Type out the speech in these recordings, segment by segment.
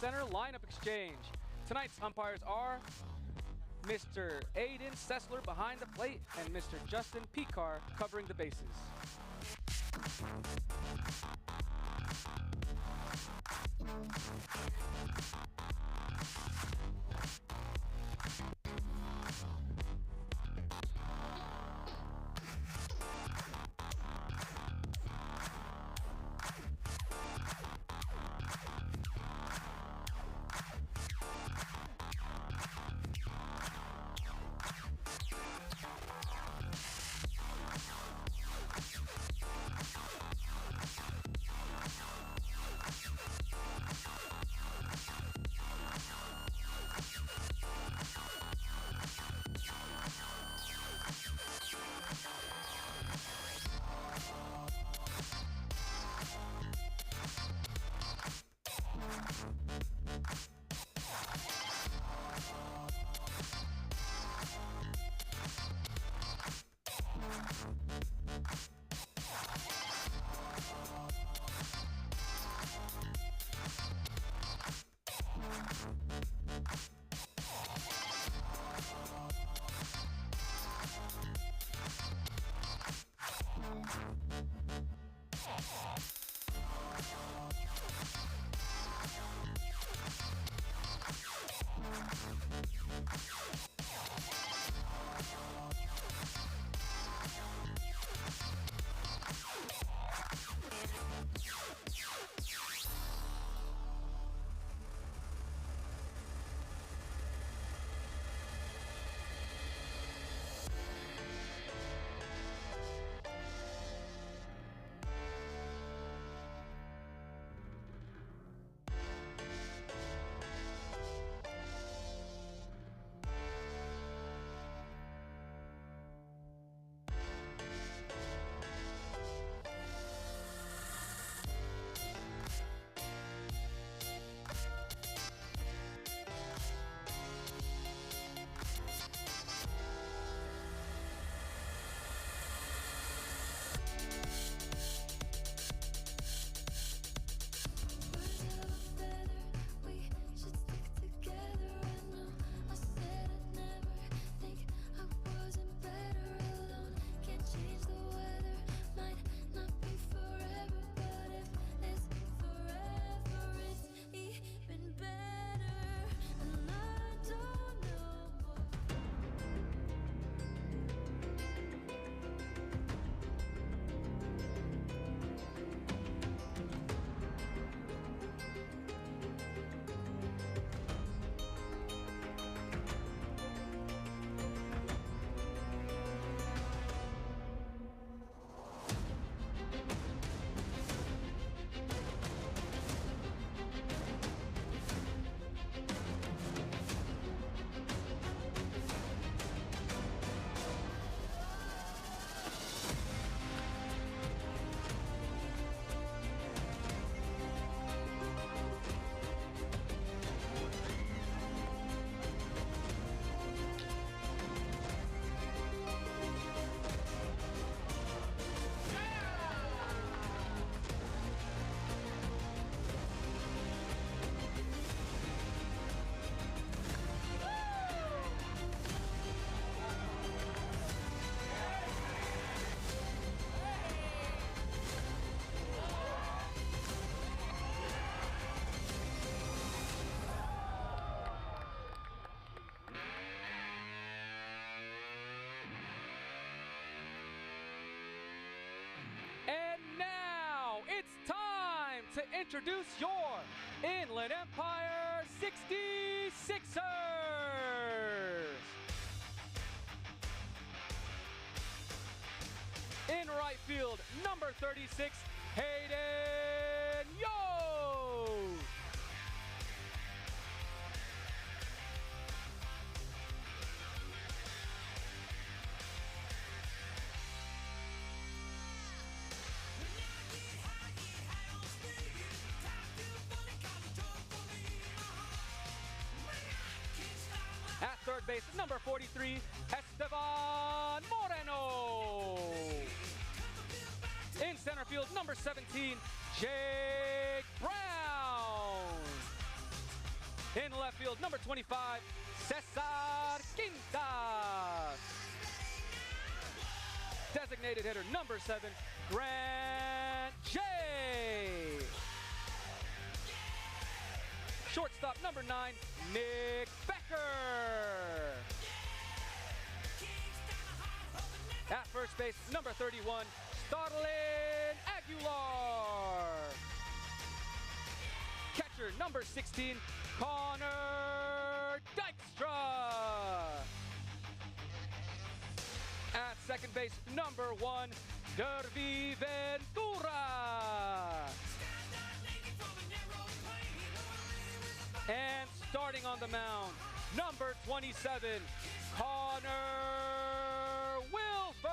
center lineup exchange. Tonight's umpires are Mr. Aiden Sessler behind the plate and Mr. Justin Picar covering the bases. To introduce your Inland Empire 66ers. In right field, number 36, Hayden Yo. At third base, number 43, Esteban Moreno. In center field, number 17, Jake Brown. In left field, number 25, Cesar Quintas. Designated hitter, number 7, Rancho. Shortstop, number 9, Nick Becker. At first base, number 31, Starlin Aguilar. Catcher, number 16, Connor Dykstra. At second base, number 1, Derby Ventura. And starting on the mound, number 27, Connor Wilford.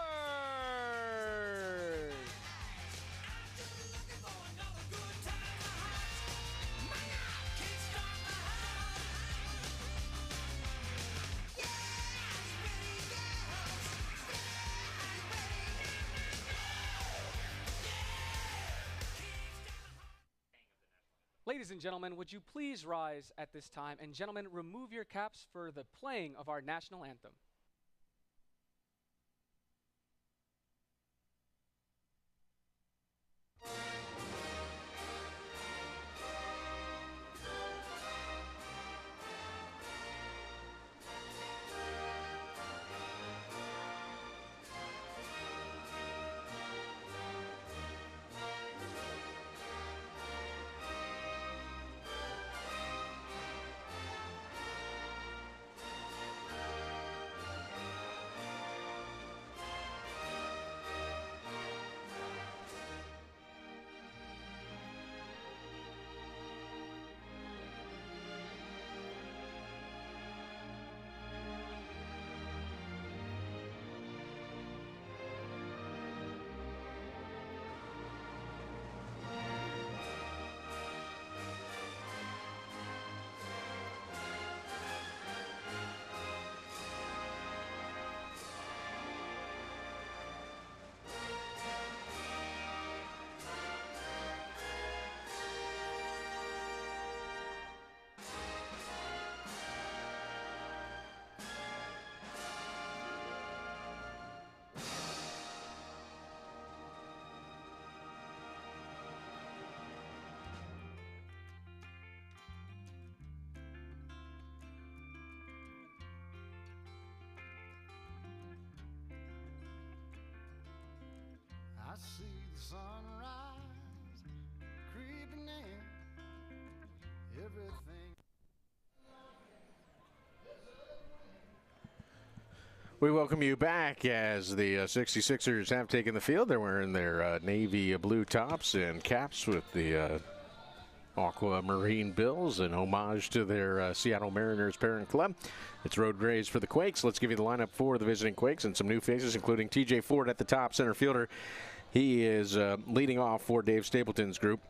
Ladies and gentlemen, would you please rise at this time? And gentlemen, remove your caps for the playing of our national anthem. I see the sunrise creeping in, everything. We welcome you back as the 66ers have taken the field. They're wearing their navy blue tops and caps with the aquamarine bills, an homage to their Seattle Mariners parent club. It's Road Grays for the Quakes. Let's give you the lineup for the visiting Quakes and some new faces, including TJ Ford at the top, center fielder. He is leading off for Dave Stapleton's group,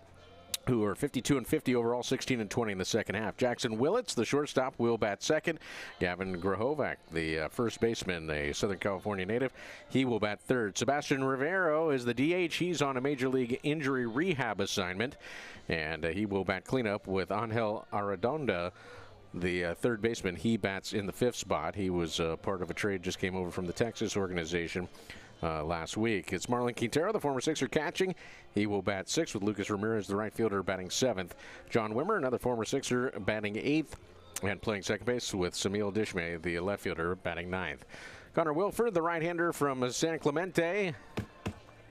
who are 52-50 overall, 16-20 in the second half. Jaxon Willits, the shortstop, will bat second. Gavin Grahovac, the first baseman, a Southern California native, he will bat third. Sebastian Rivero is the DH. He's on a major league injury rehab assignment, and he will bat cleanup with Angel Arredonda, the third baseman. He bats in the fifth spot. He was part of a trade, just came over from the Texas organization last week. It's Marlon Quintero, the former Sixer, catching. He will bat sixth with Lucas Ramirez, the right fielder, batting seventh. John Wimmer, another former Sixer, batting eighth. And playing second base with Samil Dishme, the left fielder, batting ninth. Connor Wilford, the right-hander from San Clemente,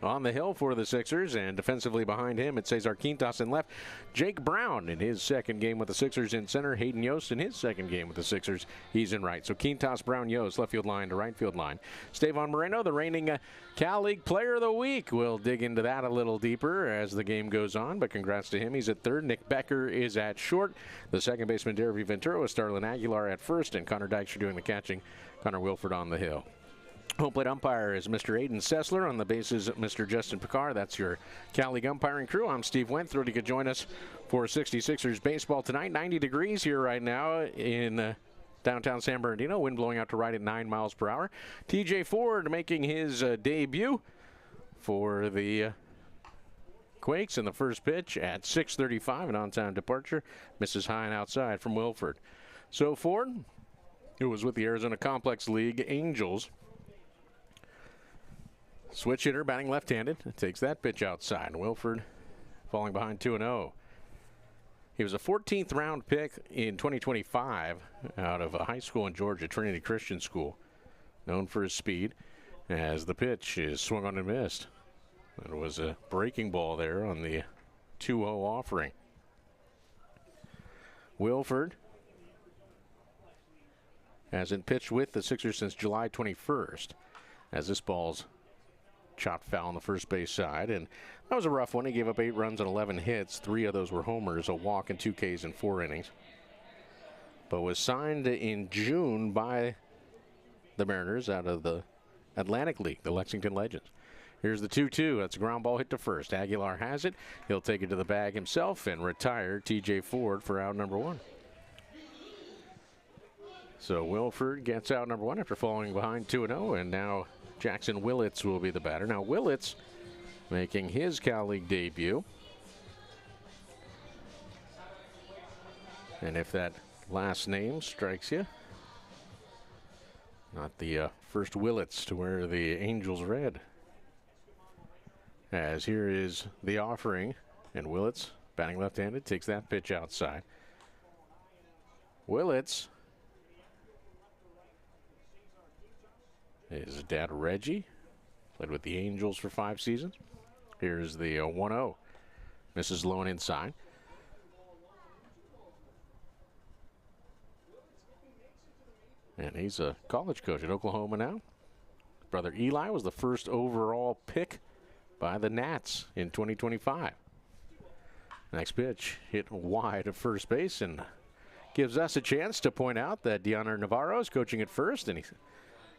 on the hill for the Sixers, and defensively behind him, it's Cesar Quintas in left. Jake Brown in his second game with the Sixers in center. Hayden Yost in his second game with the Sixers, he's in right. So Quintas, Brown, Yost, left field line to right field line. Stevan Moreno, the reigning Cal League Player of the Week. We'll dig into that a little deeper as the game goes on, but congrats to him. He's at third. Nick Becker is at short. The second baseman, Derby Ventura, with Starlin Aguilar at first, and Connor Dykstra doing the catching. Connor Wilford on the hill. Home plate umpire is Mr. Aiden Sessler. On the bases, Mr. Justin Picard. That's your Cal League umpiring crew. I'm Steve Wendt. Thrilled you could join us for 66ers baseball tonight. 90 degrees here right now in downtown San Bernardino. Wind blowing out to right at 9 miles per hour. TJ Ford making his debut for the Quakes, and the first pitch at 6:35, an on-time departure, misses high and outside from Wilford. So Ford, who was with the Arizona Complex League Angels, switch hitter, batting left-handed, takes that pitch outside. Wilford falling behind 2-0. He was a 14th round pick in 2025 out of a high school in Georgia, Trinity Christian School, known for his speed, as the pitch is swung on and missed. It was a breaking ball there on the 2-0 offering. Wilford hasn't pitched with the Sixers since July 21st, as this ball's chopped foul on the first base side, and that was a rough one. He gave up 8 runs and 11 hits. 3 of those were homers, a walk, and 2 Ks in 4 innings. But was signed in June by the Mariners out of the Atlantic League, the Lexington Legends. Here's the 2-2. That's a ground ball hit to first. Aguilar has it. He'll take it to the bag himself and retire TJ Ford for out number 1. So Wilford gets out number 1 after falling behind 2-0, and now Jaxon Willits will be the batter. Now Willits making his Cal League debut. And if that last name strikes you, not the first Willits to wear the Angels red. As here is the offering, and Willits, batting left-handed, takes that pitch outside. Willits, his dad Reggie, played with the Angels for 5 seasons. Here's the 1-0. Misses low and inside. And he's a college coach at Oklahoma now. Brother Eli was the first overall pick by the Nats in 2025. Next pitch hit wide of first base, and gives us a chance to point out that Deonar Navarro is coaching at first, and he's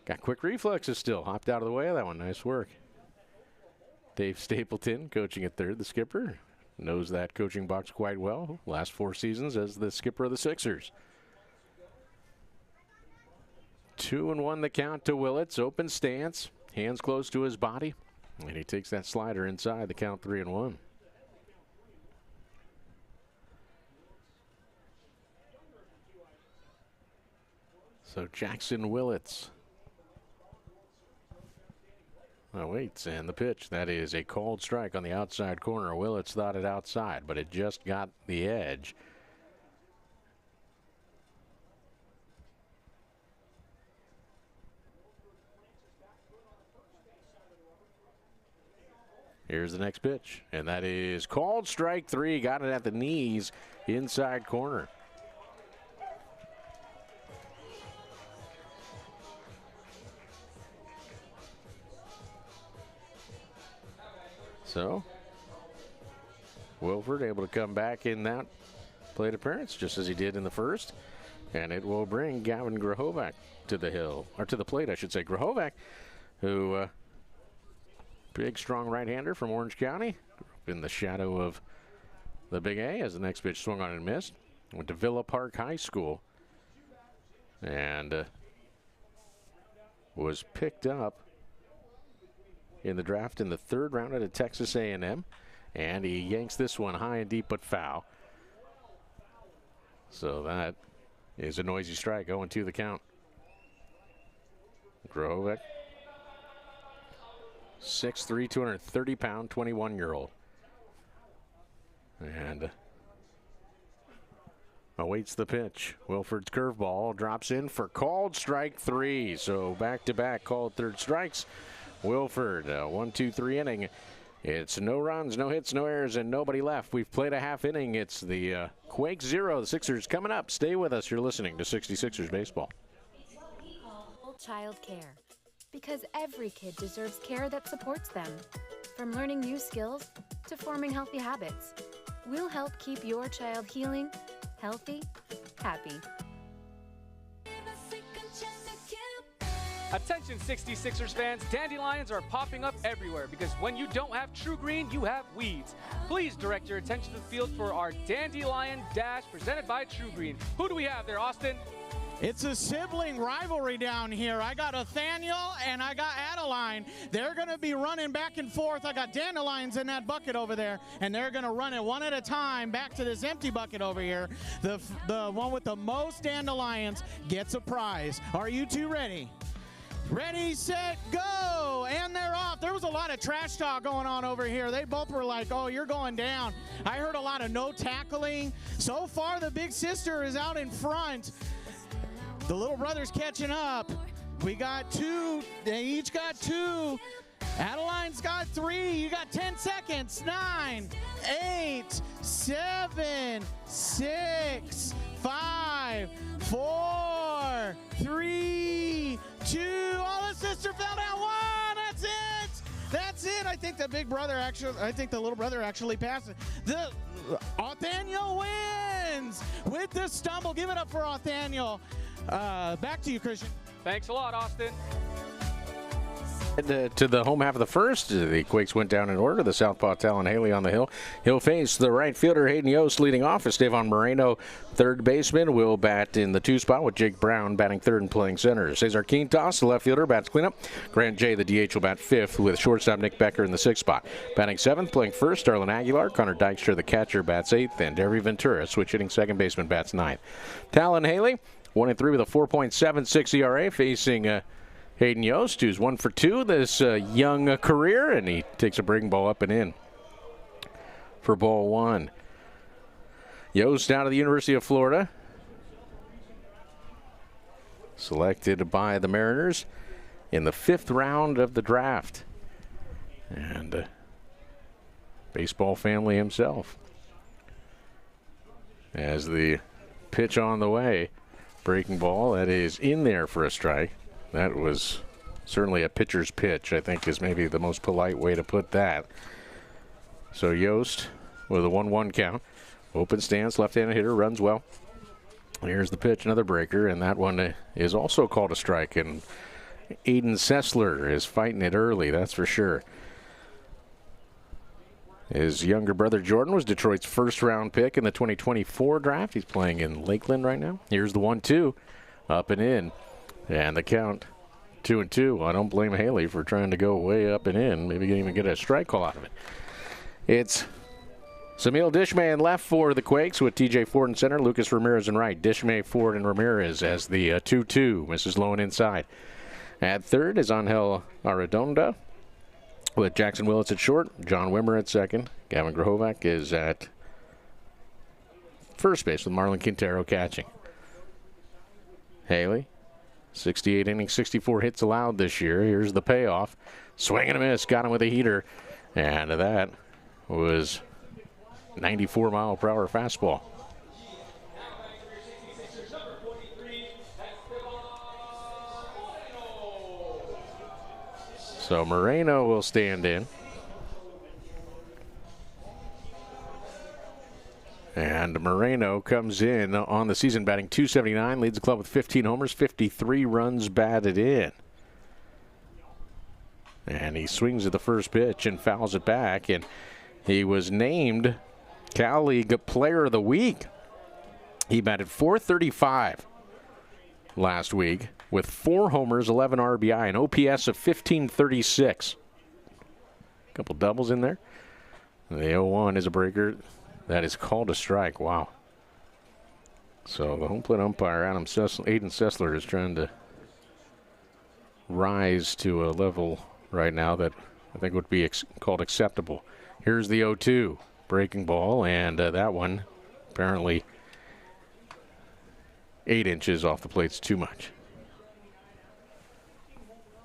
got quick reflexes still. Hopped out of the way of that one. Nice work. Dave Stapleton coaching at third. The skipper knows that coaching box quite well. Last 4 seasons as the skipper of the Sixers. 2-1 the count to Willits. Open stance. Hands close to his body. And he takes that slider inside. The count 3-1. So Jaxon Willits waits, and the pitch. That is a called strike on the outside corner. Willits thought it outside, but it just got the edge. Here's the next pitch, and that is called strike 3. Got it at the knees, inside corner. So, Wilford able to come back in that plate appearance, just as he did in the first, and it will bring Gavin Grahovac to the hill, or to the plate, I should say. Grahovac, who big, strong right-hander from Orange County, in the shadow of the Big A, as the next pitch swung on and missed. Went to Villa Park High School, and was picked up in the draft in the 3rd round at Texas A&M, and he yanks this one high and deep but foul. So that is a noisy strike. 0-2 the count. Grahovac, 6'3", 230-pound, 21-year-old. And awaits the pitch. Wilford's curveball drops in for called strike 3. So back-to-back called third strikes. Wilford, 1-2-3 inning. It's no runs, no hits, no errors, and nobody left. We've played a half inning. It's the Quakes 0. The Sixers coming up. Stay with us. You're listening to 66ers Baseball. Child care. Because every kid deserves care that supports them. From learning new skills to forming healthy habits. We'll help keep your child healing, healthy, happy. Attention 66ers fans, dandelions are popping up everywhere because when you don't have True Green, you have weeds. Please direct your attention to the field for our Dandelion Dash presented by True Green. Who do we have there, Austin? It's a sibling rivalry down here. I got Nathaniel and I got Adeline. They're going to be running back and forth. I got dandelions in that bucket over there, and they're going to run it one at a time back to this empty bucket over here. The one with the most dandelions gets a prize. Are you two ready? Ready, set, go! And they're off. There was a lot of trash talk going on over here. They both were like, oh, you're going down. I heard a lot of no tackling. So far, the big sister is out in front. The little brother's catching up. We got two. They each got two. Adeline's got 3. You got 10 seconds. 9, 8, 7, 6, 5, 4, 3, 2. Oh, the sister fell down. 1. That's it. That's it. I think the little brother actually passed it. The Nathaniel wins with the stumble. Give it up for Nathaniel. Back to you, Christian. Thanks a lot, Austin. To the home half of the first, the Quakes went down in order. The southpaw Talon Haley on the hill. He'll face the right fielder Hayden Yost leading off as Devon Moreno, third baseman, will bat in the 2 spot with Jake Brown batting third and playing center. Cesar Quintas, the left fielder, bats cleanup. Grant J, the DH, will bat fifth with shortstop Nick Becker in the 6th spot. Batting 7th, playing first, Darlin Aguilar. Connor Dykstra, the catcher, bats 8th, and Derry Ventura, switch hitting second baseman, bats 9th. Talon Haley, 1-3 with a 4.76 ERA, facing Hayden Yost, who's 1 for 2 this young career, and he takes a breaking ball up and in for ball 1. Yost out of the University of Florida, selected by the Mariners in the 5th round of the draft, and baseball family himself. As the pitch on the way, breaking ball that is in there for a strike. That was certainly a pitcher's pitch, I think, is maybe the most polite way to put that. So Yost with a 1-1 count. Open stance, left-handed hitter, runs well. Here's the pitch, another breaker, and that one is also called a strike. And Aiden Sessler is fighting it early, that's for sure. His younger brother Jordan was Detroit's first-round pick in the 2024 draft. He's playing in Lakeland right now. Here's the 1-2, up and in. And the count, 2-2. I don't blame Haley for trying to go way up and in. Maybe even get a strike call out of it. It's Samil Dishmay in left for the Quakes with TJ Ford in center, Lucas Ramirez in right. Dishmay, Ford, and Ramirez as the 2-2. Misses low and inside. At third is Angel Arredonda with Jaxon Willits at short, John Wimmer at second. Gavin Grahovac is at first base with Marlon Quintero catching. Haley, 68 innings, 64 hits allowed this year. Here's the payoff. Swing and a miss. Got him with a heater. And that was 94-mile-per-hour fastball. So Moreno will stand in. And Moreno comes in on the season batting .279, leads the club with 15 homers, 53 runs batted in. And he swings at the first pitch and fouls it back. And he was named Cal League Player of the Week. He batted .435 last week with 4 homers, 11 RBI, an OPS of 1536. A couple doubles in there. The 0-1 is a breaker. That is called a strike. Wow. So the home plate umpire, Aiden Sessler, is trying to rise to a level right now that I think would be called acceptable. Here's the 0-2 breaking ball, and that one apparently 8 inches off the plate's too much.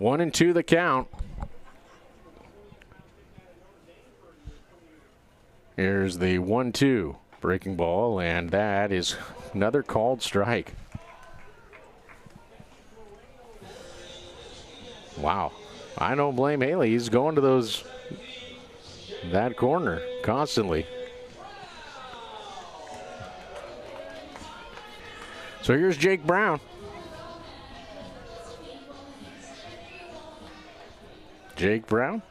1-2 the count. Here's the 1-2 breaking ball, and that is another called strike. Wow. I don't blame Haley. He's going to that corner constantly. So here's Jake Brown. Jake Brown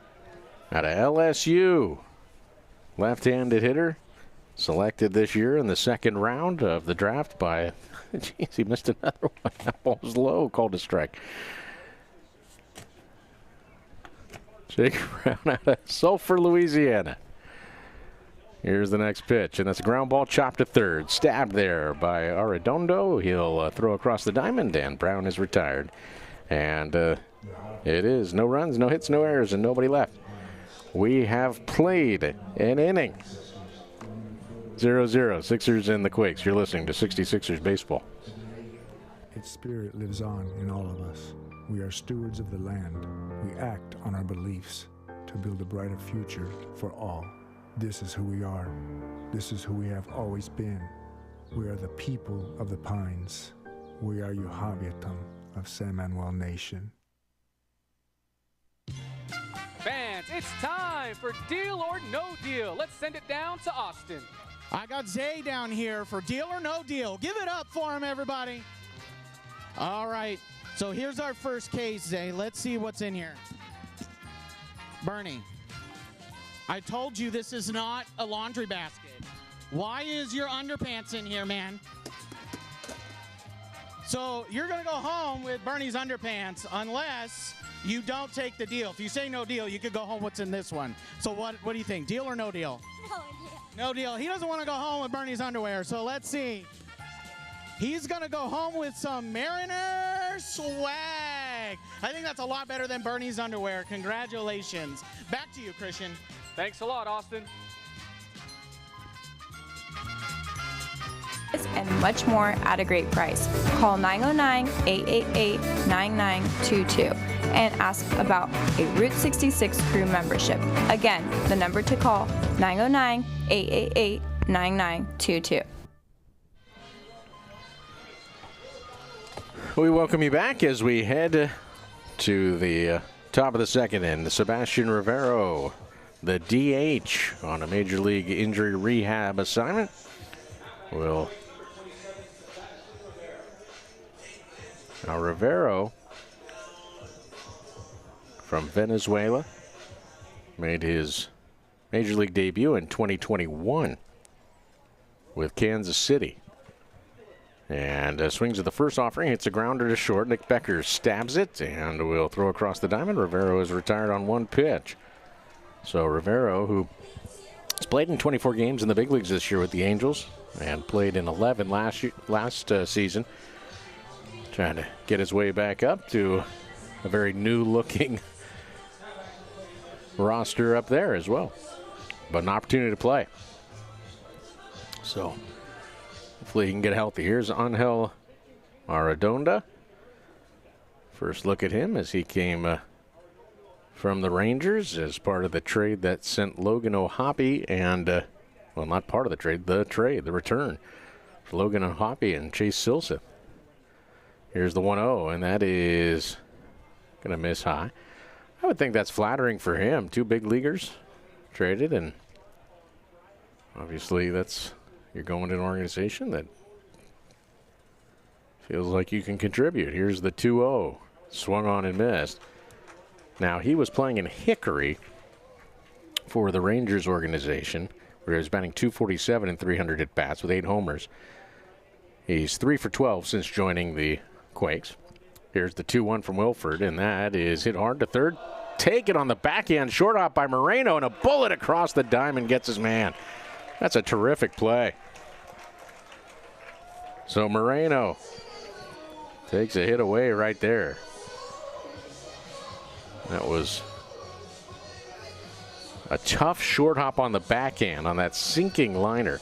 out of LSU. Left-handed hitter, selected this year in the second round of the draft by, jeez, he missed another one. That ball was low, called a strike. Jake Brown out of Sulphur, Louisiana. Here's the next pitch, and that's a ground ball chopped to third. Stabbed there by Arredondo. He'll throw across the diamond, and Brown is retired. And it is no runs, no hits, no errors, and nobody left. We have played an inning. 0-0, Sixers and the Quakes. You're listening to 66ers Baseball. Its spirit lives on in all of us. We are stewards of the land. We act on our beliefs to build a brighter future for all. This is who we are. This is who we have always been. We are the people of the pines. We are Yuhaviatum of San Manuel Nation. Fans, it's time for Deal or No Deal. Let's send it down to Austin. I got Zay down here for Deal or No Deal. Give it up for him, everybody. All right, so here's our first case, Zay. Let's see what's in here. Bernie, I told you this is not a laundry basket. Why is your underpants in here, man? So you're going to go home with Bernie's underpants unless you don't take the deal. If you say no deal, you could go home what's in this one. So what do you think? Deal or no deal? No deal. No deal. He doesn't want to go home with Bernie's underwear, so let's see. He's going to go home with some Mariner swag. I think that's a lot better than Bernie's underwear. Congratulations. Back to you, Christian. Thanks a lot, Austin. And much more at a great price. Call 909-888-9922 and ask about a Route 66 crew membership. Again, the number to call, 909-888-9922. We welcome you back as we head to the top of the second inning. Sebastian Rivero, the DH, on a Major League injury rehab assignment, will... Now Rivero from Venezuela made his Major League debut in 2021 with Kansas City. And swings at the first offering, hits a grounder to short. Nick Becker stabs it and will throw across the diamond. Rivero is retired on one pitch. So Rivero, who has played in 24 games in the big leagues this year with the Angels and played in 11 last season, trying to get his way back up to a very new-looking roster up there as well. But an opportunity to play. So hopefully he can get healthy. Here's Angel Arredondo. First look at him as he came from the Rangers as part of the trade that sent Logan O'Hoppe and, well, not part of the trade, the return for Logan O'Hoppe and Chase Silseth. Here's the 1-0, and that is going to miss high. I would think that's flattering for him. Two big leaguers traded, and obviously you're going to an organization that feels like you can contribute. Here's the 2-0, swung on and missed. Now, he was playing in Hickory for the Rangers organization, where he was batting .247 and 300 at-bats with 8 homers. He's 3 for 12 since joining the Quakes. Here's the 2-1 from Wilford, and that is hit hard to third. Taken on the backhand, short hop by Moreno, and a bullet across the diamond gets his man. That's a terrific play. So Moreno takes a hit away right there. That was a tough short hop on the backhand on that sinking liner.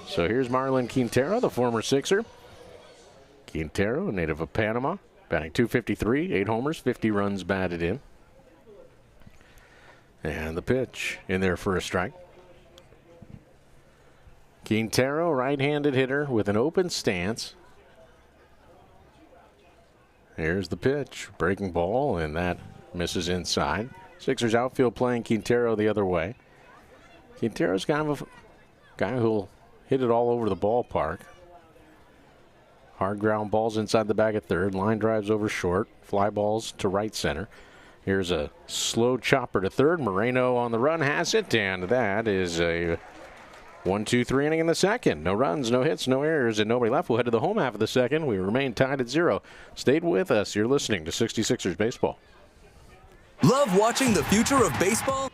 So here's Marlon Quintero, the former Sixer. Quintero, a native of Panama, batting .253, 8 homers, 50 runs batted in. And the pitch in there for a strike. Quintero, right-handed hitter with an open stance. Here's the pitch, breaking ball, and that misses inside. Sixers outfield playing Quintero the other way. Quintero's kind of a guy who'll hit it all over the ballpark. Hard ground balls inside the bag at third. Line drives over short. Fly balls to right center. Here's a slow chopper to third. Moreno on the run has it, and that is a 1-2-3 inning in the second. No runs, no hits, no errors, and nobody left. We'll head to the home half of the second. We remain tied at 0. Stayed with us. You're listening to 66ers Baseball. Love watching the future of baseball?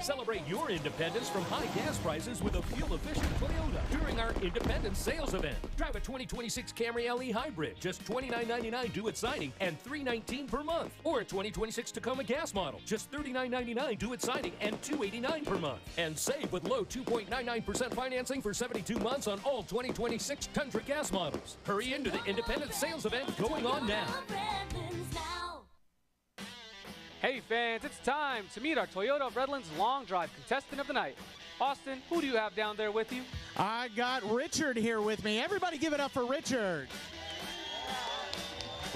Celebrate your independence from high gas prices with a fuel-efficient Toyota during our Independence Sales Event. Drive a 2026 Camry LE Hybrid, just $29.99 due at signing and $319 per month. Or a 2026 Tacoma Gas Model, just $39.99 due at signing and $289 per month. And save with low 2.99% financing for 72 months on all 2026 Tundra Gas Models. Hurry into the Independence Sales Event going on now. Hey fans, it's time to meet our Toyota of Redlands Long Drive contestant of the night. Austin, who do you have down there with you? I got Richard here with me. Everybody give it up for Richard.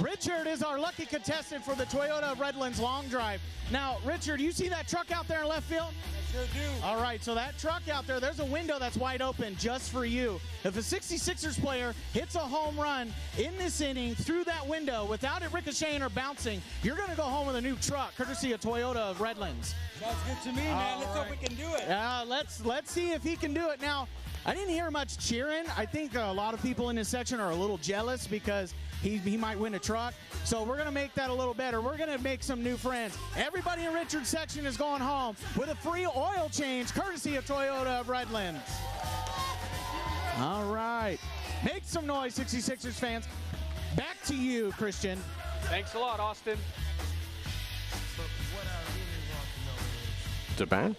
Richard is our lucky contestant for the Toyota of Redlands Long Drive. Now, Richard, you see that truck out there in left field? I sure do. All right, so that truck out there, there's a window that's wide open just for you. If a 66ers player hits a home run in this inning through that window without it ricocheting or bouncing, you're going to go home with a new truck, courtesy of Toyota of Redlands. Sounds good to me, man. Let's hope we can do it. Let's see if he can do it. Now, I didn't hear much cheering. I think a lot of people in this section are a little jealous because he might win a truck. So we're going to make that a little better. We're going to make some new friends. Everybody in Richard's section is going home with a free oil change, courtesy of Toyota of Redlands. All right. Make some noise, 66ers fans. Back to you, Christian. Thanks a lot, Austin. To bat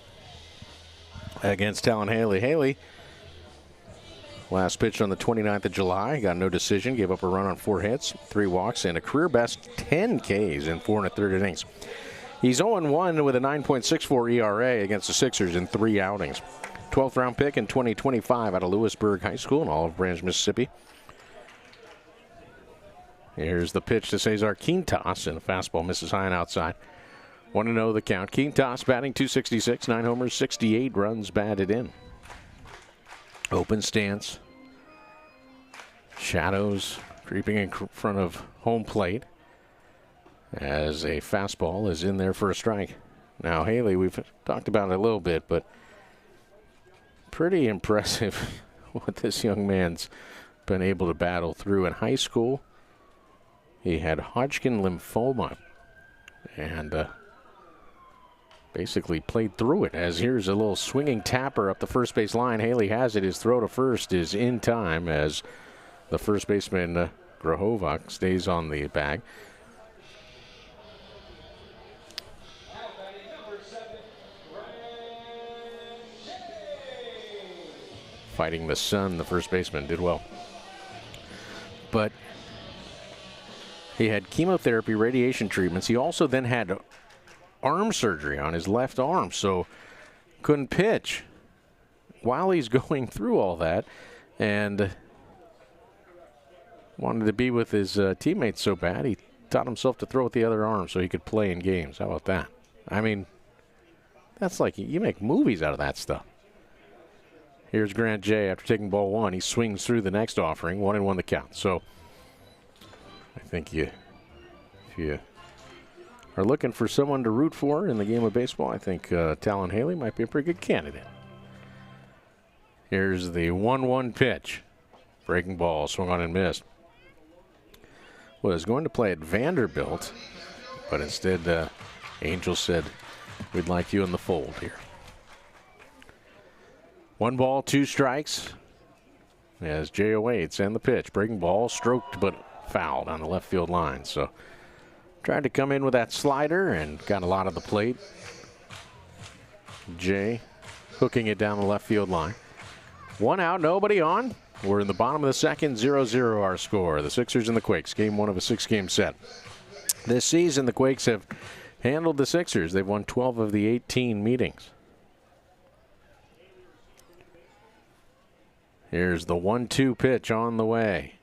against Talon Haley. Haley, last pitch on the 29th of July, got no decision, gave up a run on 4 hits, 3 walks, and a career best 10 Ks in 4 1/3 innings. He's 0-1 with a 9.64 ERA against the Sixers in 3 outings. 12th round pick in 2025 out of Lewisburg High School in Olive Branch, Mississippi. Here's the pitch to Cesar Quintas, and a fastball misses high and outside. 1-0 the count. Quintas batting .266, 9 homers, 68 runs batted in. Open stance. Shadows creeping in front of home plate as a fastball is in there for a strike. Now Haley, we've talked about it a little bit, but pretty impressive what this young man's been able to battle through. In high school, he had Hodgkin lymphoma and basically played through it. As here's a little swinging tapper up the first base line. Haley has it. His throw to first is in time as the first baseman, Grahovac, stays on the bag. Fighting the sun, the first baseman did well. But he had chemotherapy, radiation treatments. He also then had arm surgery on his left arm, so couldn't pitch while he's going through all that, and wanted to be with his teammates so bad he taught himself to throw with the other arm so he could play in games. How about that? I mean, that's like, you make movies out of that stuff. Here's Grant J. After taking ball 1, he swings through the next offering, 1-1 the count. So I think if you are looking for someone to root for in the game of baseball, I think Talon Haley might be a pretty good candidate. Here's the 1-1 pitch. Breaking ball, swung on and missed. Was going to play at Vanderbilt, but instead Angel said, we'd like you in the fold here. 1 ball, 2 strikes. As Jay awaits and the pitch. Breaking ball, stroked but fouled on the left field line. So tried to come in with that slider and got a lot of the plate. Jay hooking it down the left field line. 1 out, nobody on. We're in the bottom of the second, 0-0 our score. The Sixers and the Quakes, game 1 of a 6-game set. This season, the Quakes have handled the Sixers. They've won 12 of the 18 meetings. Here's the 1-2 pitch on the way.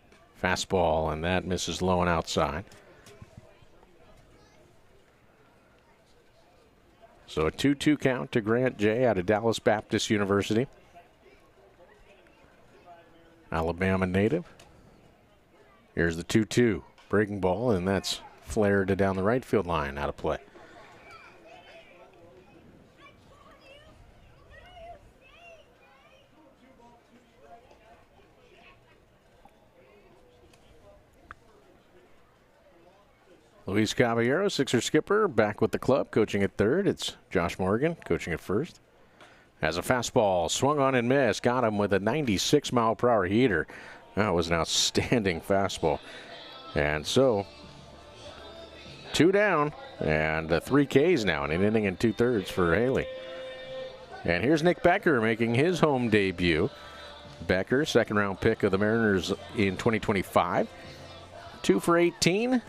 Fastball, and that misses low and outside. So a 2-2 count to Grant J. out of Dallas Baptist University. Alabama native. Here's the 2-2. Breaking ball, and that's flared down the right field line, out of play. Luis Caballero, Sixer skipper, back with the club, coaching at third. It's Josh Morgan coaching at first. Has a fastball, swung on and missed. Got him with a 96-mile-per-hour heater. That was an outstanding fastball. And so, 2 down and 3 Ks now in an inning and 2/3 for Haley. And here's Nick Becker making his home debut. Becker, second-round pick of the Mariners in 2025. 2 for 18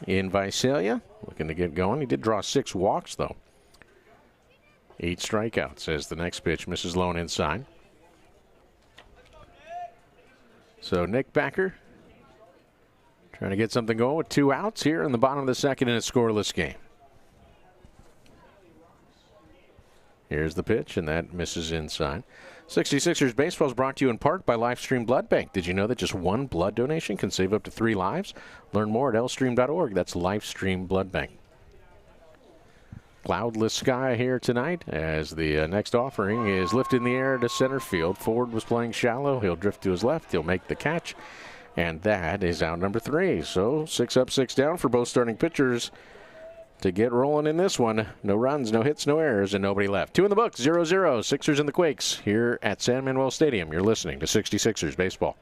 in Visalia. Looking to get going. He did draw 6 walks, though. 8 strikeouts as the next pitch misses low and inside. So Nick Becker trying to get something going with 2 outs here in the bottom of the second in a scoreless game. Here's the pitch, and that misses inside. 66ers Baseball is brought to you in part by Lifestream Blood Bank. Did you know that just 1 blood donation can save up to 3 lives? Learn more at lstream.org. That's Lifestream Blood Bank. Cloudless sky here tonight as the next offering is lifted in the air to center field. Ford was playing shallow. He'll drift to his left. He'll make the catch. And that is out number 3. So 6 up, 6 down for both starting pitchers to get rolling in this one. No runs, no hits, no errors, and nobody left. 2 in the books, 0-0. Sixers and the Quakes here at San Manuel Stadium. You're listening to 66ers Baseball.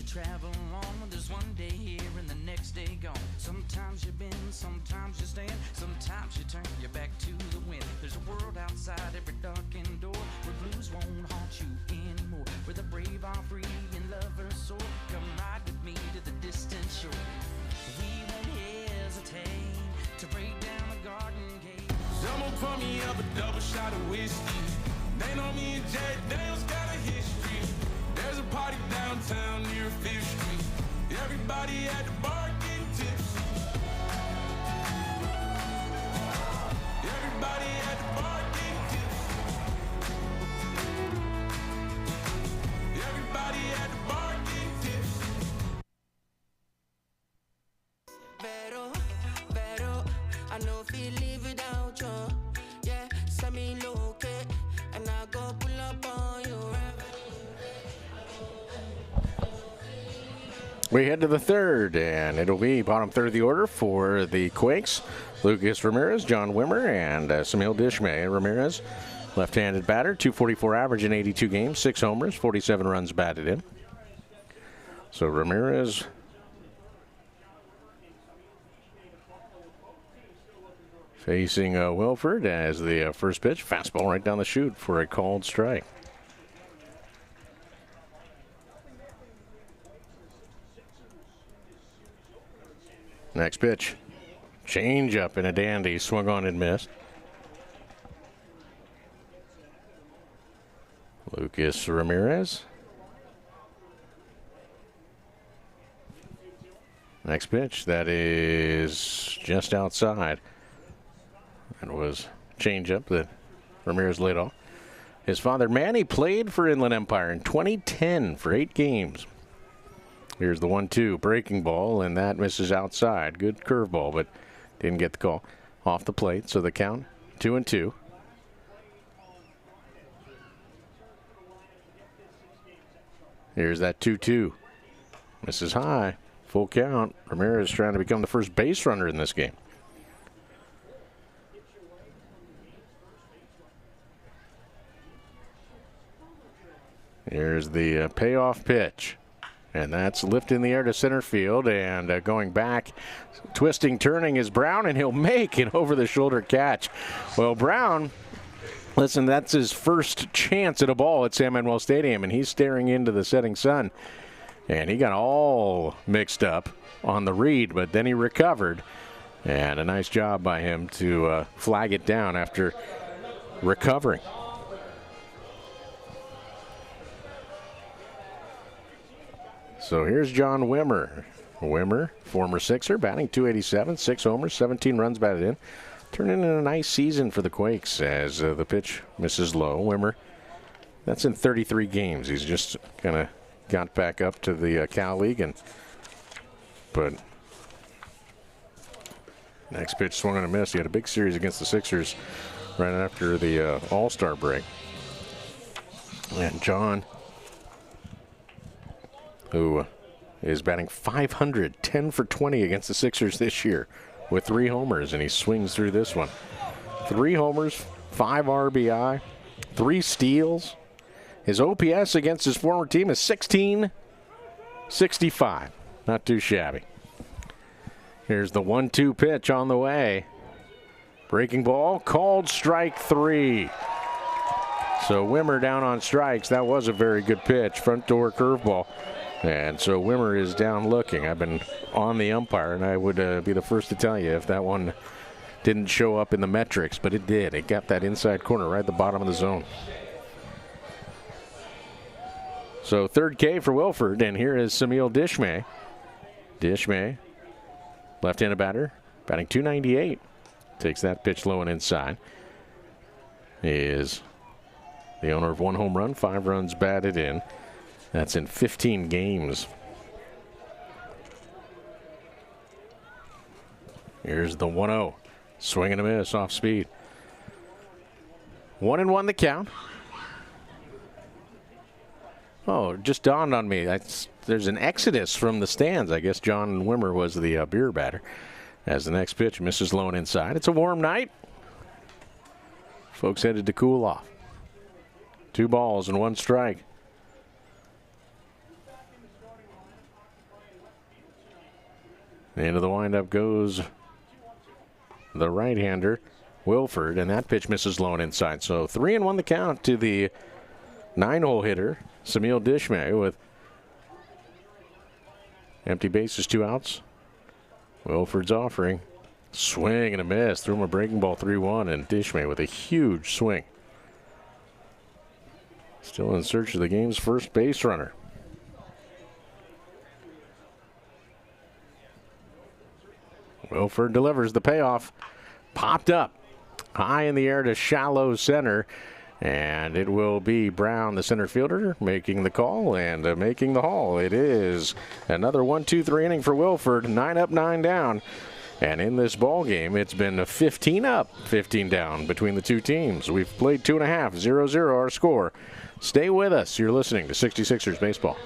Travel on, there's one day here and the next day gone. Sometimes you bend, sometimes you stand, sometimes you turn your back to the wind. There's a world outside every darkened door where blues won't haunt you anymore, where the brave are free and lovers soar. Come ride with me to the distant shore. We won't hesitate to break down the garden gate. Someone pour me up a double shot of whiskey. They know me and Jack Daniels got a history. There's a party downtown near 5th Street. Everybody at the bar getting tipsy. Everybody at the bar getting tipsy. Everybody at the bar getting tipsy. Pero, I know if you live without you. Yeah, send me look and I go pull up on you. We head to the third, and it'll be bottom third of the order for the Quakes. Lucas Ramirez, John Wimmer, and Samil Dishmay. Ramirez, left-handed batter, 244 average in 82 games, 6 homers, 47 runs batted in. So Ramirez facing Wilford as the first pitch. Fastball right down the chute for a called strike. Next pitch. Change up in a dandy. Swung on and missed. Lucas Ramirez. Next pitch. That is just outside. That was change up that Ramirez laid off. His father Manny played for Inland Empire in 2010 for 8 games. Here's the 1-2 breaking ball, and that misses outside. Good curveball, but didn't get the call. Off the plate, so the count 2-2. Here's that 2-2. Misses high. Full count. Ramirez trying to become the first base runner in this game. Here's the payoff pitch. And that's lifted in the air to center field, and going back, twisting, turning is Brown, and he'll make an over-the-shoulder catch. Well, Brown, listen, that's his first chance at a ball at San Manuel Stadium, and he's staring into the setting sun. And he got all mixed up on the read, but then he recovered. And a nice job by him to flag it down after recovering. So here's John Wimmer. Wimmer, former Sixer, batting .287, 6 homers, 17 runs batted in. Turning in a nice season for the Quakes as the pitch misses low. Wimmer, that's in 33 games. He's just kind of got back up to the Cal League, but next pitch swung and a miss. He had a big series against the Sixers right after the All-Star break. And John, who is batting .500, 10 for 20 against the Sixers this year with 3 homers, and he swings through this one. 3 homers, 5 RBI, 3 steals. His OPS against his former team is 1665. Not too shabby. Here's the 1-2 pitch on the way. Breaking ball, called strike 3. So Wimmer down on strikes. That was a very good pitch. Front door curveball. And so Wimmer is down looking. I've been on the umpire, and I would be the first to tell you if that one didn't show up in the metrics, but it did. It got that inside corner right at the bottom of the zone. So third K for Wilford, and here is Samil Dishmay. Dishmay, left-handed batter, batting .298. Takes that pitch low and inside. He is the owner of 1 home run, 5 runs batted in. That's in 15 games. Here's the 1-0. Swing and a miss off speed. 1-1 the count. Oh, it just dawned on me. There's an exodus from the stands. I guess John Wimmer was the beer batter. As the next pitch misses low and inside. It's a warm night. Folks headed to cool off. 2 balls and 1 strike. Into the windup goes the right-hander, Wilford, and that pitch misses low and inside. So 3-1 the count to the 9-hole hitter, Samil Dishmay, with empty bases, 2 outs. Wilford's offering. Swing and a miss. Threw him a breaking ball 3-1, and Dishmay with a huge swing. Still in search of the game's first base runner. Wilford delivers the payoff. Popped up high in the air to shallow center. And it will be Brown, the center fielder, making the call and making the haul. It is another 1-2-3 inning for Wilford. 9 up, 9 down. And in this ball game, it's been 15 up, 15 down between the two teams. We've played 2.5, 0-0 our score. Stay with us. You're listening to 66ers Baseball.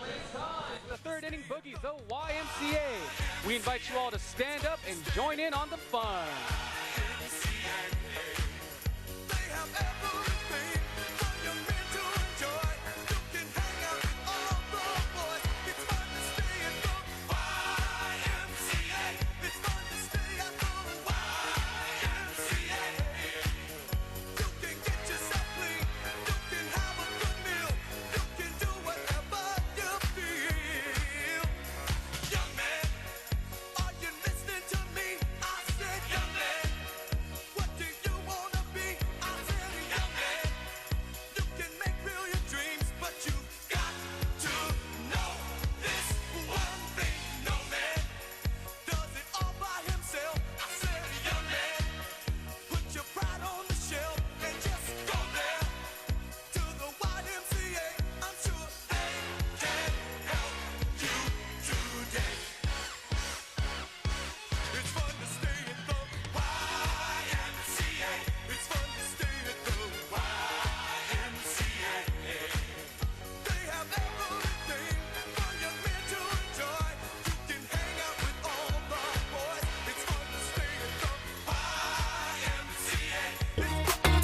The third inning boogie, the YMCA. We invite you all to stand up and join in on the fun.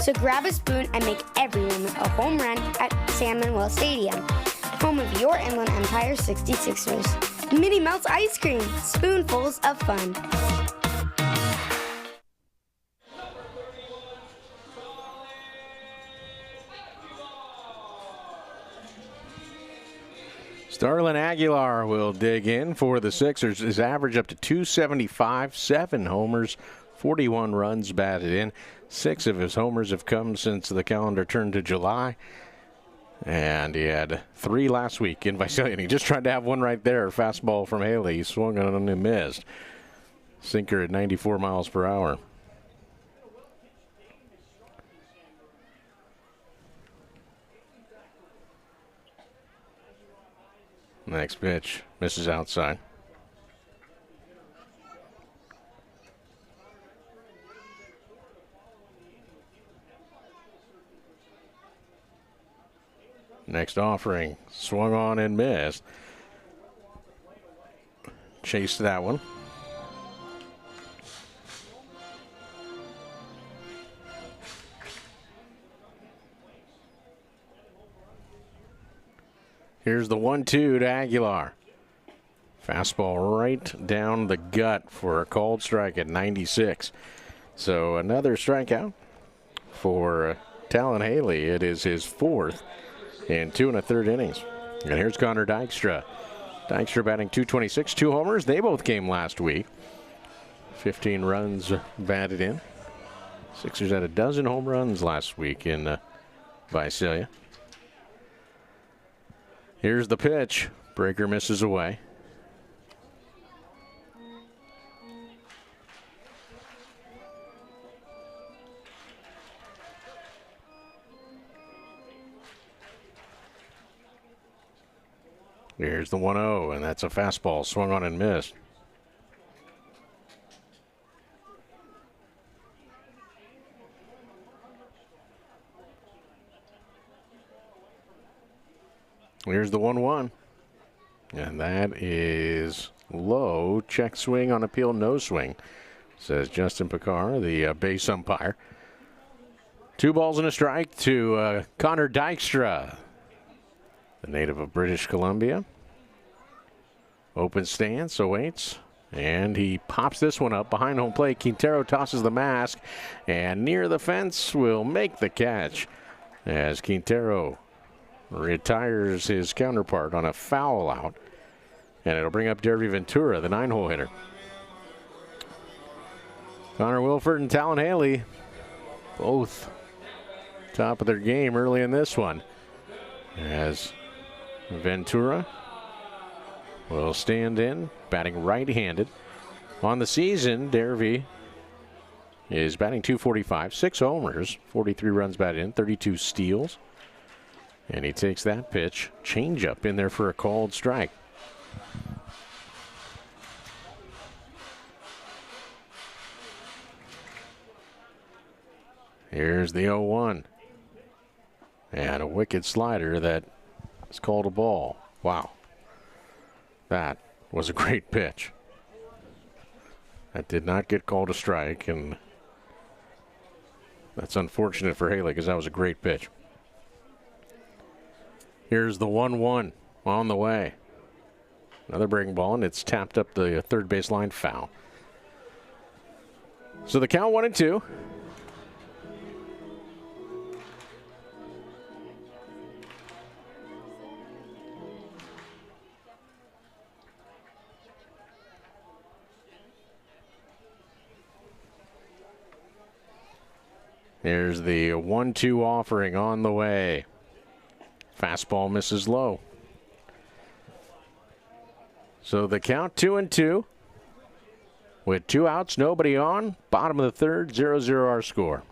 So grab a spoon and make every moment a home run at Sam Manuel Stadium, home of your Inland Empire 66ers. Mini Melts ice cream, spoonfuls of fun. Starlin Aguilar will dig in for the Sixers. His average up to 275, 7 homers, 41 runs batted in. 6 of his homers have come since the calendar turned to July. And he had 3 last week in Visalia. And he just tried to have one right there. Fastball from Haley. He swung on and missed. Sinker at 94 miles per hour. Next pitch misses outside. Next offering, swung on and missed. Chased that one. Here's the 1-2 to Aguilar. Fastball right down the gut for a called strike at 96. So another strikeout for Talon Haley. It is his 4th in 2 1/3 innings. And here's Connor Dykstra. Dykstra batting .226, 2 homers. They both came last week. 15 runs batted in. Sixers had a dozen home runs last week in Visalia. Here's the pitch. Breaker misses away. Here's the 1-0, and that's a fastball swung on and missed. Here's the 1-1, and that is low. Check swing on appeal, no swing, says Justin Picard, the base umpire. 2 balls and a strike to Connor Dykstra, the native of British Columbia. Open stance, awaits, and he pops this one up behind home plate. Quintero tosses the mask, and near the fence will make the catch as Quintero retires his counterpart on a foul out, and it'll bring up Derby Ventura, the 9-hole hitter. Connor Wilford and Talon Haley both top of their game early in this one, as Ventura will stand in, batting right-handed. On the season, Derby is batting .245, 6 homers, 43 runs batted in, 32 steals. And he takes that pitch, changeup in there for a called strike. Here's the 0-1. And a wicked slider that is called a ball. Wow. That was a great pitch. That did not get called a strike, and that's unfortunate for Haley because that was a great pitch. Here's the 1-1 on the way. Another breaking ball, and it's tapped up the third base line, foul. So the count 1-2. Here's the 1-2 offering on the way. Fastball misses low. So the count 2-2. With 2 outs, nobody on. Bottom of the third, 0-0 our score.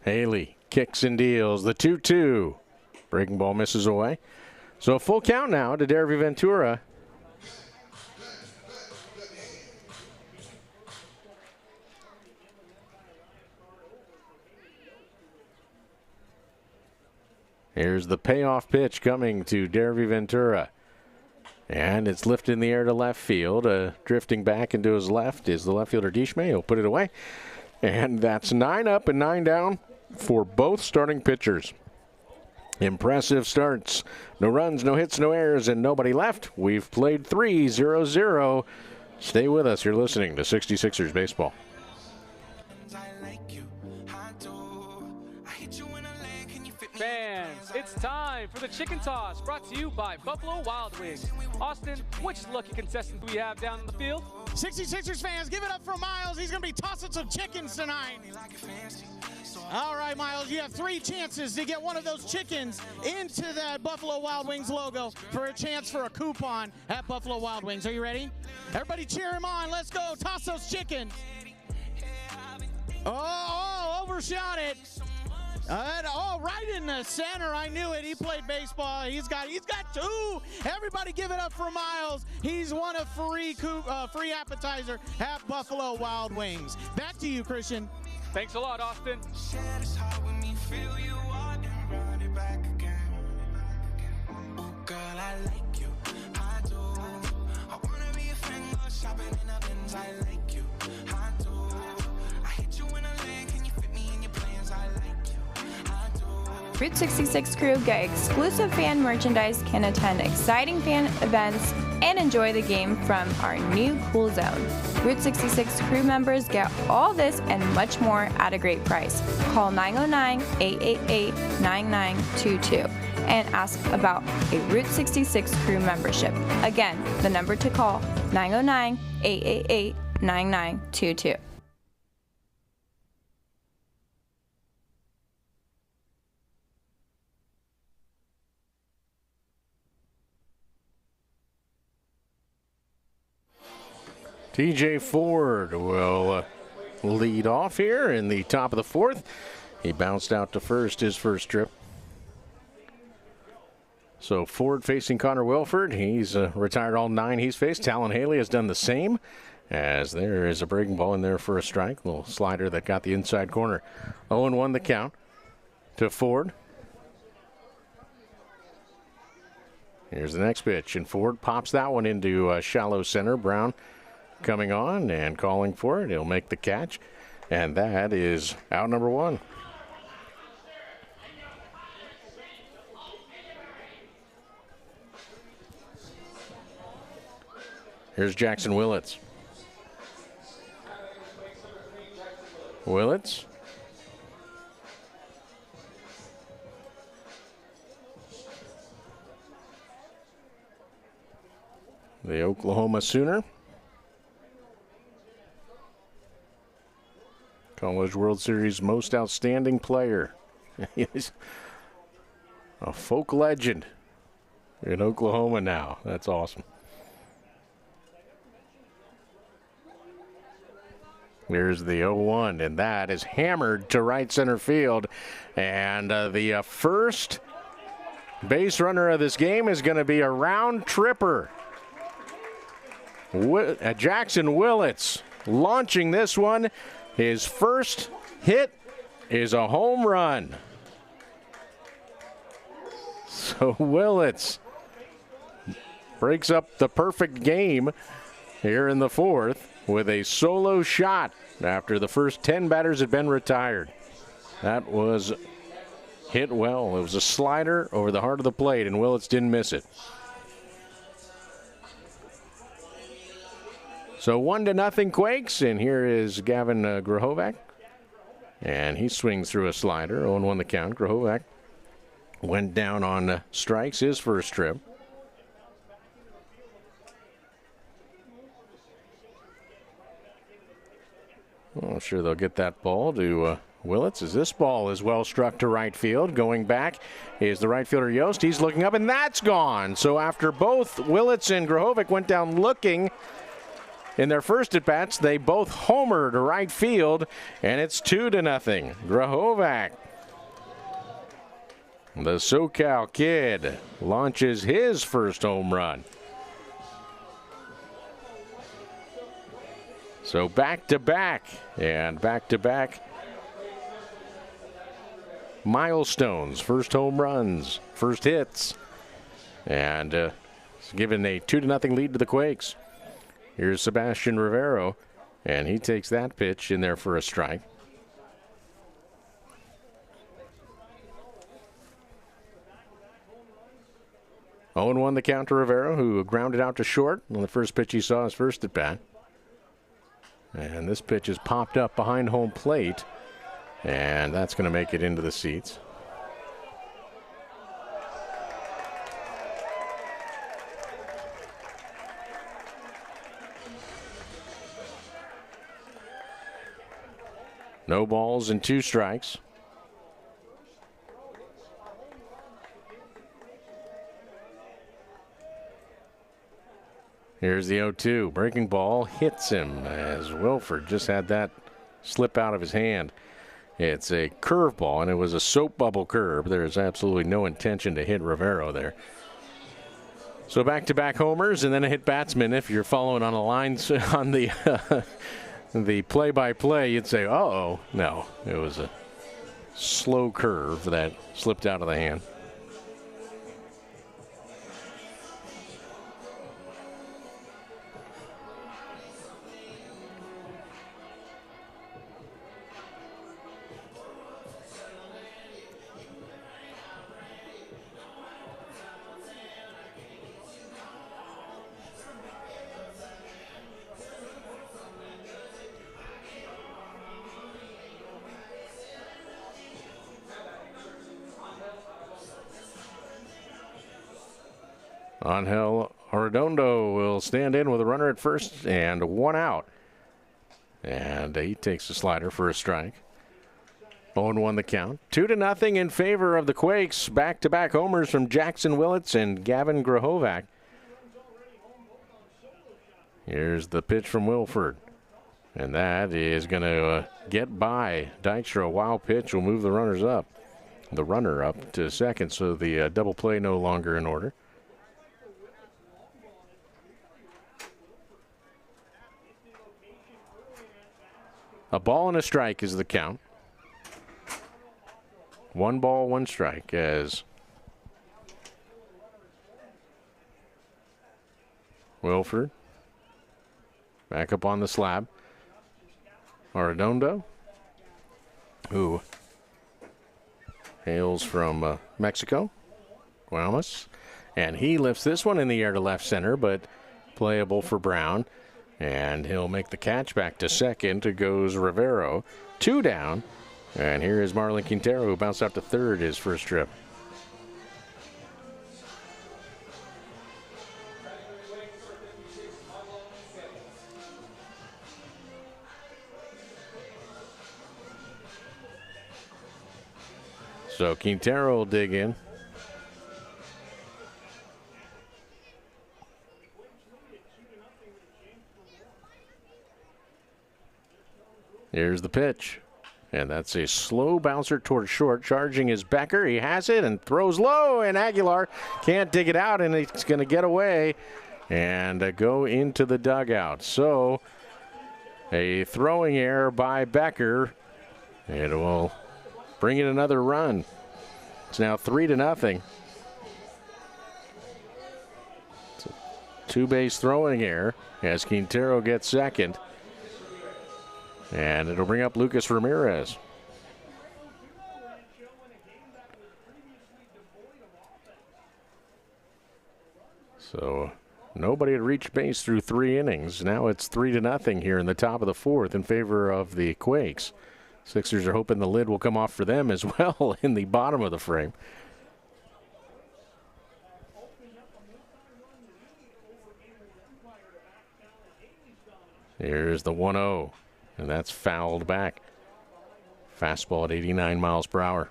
Haley kicks and deals. The 2-2. Breaking ball misses away. So a full count now to Derby Ventura. Here's the payoff pitch coming to Derby Ventura. And it's lifted in the air to left field. Drifting back into his left is the left fielder Dishme. He'll put it away. And that's 9 up and 9 down for both starting pitchers. Impressive starts. No runs, no hits, no errors, and nobody left. We've played 3, 0-0. Stay with us. You're listening to 66ers Baseball. I like you, I do. I hit you in a lane. Fans, it's time for the chicken toss, brought to you by Buffalo Wild Wings. Austin, which lucky contestant do we have down in the field? 66ers fans, give it up for Miles. He's going to be tossing some chickens tonight. All right, Miles, you have 3 chances to get one of those chickens into that Buffalo Wild Wings logo for a chance for a coupon at Buffalo Wild Wings. Are you ready? Everybody cheer him on. Let's go. Toss those chickens. Oh, overshot it. Right in the center. I knew it. He played baseball. He's got 2. Everybody give it up for Miles. He's won a free appetizer at Buffalo Wild Wings. Back to you, Christian. Thanks a lot, Austin. Girl, I like you. I do. I wanna be a friend, go shopping in a Benz. I like you. I do. I hit you in a leg. Can you fit me in your plans? I like you. Route 66 crew get exclusive fan merchandise, can attend exciting fan events, and enjoy the game from our new cool zone. Route 66 crew members get all this and much more at a great price. Call 909-888-9922 and ask about a Route 66 crew membership. Again, the number to call, 909-888-9922. TJ Ford will lead off here in the top of the 4th. He bounced out to first his first trip. So Ford facing Connor Wilford. He's retired all 9 he's faced. Talon Haley has done the same, as there is a breaking ball in there for a strike. Little slider that got the inside corner. 0-1 the count to Ford. Here's the next pitch, and Ford pops that one into shallow center. Brown coming on and calling for it. He'll make the catch, and that is out number 1. Here's Jaxon Willits. Willits. The Oklahoma Sooner. College World Series most outstanding player. He's a folk legend in Oklahoma now. That's awesome. There's the 0-1, and that is hammered to right center field. And the first base runner of this game is going to be a round tripper. Jaxon Willits launching this one. His first hit is a home run. So Willits breaks up the perfect game here in the 4th with a solo shot after the first 10 batters had been retired. That was hit well. It was a slider over the heart of the plate, and Willits didn't miss it. So 1-0 Quakes, and here is Gavin Grahovac. And he swings through a slider. 0-1 the count. Grahovac went down on strikes his first trip. Well, I'm sure they'll get that ball to Willits, as this ball is well struck to right field. Going back is the right fielder Yost. He's looking up, and that's gone. So after both Willits and Grahovac went down looking in their first at-bats, they both homered to right field, and it's 2-0. Grahovac, the SoCal kid, launches his first home run. So back-to-back, and back-to-back milestones, first home runs, first hits, and it's given a 2-0 lead to the Quakes. Here's Sebastian Rivero, and he takes that pitch in there for a strike. Oh, 0-1 the count to Rivero, who grounded out to short on the first pitch he saw his first at bat. And this pitch is popped up behind home plate, and that's going to make it into the seats. No balls and 2 strikes. Here's the 0-2. Breaking ball hits him as Wilford just had that slip out of his hand. It's a curveball, and it was a soap bubble curve. There's absolutely no intention to hit Rivero there. So back-to-back homers and then a hit batsman. If you're following on the lines on the the play-by-play, you'd say, uh-oh. No, it was a slow curve that slipped out of the hand. Angel Arredondo will stand in with a runner at first and 1 out. And he takes a slider for a strike. 0-1 the count. 2-0 in favor of the Quakes. Back-to-back homers from Jaxon Willits and Gavin Grahovac. Here's the pitch from Wilford. And that is going to get by Dykstra. A wild pitch will move the runners up. The runner up to second, so the double play no longer in order. A ball and a strike is the count. 1 ball, 1 strike as Wilford back up on the slab. Arredondo, who hails from Mexico, Guaymas, and he lifts this one in the air to left center, but playable for Brown. And he'll make the catch back to second. Goes Rivero. 2 down. And here is Marlon Quintero, who bounced out to third his first trip. So Quintero will dig in. Here's the pitch. And that's a slow bouncer toward short. Charging is Becker. He has it and throws low. And Aguilar can't dig it out. And it's going to get away and go into the dugout. So a throwing error by Becker. It will bring in another run. It's now 3-0. It's a 2-base throwing error as Quintero gets second. And it'll bring up Lucas Ramirez. So nobody had reached base through 3 innings. Now it's 3-0 here in the top of the 4th in favor of the Quakes. Sixers are hoping the lid will come off for them as well in the bottom of the frame. Here's the 1-0. And that's fouled back. Fastball at 89 miles per hour.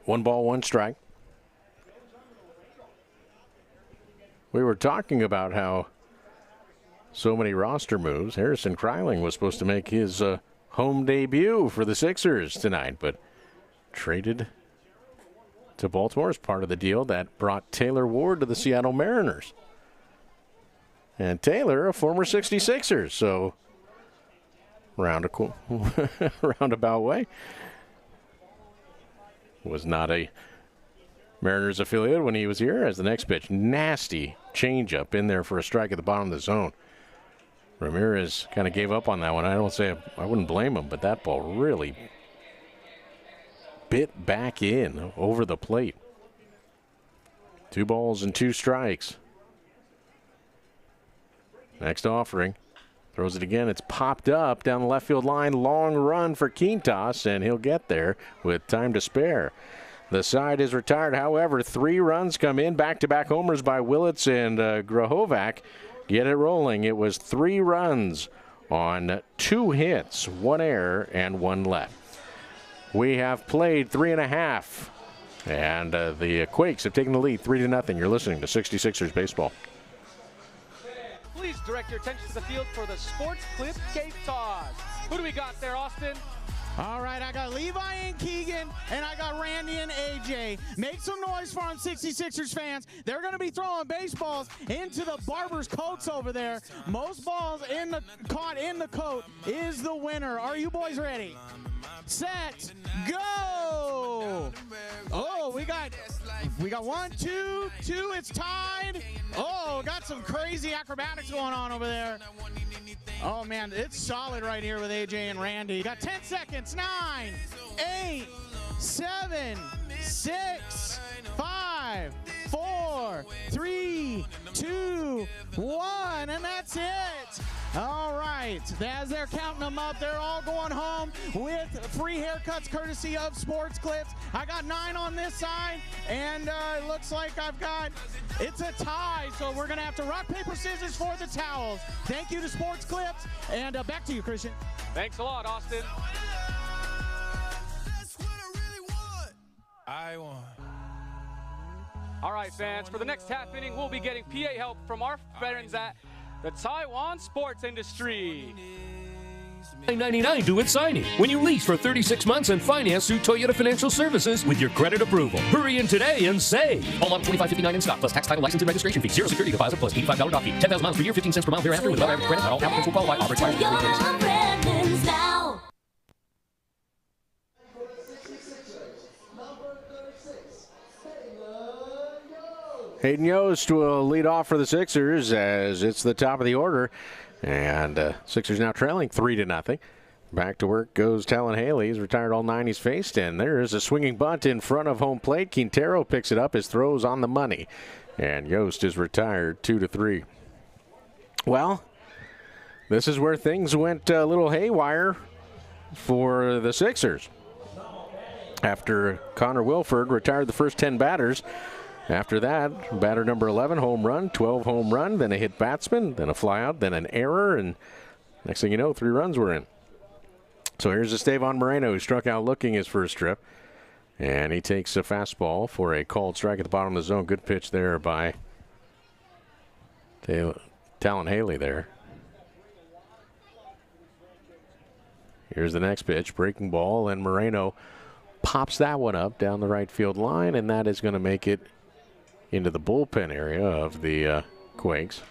1 ball, 1 strike. We were talking about how so many roster moves. Harrison Kryling was supposed to make his home debut for the Sixers tonight, but traded to Baltimore as part of the deal that brought Taylor Ward to the Seattle Mariners. And Taylor, a former 66er, so roundabout way. Was not a Mariners affiliate when he was here. As the next pitch, nasty changeup in there for a strike at the bottom of the zone. Ramirez kind of gave up on that one. I wouldn't blame him, but that ball really bit back in over the plate. 2 balls and 2 strikes. Next offering. Throws it again. It's popped up down the left field line. Long run for Quintas, and he'll get there with time to spare. The side is retired. However, 3 runs come in. Back-to-back homers by Willits and Grahovac. Get it rolling. It was 3 runs on 2 hits, 1 error, and 1 left. We have played 3.5, and the Quakes have taken the lead 3-0. You're listening to 66ers baseball. Please direct your attention to the field for the Sports Clip Cape Toss. Who do we got there, Austin? All right, I got Levi and Keegan, and I got Randy and AJ. Make some noise for them, 66ers fans. They're going to be throwing baseballs into the Barber's coats over there. Most balls caught in the coat is the winner. Are you boys ready? Set, go! Oh, we got 1, 2, 2. It's tied. Oh, got some crazy acrobatics going on over there. Oh, man, it's solid right here with AJ and Randy. You got 10 seconds. 9, 8, 7, 6, 5, 4, 3, 2, 1, and that's it. All right, as they're counting them up, they're all going home with free haircuts courtesy of Sports Clips. I got 9 on this side, and it looks like it's a tie, so we're going to have to rock, paper, scissors for the towels. Thank you to Sports Clips, and back to you, Christian. Thanks a lot, Austin. I won. All right, fans, for the next half inning, we'll be getting PA help from our friends at the Taiwan Sports Industry. $9.99 due at signing when you lease for 36 months and finance through Toyota Financial Services with your credit approval. Hurry in today and save. All model $25.59 in stock plus tax, title, license, and registration fee. 0 security deposit plus $85 dock fee. 10,000 miles per year, 15 cents per mile thereafter with above average credit. Not all applicants will qualify. Offer expires in 3 days. Hayden Yost will lead off for the Sixers as it's the top of the order. And Sixers now trailing 3-0. Back to work goes Talon Haley. He's retired all 9 he's faced. And there is a swinging bunt in front of home plate. Quintero picks it up. His throw's on the money. And Yost is retired 2-3. Well, this is where things went a little haywire for the Sixers. After Connor Wilford retired the first 10 batters, after that, batter number 11, home run, 12 home run, then a hit batsman, then a flyout, then an error, and next thing you know, 3 runs were in. So here's Estevan Moreno, who struck out looking his first trip, and he takes a fastball for a called strike at the bottom of the zone. Good pitch there by Talon Haley there. Here's the next pitch, breaking ball, and Moreno pops that one up down the right field line, and that is going to make it into the bullpen area of the Quakes.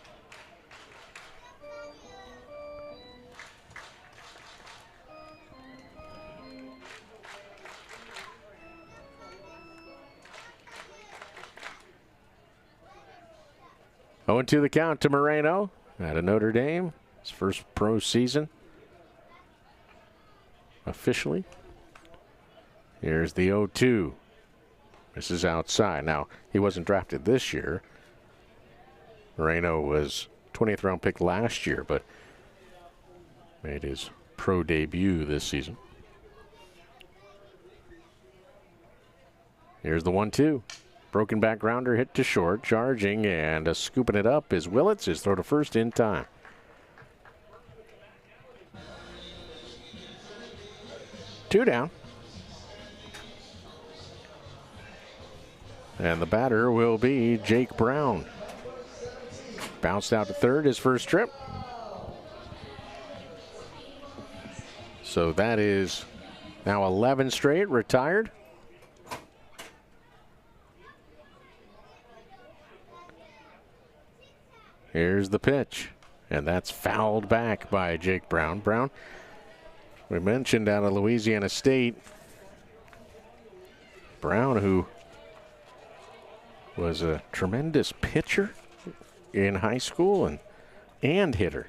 Oh, and 2 the count to Moreno out of Notre Dame. His first pro season officially. Here's the 0-2. This is outside. Now, he wasn't drafted this year. Moreno was 20th round pick last year, but made his pro debut this season. Here's the 1-2. Broken back grounder hit to short. Charging and scooping it up is Willits. His throw to first in time. Two down. And the batter will be Jake Brown. Bounced out to third his first trip. So that is now 11 straight retired. Here's the pitch. And that's fouled back by Jake Brown. Brown, we mentioned out of Louisiana State. Brown, who was a tremendous pitcher in high school and hitter.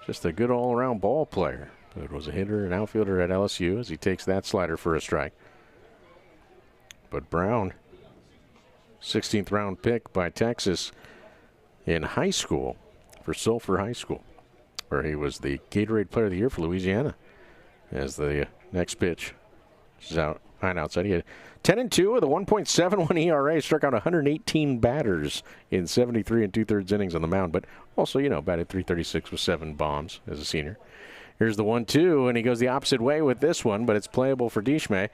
Just a good all-around ball player. But was a hitter and outfielder at LSU as he takes that slider for a strike. But Brown, 16th round pick by Texas in high school for Sulphur High School, where he was the Gatorade Player of the Year for Louisiana. As the next pitch is Hideout side. He had 10-2 with a 1.71 ERA, struck out 118 batters in 73 and 2/3 innings on the mound, but also, batted .336 with 7 bombs as a senior. Here's the 1-2, and he goes the opposite way with this one, but it's playable for Dishme,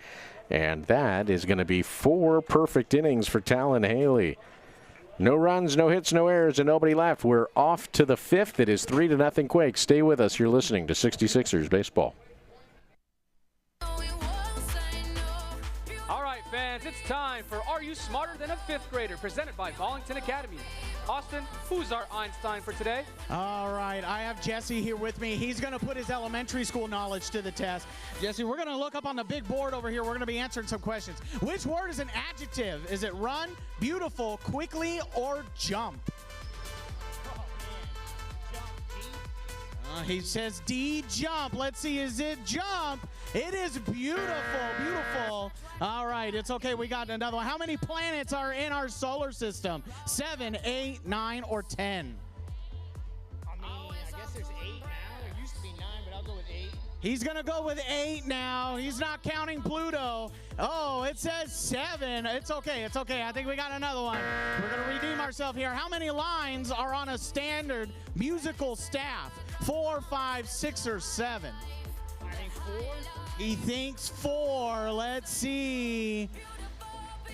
and that is going to be 4 perfect innings for Talon Haley. No runs, no hits, no errors, and nobody left. We're off to the 5th. It is 3-0 Quakes. Stay with us. You're listening to 66ers Baseball. All right, fans, it's time for Are You Smarter Than a 5th Grader? Presented by Bollington Academy. Austin, who's our Einstein for today? All right, I have Jesse here with me. He's going to put his elementary school knowledge to the test. Jesse, we're going to look up on the big board over here. We're going to be answering some questions. Which word is an adjective? Is it run, beautiful, quickly, or jump? He says D, jump. Let's see, is it jump? It is beautiful, beautiful. All right, it's okay. We got another one. How many planets are in our solar system? 7, 8, 9, or 10? I guess there's 8 now. There used to be 9, but I'll go with 8. He's going to go with 8 now. He's not counting Pluto. Oh, it says 7. It's okay. It's okay. I think we got another one. We're going to redeem ourselves here. How many lines are on a standard musical staff? 4, 5, 6, or 7? I think 4. He thinks 4. Let's see.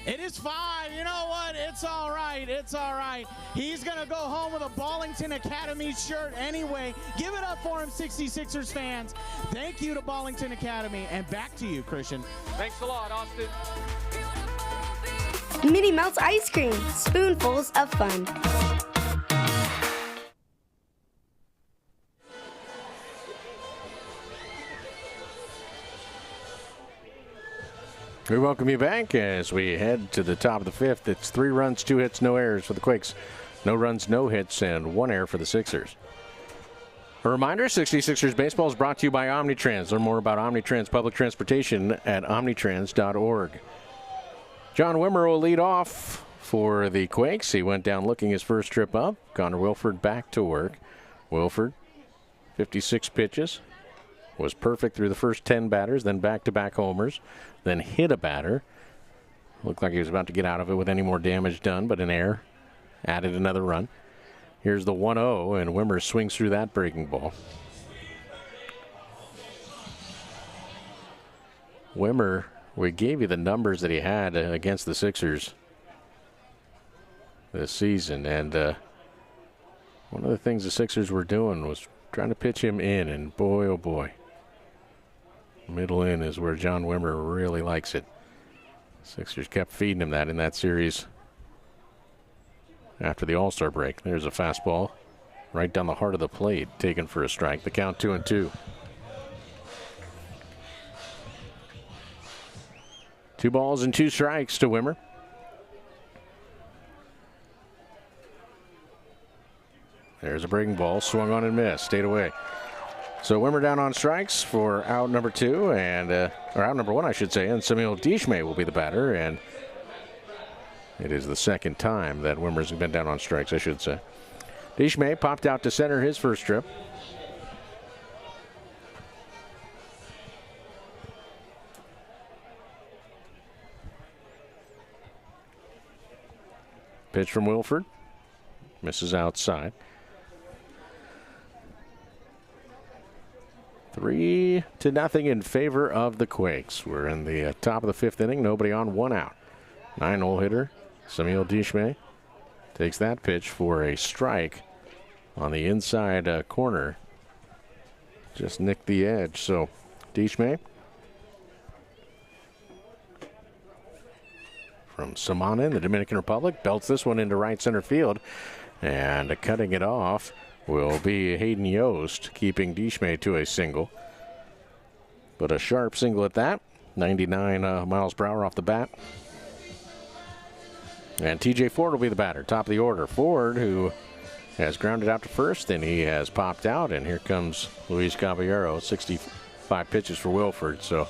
It is 5. You know what? It's all right. It's all right. He's going to go home with a Bollington Academy shirt anyway. Give it up for him, 66ers fans. Thank you to Bollington Academy. And back to you, Christian. Thanks a lot, Austin. Mini Melts ice cream, spoonfuls of fun. We welcome you back as we head to the top of the 5th. It's 3 runs, 2 hits, no errors for the Quakes. No runs, no hits, and 1 error for the Sixers. A reminder, 66ers Baseball is brought to you by Omnitrans. Learn more about Omnitrans public transportation at omnitrans.org. John Wimmer will lead off for the Quakes. He went down looking his first trip up. Connor Wilford back to work. Wilford, 56 pitches. Was perfect through the first 10 batters, then back-to-back homers, then hit a batter. Looked like he was about to get out of it with any more damage done, but an error added another run. Here's the 1-0, and Wimmer swings through that breaking ball. Wimmer, we gave you the numbers that he had against the Sixers this season, and one of the things the Sixers were doing was trying to pitch him in, and boy, oh boy. Middle in is where John Wimmer really likes it. Sixers kept feeding him that in that series after the All-Star break. There's a fastball right down the heart of the plate, taken for a strike. The count 2-2. 2 balls and 2 strikes to Wimmer. There's a breaking ball, swung on and missed, stayed away. So Wimmer down on strikes for out number 2, and or out number 1, I should say, and Samuel Dishme will be the batter, and it is the second time that Wimmer's been down on strikes, I should say. Dishme popped out to center his first trip. Pitch from Wilford, misses outside. 3-0 in favor of the Quakes. We're in the top of the 5th inning. Nobody on, 1 out. 9-hole hitter, Samuel Dishme, takes that pitch for a strike on the inside corner. Just nicked the edge. So Dishme from Samana in the Dominican Republic belts this one into right center field. And cutting it off will be Hayden Yost, keeping Dishme to a single. But a sharp single at that. 99 miles per hour off the bat. And TJ Ford will be the batter, top of the order. Ford, who has grounded out to first, and he has popped out. And here comes Luis Caballero, 65 pitches for Wilford. So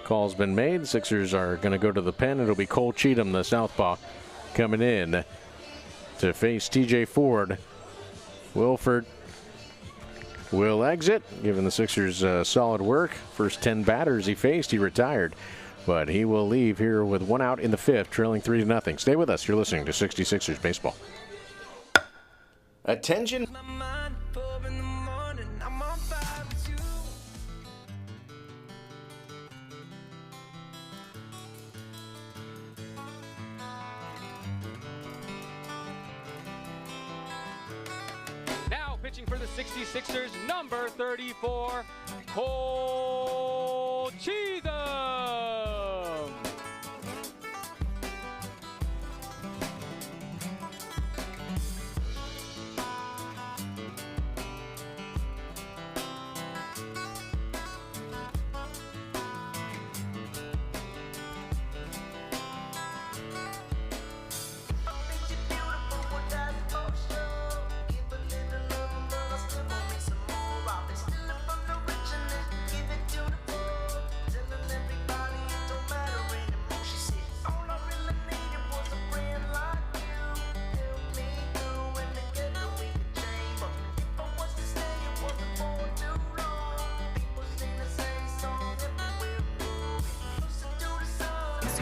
call's been made. The Sixers are going to go to the pen. It'll be Cole Cheatham, the southpaw, coming in to face TJ Ford. Wilford will exit, giving the Sixers solid work. First 10 batters he faced, he retired. But he will leave here with 1 out in the 5th, trailing 3-0. Stay with us. You're listening to 66ers Baseball. Attention. Now pitching for the 66ers, number 34, Cole Cheatham.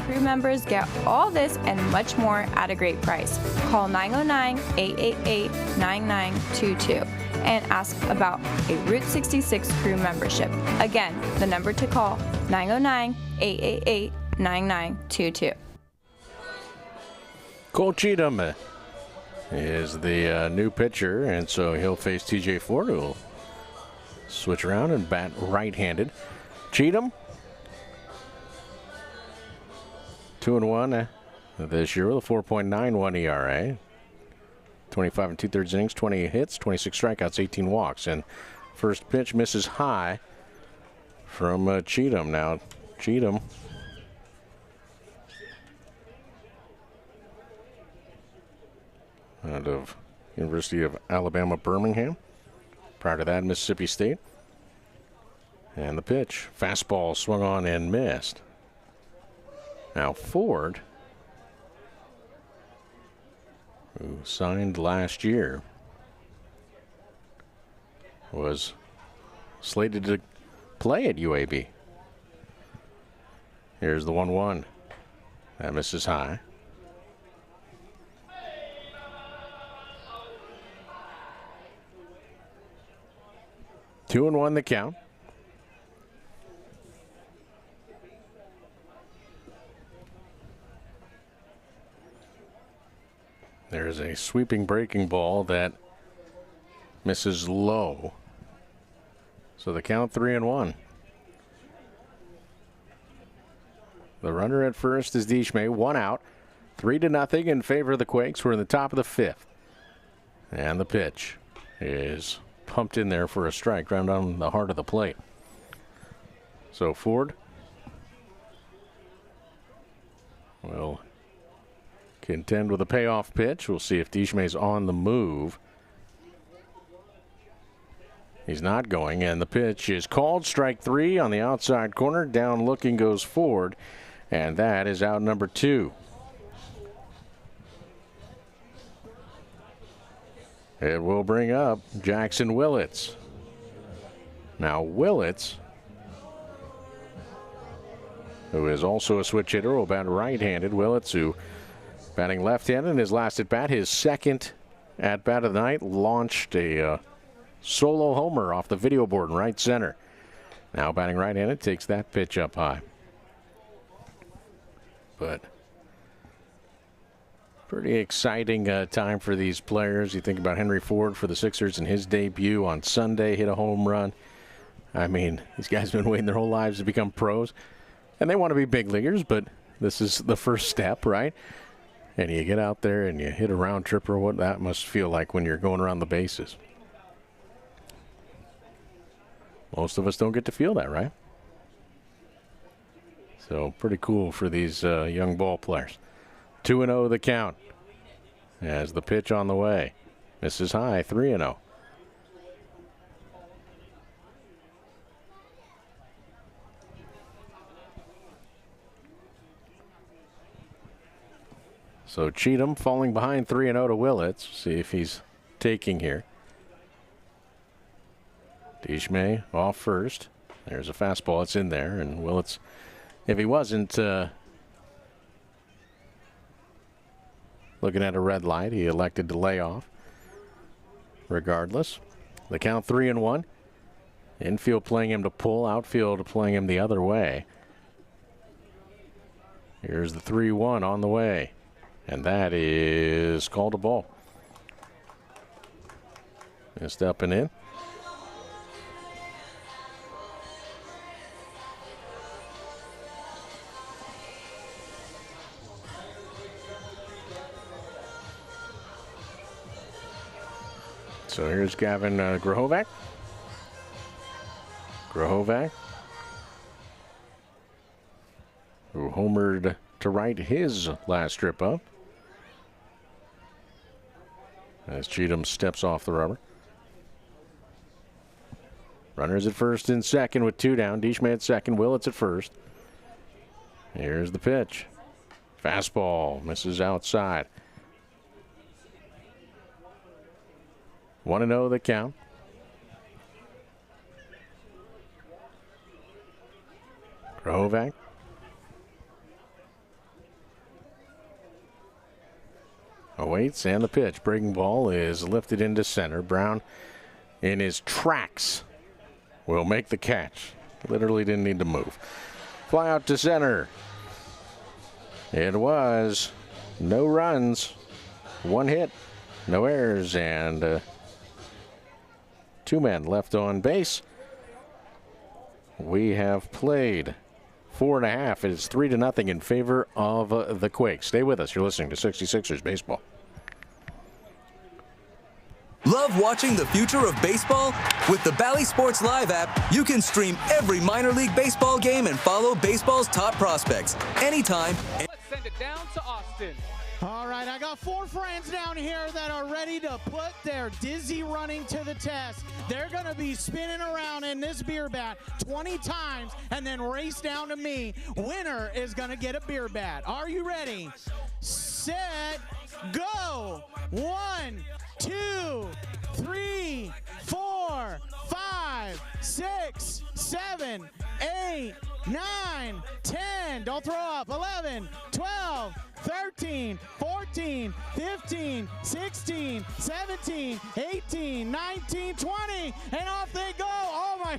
Crew members get all this and much more at a great price. Call 909-888-9922 and ask about a Route 66 crew membership. Again, the number to call, 909-888-9922. Cole Cheatham is the new pitcher, and so he'll face TJ Ford, who will switch around and bat right-handed. Cheatham, 2-1 this year with a 4.91 ERA. 25 2/3 innings, 20 hits, 26 strikeouts, 18 walks. And first pitch misses high from Cheatham. Now, Cheatham out of University of Alabama, Birmingham. Prior to that, Mississippi State. And the pitch, fastball swung on and missed. Now Ford, who signed last year, was slated to play at UAB. Here's the 1-1. That misses high. Two and one the count. There's a sweeping breaking ball that misses low. So the count 3-1. The runner at first is Dishme, 1 out, 3-0 in favor of the Quakes. We're in the top of the 5th. And the pitch is pumped in there for a strike, right on the heart of the plate. So Ford will contend with a payoff pitch. We'll see if Dishme's on the move. He's not going, and the pitch is called. Strike 3 on the outside corner. Down looking goes Ford, and that is out number 2. It will bring up Jaxon Willits. Now Willits, who is also a switch hitter, will bat right-handed. Willits, who batting left-handed in his last at-bat, his second at-bat of the night, launched a solo homer off the video board in right center. Now batting right-handed, takes that pitch up high. But pretty exciting time for these players. You think about Henry Ford for the Sixers in his debut on Sunday, hit a home run. I mean, these guys have been waiting their whole lives to become pros, and they want to be big leaguers, but this is the first step, right? And you get out there and you hit a round tripper, what that must feel like when you're going around the bases. Most of us don't get to feel that, right? So pretty cool for these young ball players. 2-0 the count as the pitch on the way. Misses high, 3-0. So Cheatham falling behind 3-0 to Willits. See if he's taking here. Dishmay off first. There's a fastball. It's in there. And Willits, if he wasn't looking at a red light, he elected to lay off. Regardless, the count 3-1. Infield playing him to pull, outfield playing him the other way. Here's the 3-1 on the way, and that is called a ball. Missed up and in. So here's Gavin Grahovac. Grahovac, who homered to right his last trip up. As Cheatham steps off the rubber. Runners at first and second with 2 down. Dishmay at second, Willits at first. Here's the pitch. Fastball misses outside. 1-0 the count. Grahovac. Awaits, and the pitch. Breaking ball is lifted into center. Brown in his tracks will make the catch. Literally didn't need to move. Fly out to center. It was no runs, 1 hit, no errors, and 2 men left on base. We have played 4.5. It's 3-0 in favor of the Quakes. Stay with us. You're listening to 66ers Baseball. Love watching the future of baseball? With the Bally Sports Live app, you can stream every minor league baseball game and follow baseball's top prospects anytime. Let's send it down to Austin. All right, I got 4 friends down here that are ready to put their dizzy running to the test. They're going to be spinning around in this beer bat 20 times and then race down to me. Winner is going to get a beer bat. Are you ready? Set, go. 1, 2, 3, 4, 5, 6, 7, 8, 9, 10. Don't throw up. 11, 12, 13, 14, 15, 16, 17, 18, 19, 20, and off they go. Oh my,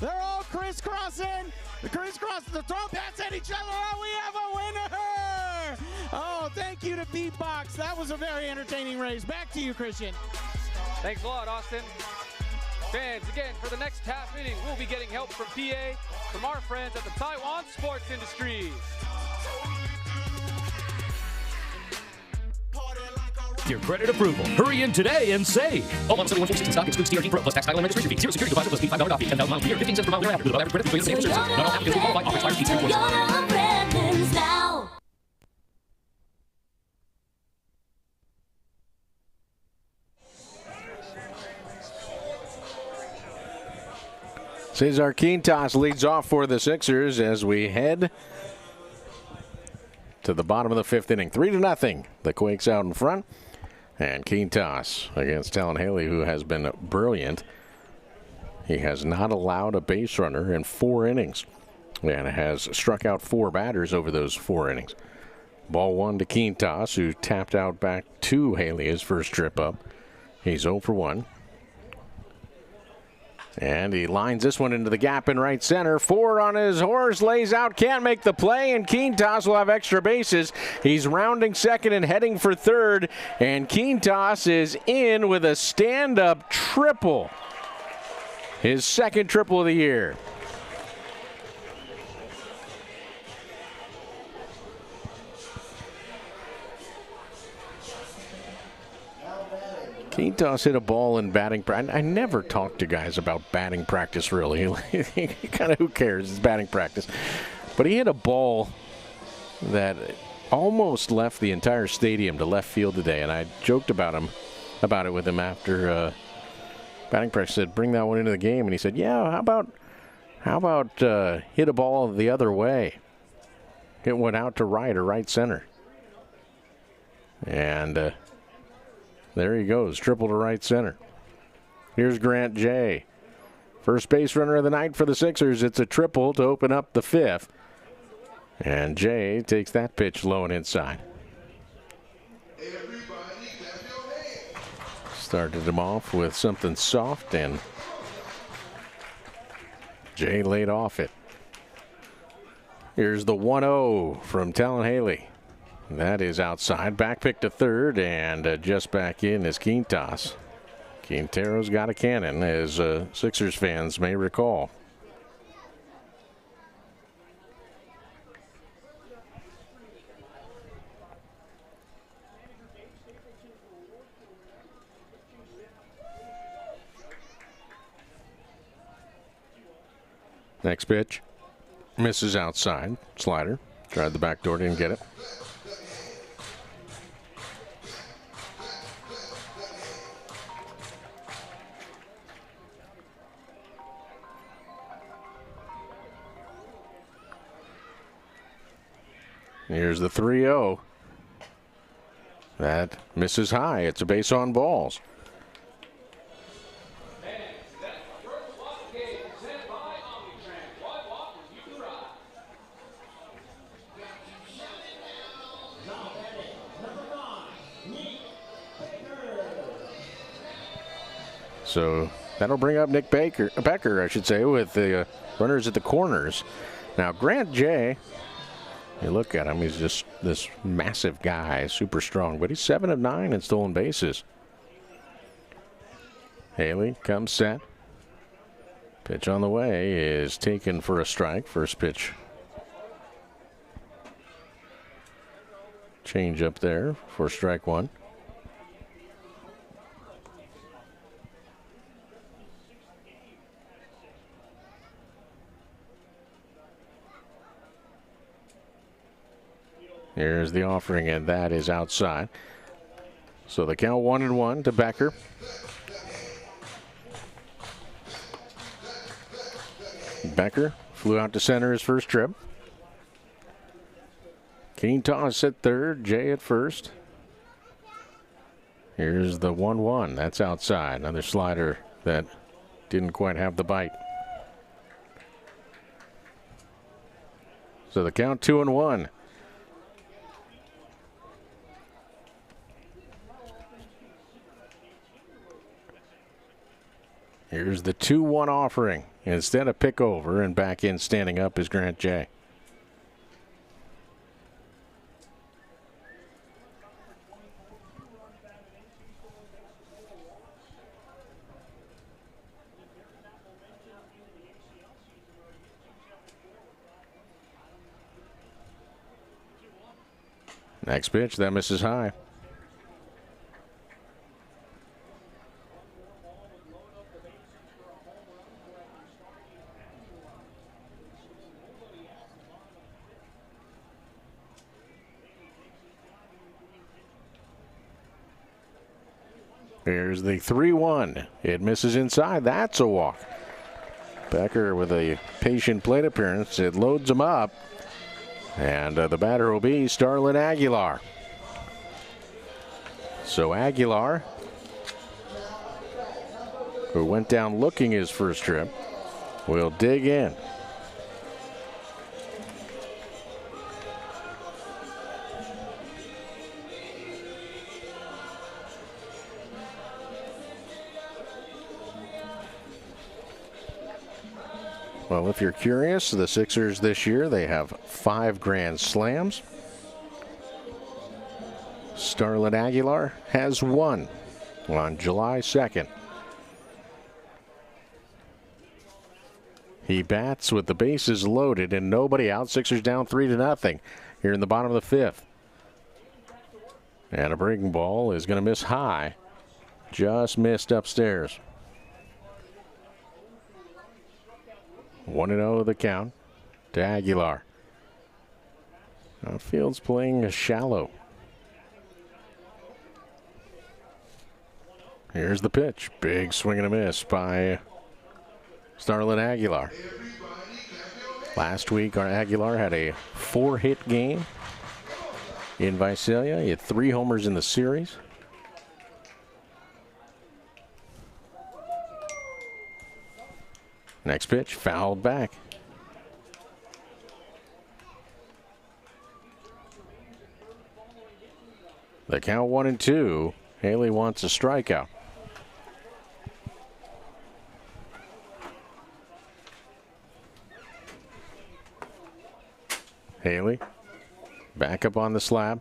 they're all crisscrossing. The throw pass at each other. Oh, we have a winner. Oh, thank you to Beatbox. That was a very entertaining race. Back to you, Christian. Thanks a lot, Austin. Fans, again, for the next half inning, we'll be getting help from PA from our friends at the Taiwan Sports Industries. Your credit approval. Hurry in today and save. All model 7146 stock excludes TRT Pro plus tax, title, and registration fee. Zero security deposit plus fee, $5 fee, 10,000 miles per year, 15 cents per mile thereafter. With average credit for same services. Not all applicants will qualify. Offer expires T3 Cesar Quintas leads off for the Sixers as we head to the bottom of the 5th inning. 3-0. The Quakes out in front. And Quintas against Talon Haley, who has been brilliant. He has not allowed a base runner in 4 innings and has struck out 4 batters over those 4 innings. Ball 1 to Quintas, who tapped out back to Haley his first trip up. He's 0 for 1. And he lines this one into the gap in right center. Ford on his horse, lays out, can't make the play, and Quintas will have extra bases. He's rounding second and heading for third, and Quintas is in with a stand-up triple. His second triple of the year. Quintas hit a ball in batting practice. I never talk to guys about batting practice, really. Kind of who cares? It's batting practice. But he hit a ball that almost left the entire stadium to left field today, and I joked about it with him after batting practice. Said, bring that one into the game, and he said, yeah, how about hit a ball the other way? It went out to right or right center. And there he goes, triple to right center. Here's Grant J. First base runner of the night for the Sixers. It's a triple to open up the fifth. And Jay takes that pitch low and inside. Started him off with something soft, and Jay laid off it. Here's the 1-0 from Talon Haley. That is outside. Back pick to third, and just back in is Quintas. Quintero's got a cannon, as Sixers fans may recall. Next pitch. Misses outside. Slider. Tried the back door, didn't get it. Here's the 3-0. That misses high. It's a base on balls. So that'll bring up Nick Becker, I should say, with the runners at the corners. Now, Grant J., you look at him, he's just this massive guy, super strong, but he's 7 of 9 in stolen bases. Haley comes set. Pitch on the way is taken for a strike. First pitch. Change up there for strike one. Here's the offering, and that is outside. So the count 1-1 to Becker. Becker flew out to center his first trip. Quintas at third, Jay at first. Here's the 1-1. That's outside. Another slider that didn't quite have the bite. So the count 2-1. Here's the 2-1 offering. Instead of pick over, and back in standing up is Grant J. Next pitch, that misses high. Here's the 3-1. It misses inside. That's a walk. Becker with a patient plate appearance. It loads him up. And the batter will be Starlin Aguilar. So Aguilar, who went down looking his first trip, will dig in. Well, if you're curious, the Sixers this year, they have 5 grand slams. Starlin Aguilar has 1 on July 2nd. He bats with the bases loaded and nobody out. Sixers down 3-0 here in the bottom of the 5th. And a breaking ball is going to miss high. Just missed upstairs. 1-0 the count to Aguilar. Field's playing shallow. Here's the pitch. Big swing and a miss by Starlin Aguilar. Last week, our Aguilar had a 4-hit game in Visalia. He had 3 homers in the series. Next pitch, fouled back. The count 1-2. Haley wants a strikeout. Haley back up on the slab.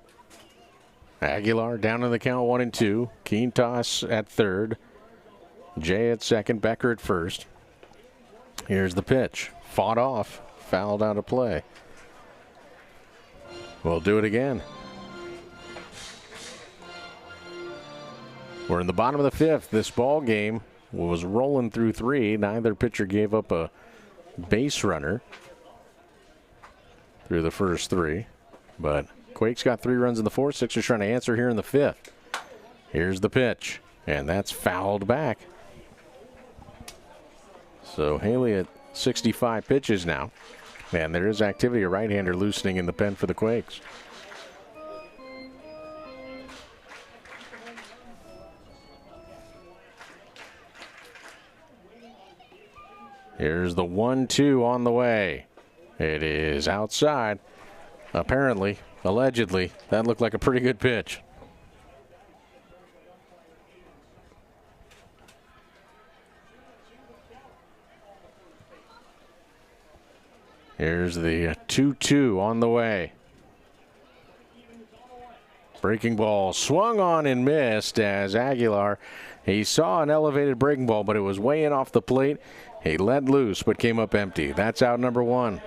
Aguilar down in the count 1-2. Keen toss at third. Jay at second. Becker at first. Here's the pitch. Fought off. Fouled out of play. We'll do it again. We're in the bottom of the fifth. This ball game was rolling through three. Neither pitcher gave up a base runner through the first three. But Quakes got 3 runs in the fourth. Sixers trying to answer here in the fifth. Here's the pitch. And that's fouled back. So Haley at 65 pitches now. And there is activity. A right-hander loosening in the pen for the Quakes. Here's the 1-2 on the way. It is outside. Apparently, allegedly, that looked like a pretty good pitch. Here's the 2-2 on the way. Breaking ball swung on and missed as Aguilar, he saw an elevated breaking ball, but it was way in off the plate. He let loose, but came up empty. That's out number 1.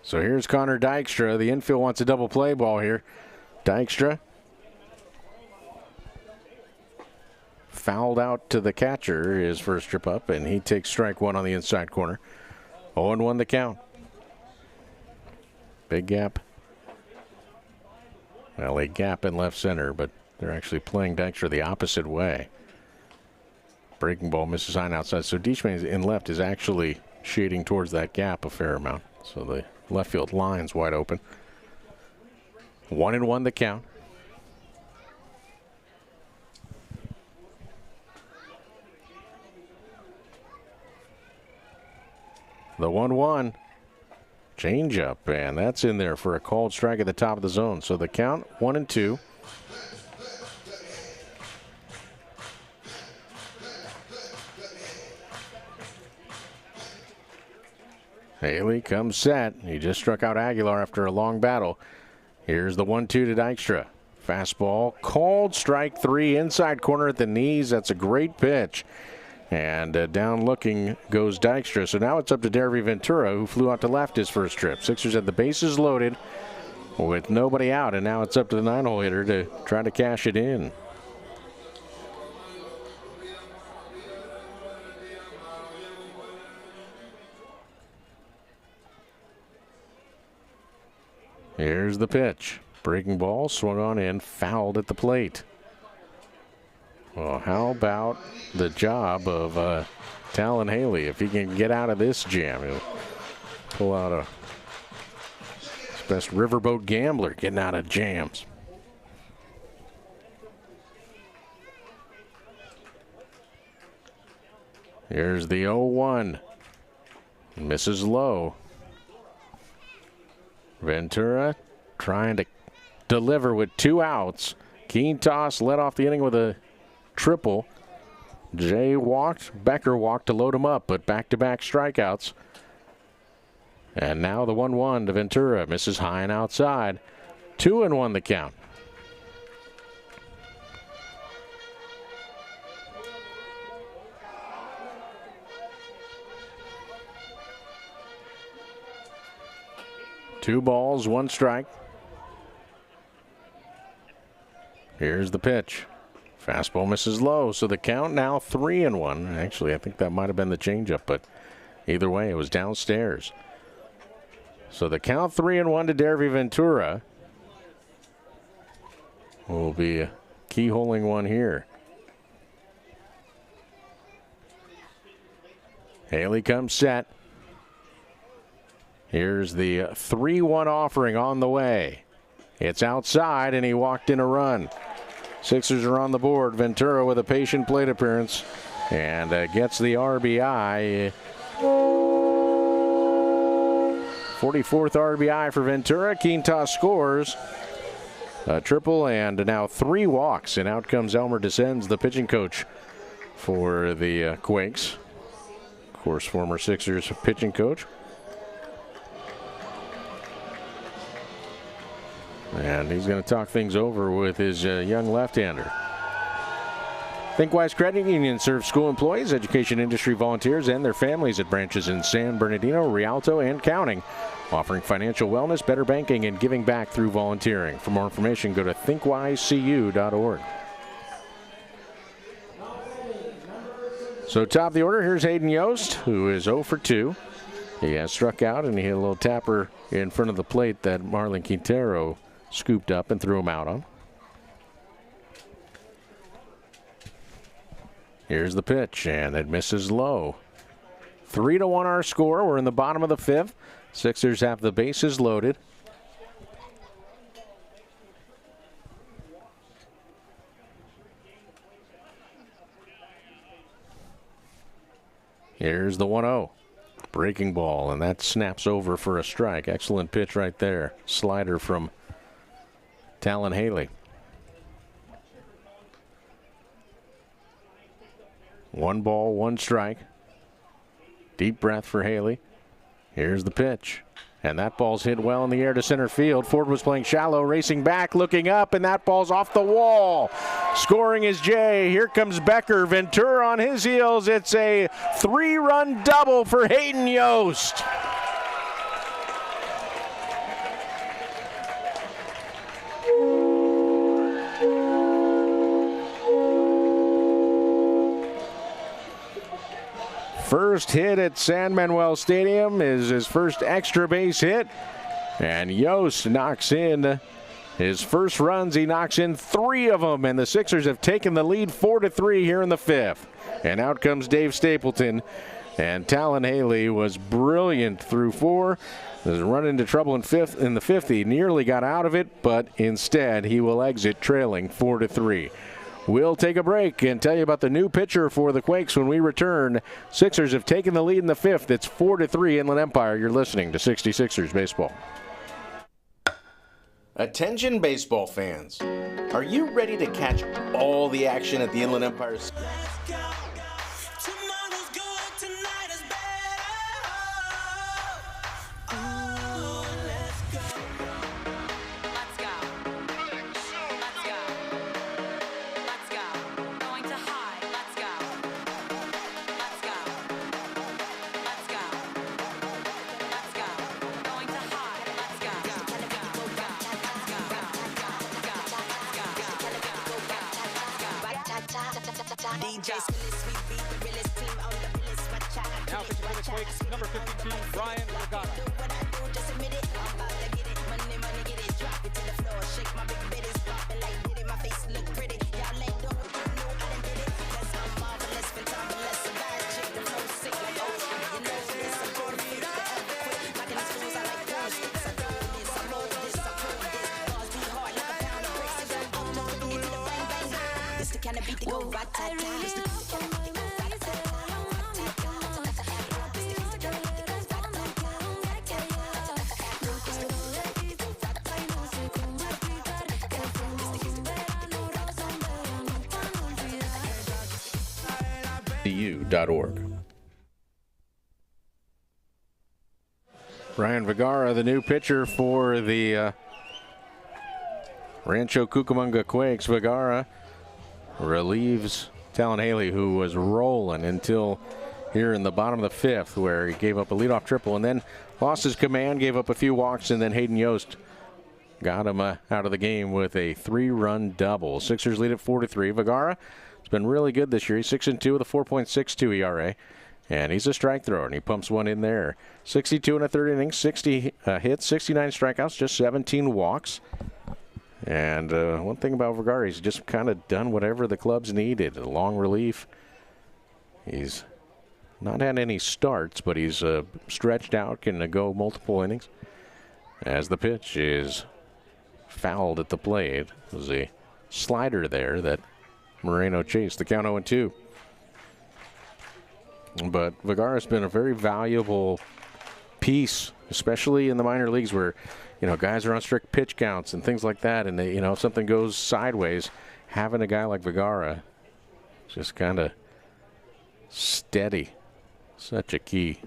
So here's Connor Dykstra. The infield wants a double play ball here. Dykstra fouled out to the catcher, his first trip up, and he takes strike 1 on the inside corner. 0-1 the count. Big gap. Well, a gap in left center, but they're actually playing Dykstra the opposite way. Breaking ball misses high and outside. So Deschmain in left is actually shading towards that gap a fair amount. So the left field line's wide open. 1-1 the count. The 1-1 changeup, and that's in there for a called strike at the top of the zone. So the count 1-2. Haley comes set. He just struck out Aguilar after a long battle. Here's the 1-2 to Dykstra. Fastball, called strike 3, inside corner at the knees. That's a great pitch. And down looking goes Dykstra. So now it's up to Derby Ventura, who flew out to left his first trip. Sixers had the bases loaded with nobody out, and now it's up to the 9-hole hitter to try to cash it in. Here's the pitch. Breaking ball, swung on in, fouled at the plate. Well, how about the job of Talon Haley? If he can get out of this jam, he'll pull out his best riverboat gambler getting out of jams. Here's the 0-1. Misses low. Ventura trying to deliver with 2 outs. Keen toss, led off the inning with a triple. Jay walked, Becker walked to load him up, but back-to-back strikeouts. And now the 1-1 to Ventura. Misses high and outside. 2-1 the count. Two balls, 1 strike. Here's the pitch. Fastball misses low, so the count now 3-1. Actually, I think that might have been the changeup, but either way, it was downstairs. So the count 3-1 to Derby Ventura. Will be a keyholing one here. Haley comes set. Here's the 3-1 offering on the way. It's outside, and he walked in a run. Sixers are on the board. Ventura with a patient plate appearance and gets the RBI. 44th RBI for Ventura. Quintas scores a triple and now 3 walks. And out comes Elmer Descends, the pitching coach for the Quakes. Of course, former Sixers pitching coach. And he's going to talk things over with his young left-hander. ThinkWise Credit Union serves school employees, education industry volunteers, and their families at branches in San Bernardino, Rialto, and counting, offering financial wellness, better banking, and giving back through volunteering. For more information, go to thinkwisecu.org. So top of the order, here's Hayden Yost, who is 0 for 2. He has struck out, and he hit a little tapper in front of the plate that Marlon Quintero scooped up and threw him out on. Here's the pitch, and it misses low. 3-1 our score. We're in the bottom of the 5th. Sixers have the bases loaded. Here's the 1-0. Breaking ball, and that snaps over for a strike. Excellent pitch right there. Slider from Talon Haley. 1 ball, 1 strike. Deep breath for Haley. Here's the pitch. And that ball's hit well in the air to center field. Ford was playing shallow, racing back, looking up, and that ball's off the wall. Scoring is Jay. Here comes Becker. Ventura on his heels. It's a 3-run double for Hayden Yost. First hit at San Manuel Stadium is his first extra base hit. And Yost knocks in his first runs. He knocks in 3 of them. And the Sixers have taken the lead 4-3 here in the 5th. And out comes Dave Stapleton. And Talon Haley was brilliant through 4. There's a run into trouble in the 5th. He nearly got out of it, but instead he will exit trailing 4-3. We'll take a break and tell you about the new pitcher for the Quakes when we return. Sixers have taken the lead in the 5th. It's 4-3 Inland Empire. You're listening to 66ers Baseball. Attention baseball fans. Are you ready to catch all the action at the Inland Empire? Now pitching for the Quakes, number 52, Brian Regatta. .org. Brian Vergara, the new pitcher for the Rancho Cucamonga Quakes. Vergara relieves Talon Haley, who was rolling until here in the bottom of the 5th, where he gave up a leadoff triple and then lost his command, gave up a few walks, and then Hayden Yost got him out of the game with a 3-run double. Sixers lead at 4-3. Vergara has been really good this year. He's 6-2 with a 4.62 ERA. And he's a strike thrower, and he pumps one in there. 62 in a third inning, 60 hits, 69 strikeouts, just 17 walks. And one thing about Vergara, he's just kind of done whatever the club's needed. A long relief. He's not had any starts, but he's stretched out, can go multiple innings. As the pitch is fouled at the plate. It was a slider there that Moreno chased. The count 0-2. But Vergara's been a very valuable piece, especially in the minor leagues where, guys are on strict pitch counts and things like that. And, they, if something goes sideways, having a guy like Vergara just kind of steady. Such a key.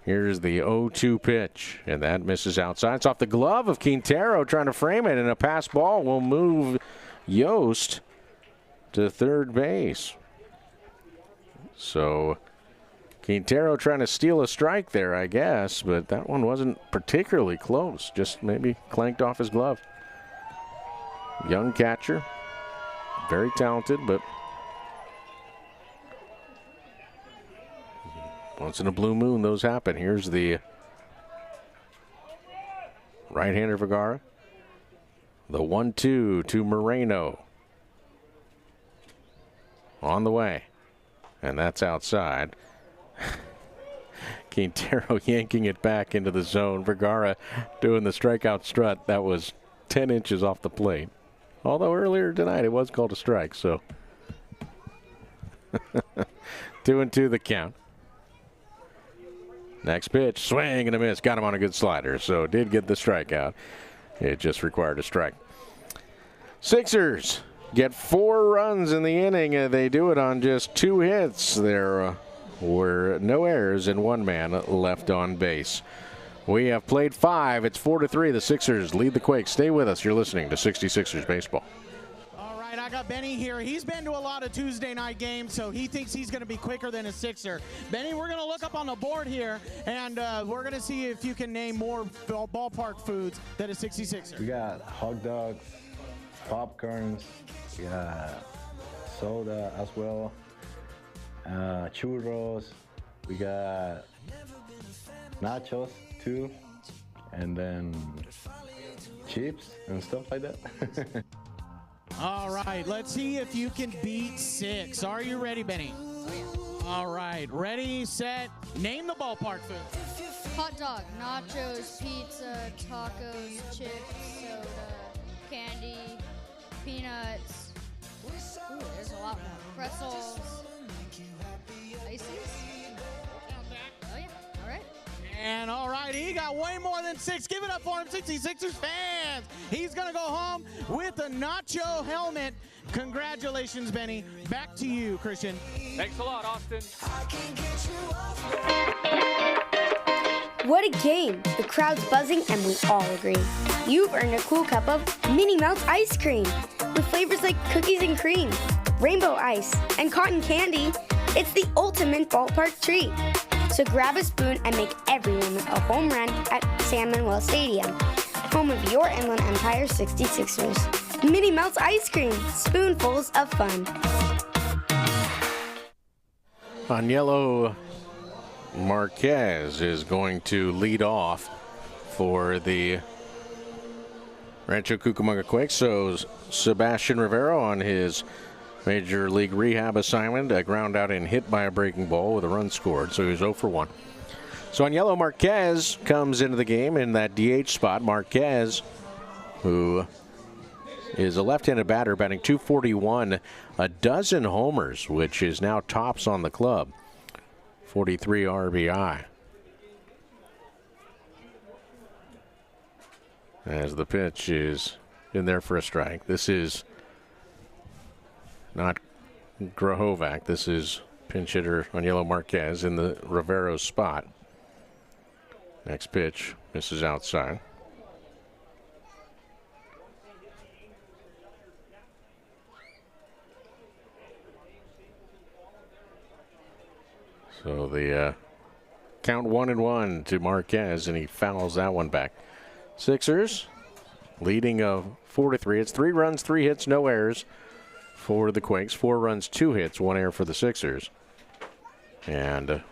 Here's the 0-2 pitch, and that misses outside. It's off the glove of Quintero trying to frame it, and a pass ball will move Yost to third base. So Quintero trying to steal a strike there, I guess, but that one wasn't particularly close. Just maybe clanked off his glove. Young catcher, very talented, but once in a blue moon, those happen. Here's the right-hander Vergara. The 1-2 to Moreno. On the way. And that's outside. Quintero yanking it back into the zone. Vergara doing the strikeout strut. That was 10 inches off the plate. Although earlier tonight it was called a strike, so 2-2 the count. Next pitch, swing and a miss. Got him on a good slider, so did get the strikeout. It just required a strike. Sixers get 4 runs in the inning. They do it on just 2 hits. There were no errors and 1 man left on base. We have played 5. It's 4-3. The Sixers lead the Quakes. Stay with us. You're listening to 66ers Baseball. I got Benny here. He's been to a lot of Tuesday night games, so he thinks he's going to be quicker than a Sixer. Benny, we're going to look up on the board here, and we're going to see if you can name more ballpark foods than a 66er. We got hot dogs, popcorns, we got soda as well, churros, we got nachos too, and then chips and stuff like that. All right, let's see if you can beat 6. Are you ready, Benny? All right, ready, set, name the ballpark food. Hot dog, nachos, pizza, tacos, chips, soda, candy, peanuts. Ooh, there's a lot more. Pretzels, ices. Oh yeah, all right. And all right, he got way more than 6. Give it up for him, 66ers fans. He's going to go home with a nacho helmet. Congratulations, Benny. Back to you, Christian. Thanks a lot, Austin. What a game! The crowd's buzzing and we all agree. You've earned a cool cup of Mini Melts ice cream with flavors like cookies and cream, rainbow ice, and cotton candy. It's the ultimate ballpark treat. So grab a spoon and make every moment a home run at San Manuel Stadium, home of your Inland Empire 66ers. Mini Melts ice cream, spoonfuls of fun. Aniello Marquez is going to lead off for the Rancho Cucamonga Quakes. So Sebastian Rivero on his Major League rehab assignment, a ground out and hit by a breaking ball with a run scored, so he was 0 for 1. So Aniello Marquez comes into the game in that DH spot. Marquez, who is a left-handed batter, batting .241, a dozen homers, which is now tops on the club, 43 RBI. As the pitch is in there for a strike. This is not Grahovac. This is pinch hitter Aniello Marquez in the Rivero spot. Next pitch misses outside. So the count 1-1 to Marquez, and he fouls that one back. Sixers leading of 4-3. It's 3 runs, 3 hits, no errors for the Quakes. 4 runs, 2 hits, 1 error for the Sixers. And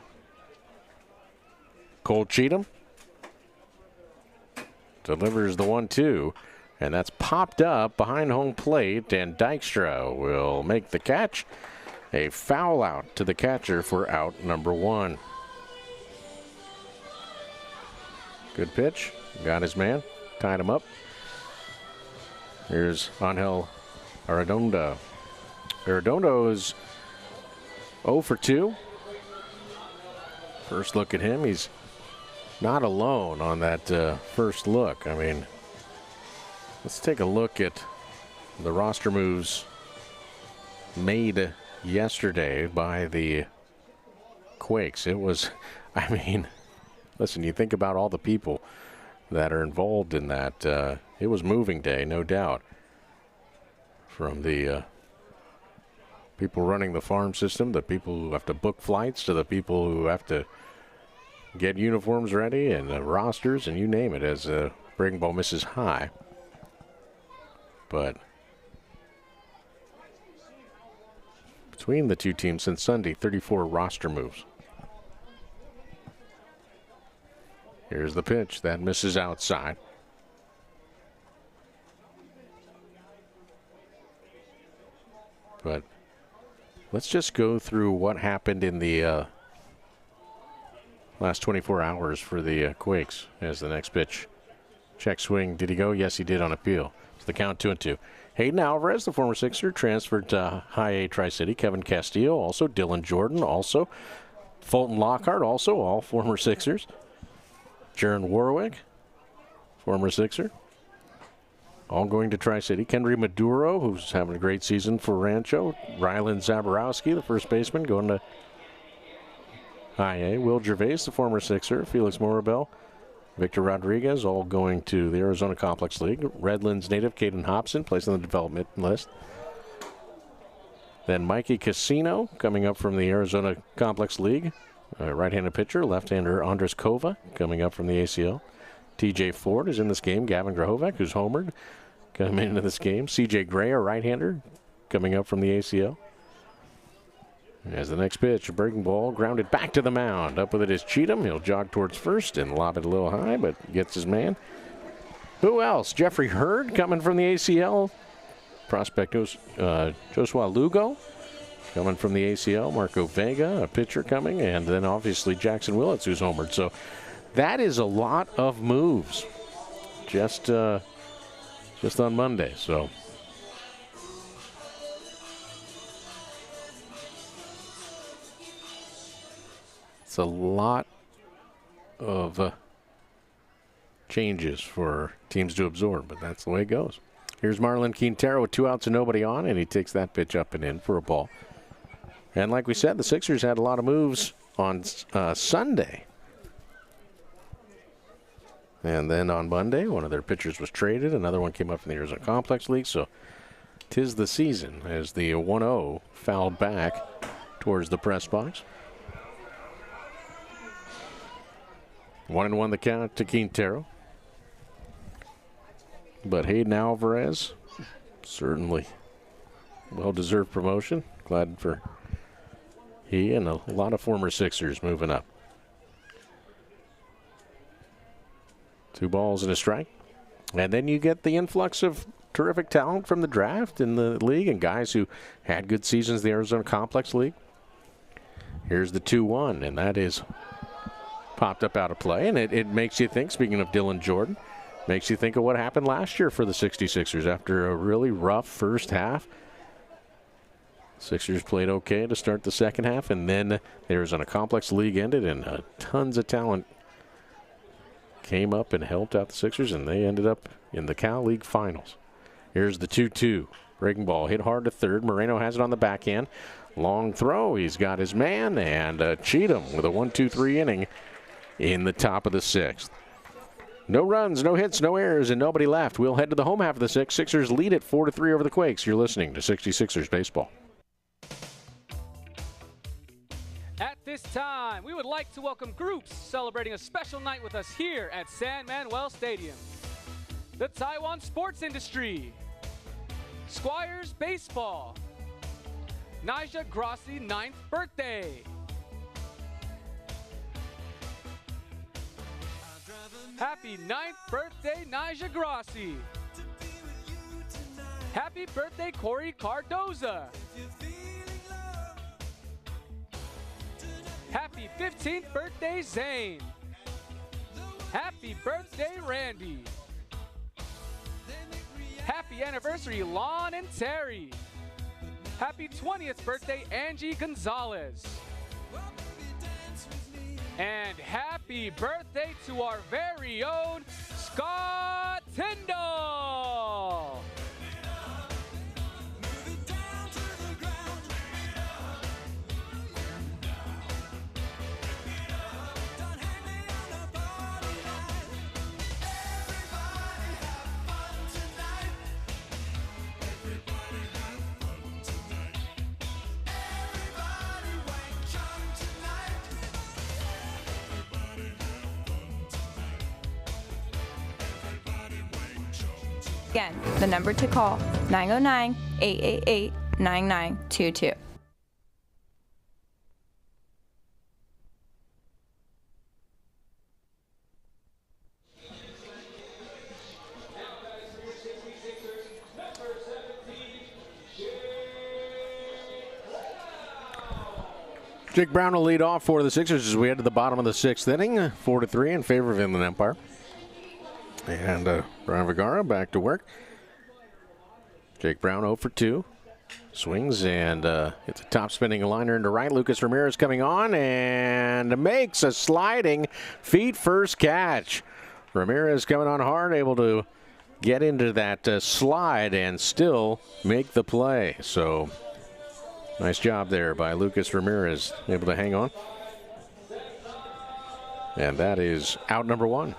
Cole Cheatham delivers the 1-2, and that's popped up behind home plate, and Dykstra will make the catch. A foul out to the catcher for out number 1. Good pitch. Got his man. Tied him up. Here's Angel Arredondo. Arredondo is 0 for 2. First look at him. He's not alone on that first look. I mean, let's take a look at the roster moves made yesterday by the Quakes. It was, I mean, listen, you think about all the people that are involved in that. It was moving day, no doubt. From the people running the farm system, the people who have to book flights, to the people who have to get uniforms ready and rosters and you name it as breaking ball misses high. But between the two teams since Sunday, 34 roster moves. Here's the pitch. That misses outside. But let's just go through what happened in the last 24 hours for the Quakes as the next pitch. Check swing. Did he go? Yes, he did on appeal. It's the count 2-2. Hayden Alvarez, the former Sixer, transferred to High A Tri-City. Kevin Castillo, also Dylan Jordan, also Fulton Lockhart, also all former Sixers. Jaron Warwick, former Sixer, all going to Tri-City. Kendry Maduro, who's having a great season for Rancho. Rylan Zaborowski, the first baseman, going to High A. Will Gervais, the former Sixer. Felix Morabel, Victor Rodriguez, all going to the Arizona Complex League. Redlands native Caden Hobson, placed on the development list. Then Mikey Casino, coming up from the Arizona Complex League. Right-handed pitcher, left-hander Andres Kova, coming up from the ACL. TJ Ford is in this game. Gavin Grahovac, who's homered, coming into this game. CJ Gray, a right-hander, coming up from the ACL. As the next pitch, a breaking ball, grounded back to the mound. Up with it is Cheatham. He'll jog towards first and lob it a little high, but gets his man. Who else? Jeffrey Hurd, coming from the ACL. Prospect Joshua Lugo, coming from the ACL. Marco Vega, a pitcher coming. And then obviously Jaxon Willits, who's homered. So that is a lot of moves just on Monday. So it's a lot of changes for teams to absorb, but that's the way it goes. Here's Marlon Quintero with 2 outs and nobody on, and he takes that pitch up and in for a ball. And like we said, the Sixers had a lot of moves on Sunday. And then on Monday, one of their pitchers was traded. Another one came up from the Arizona Complex League. So 'tis the season as the 1-0 fouled back towards the press box. 1-1 the count to Quintero. But Hayden Alvarez, certainly well-deserved promotion. Glad for he and a lot of former Sixers moving up. 2 balls and a strike. And then you get the influx of terrific talent from the draft in the league and guys who had good seasons in the Arizona Complex League. Here's the 2-1, and that is popped up out of play. And it makes you think, speaking of Dylan Jordan, makes you think of what happened last year for the 66ers after a really rough first half. Sixers played okay to start the second half, and then the Arizona Complex League ended, and tons of talent came up and helped out the Sixers, and they ended up in the Cal League Finals. Here's the 2-2. Breaking ball hit hard to third. Moreno has it on the backhand. Long throw. He's got his man, and Cheatham with a 1-2-3 inning in the top of the 6th. No runs, no hits, no errors, and nobody left. We'll head to the home half of the 6th. Sixers lead it 4-3 over the Quakes. You're listening to 66ers Baseball. At this time, we would like to welcome groups celebrating a special night with us here at San Manuel Stadium. The Taiwan Sports Industry, Squires Baseball, Nyjah Grossi 9th birthday, happy 9th birthday, Nyjah Grossi. Happy birthday, Corey Cardoza. Happy 15th birthday, Zane. Happy birthday, Randy. Happy anniversary, Lon and Terry. Happy 20th birthday, Angie Gonzalez. And happy birthday to our very own Scott Tyndall. Again, the number to call, 909-888-9922. Jake Brown will lead off for the Sixers as we head to the bottom of the sixth inning, 4-3 in favor of Inland Empire. And Brian Vergara back to work. Jake Brown 0 for 2. Swings and hits a top spinning liner into right. Lucas Ramirez coming on and makes a sliding feet first catch. Ramirez coming on hard, able to get into that slide and still make the play. So nice job there by Lucas Ramirez, able to hang on. And that is out number one.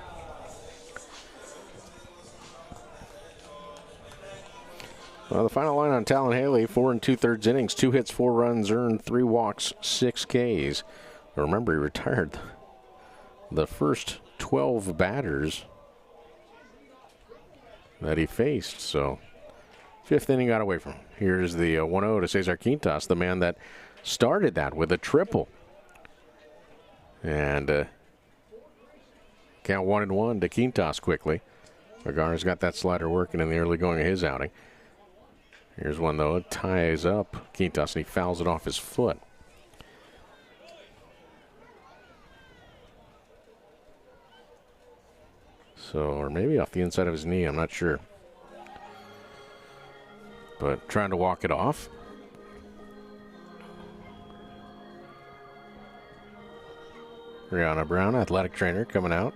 Well, the final line on Talon Haley, 4 2/3 innings, 2 hits, 4 runs earned, 3 walks, 6 Ks. Remember, he retired the first 12 batters that he faced. So, 5th inning got away from him. Here's the 1-0 to Cesar Quintas, the man that started that with a triple. And count 1-1 to Quintas quickly. Vergara's got that slider working in the early going of his outing. Here's one, though. It ties up Quintas, and he fouls it off his foot. So, or maybe off the inside of his knee, I'm not sure. But trying to walk it off. Rihanna Brown, athletic trainer, coming out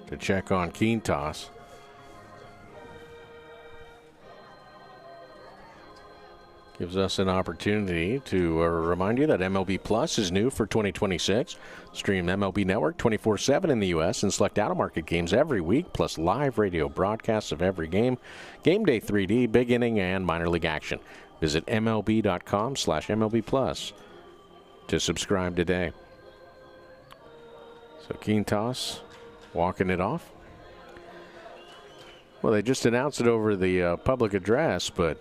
to check on Quintas. Gives us an opportunity to remind you that MLB Plus is new for 2026. Stream MLB Network 24/7 in the U.S. and select out-of-market games every week, plus live radio broadcasts of every game, Game Day 3D, Big Inning, and Minor League Action. Visit MLB.com/MLB Plus to subscribe today. So Quintas walking it off. Well, they just announced it over the public address, but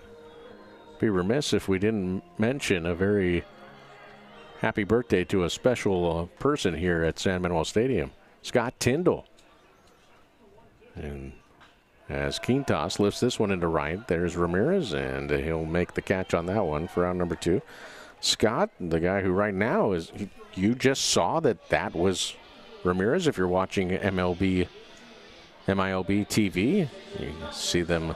be remiss if we didn't mention a very happy birthday to a special person here at San Manuel Stadium, Scott Tyndall. And as Quintas lifts this one into right, there's Ramirez, and he'll make the catch on that one for out number 2. Scott, the guy who right now is, you just saw that was Ramirez. If you're watching MILB TV, you see them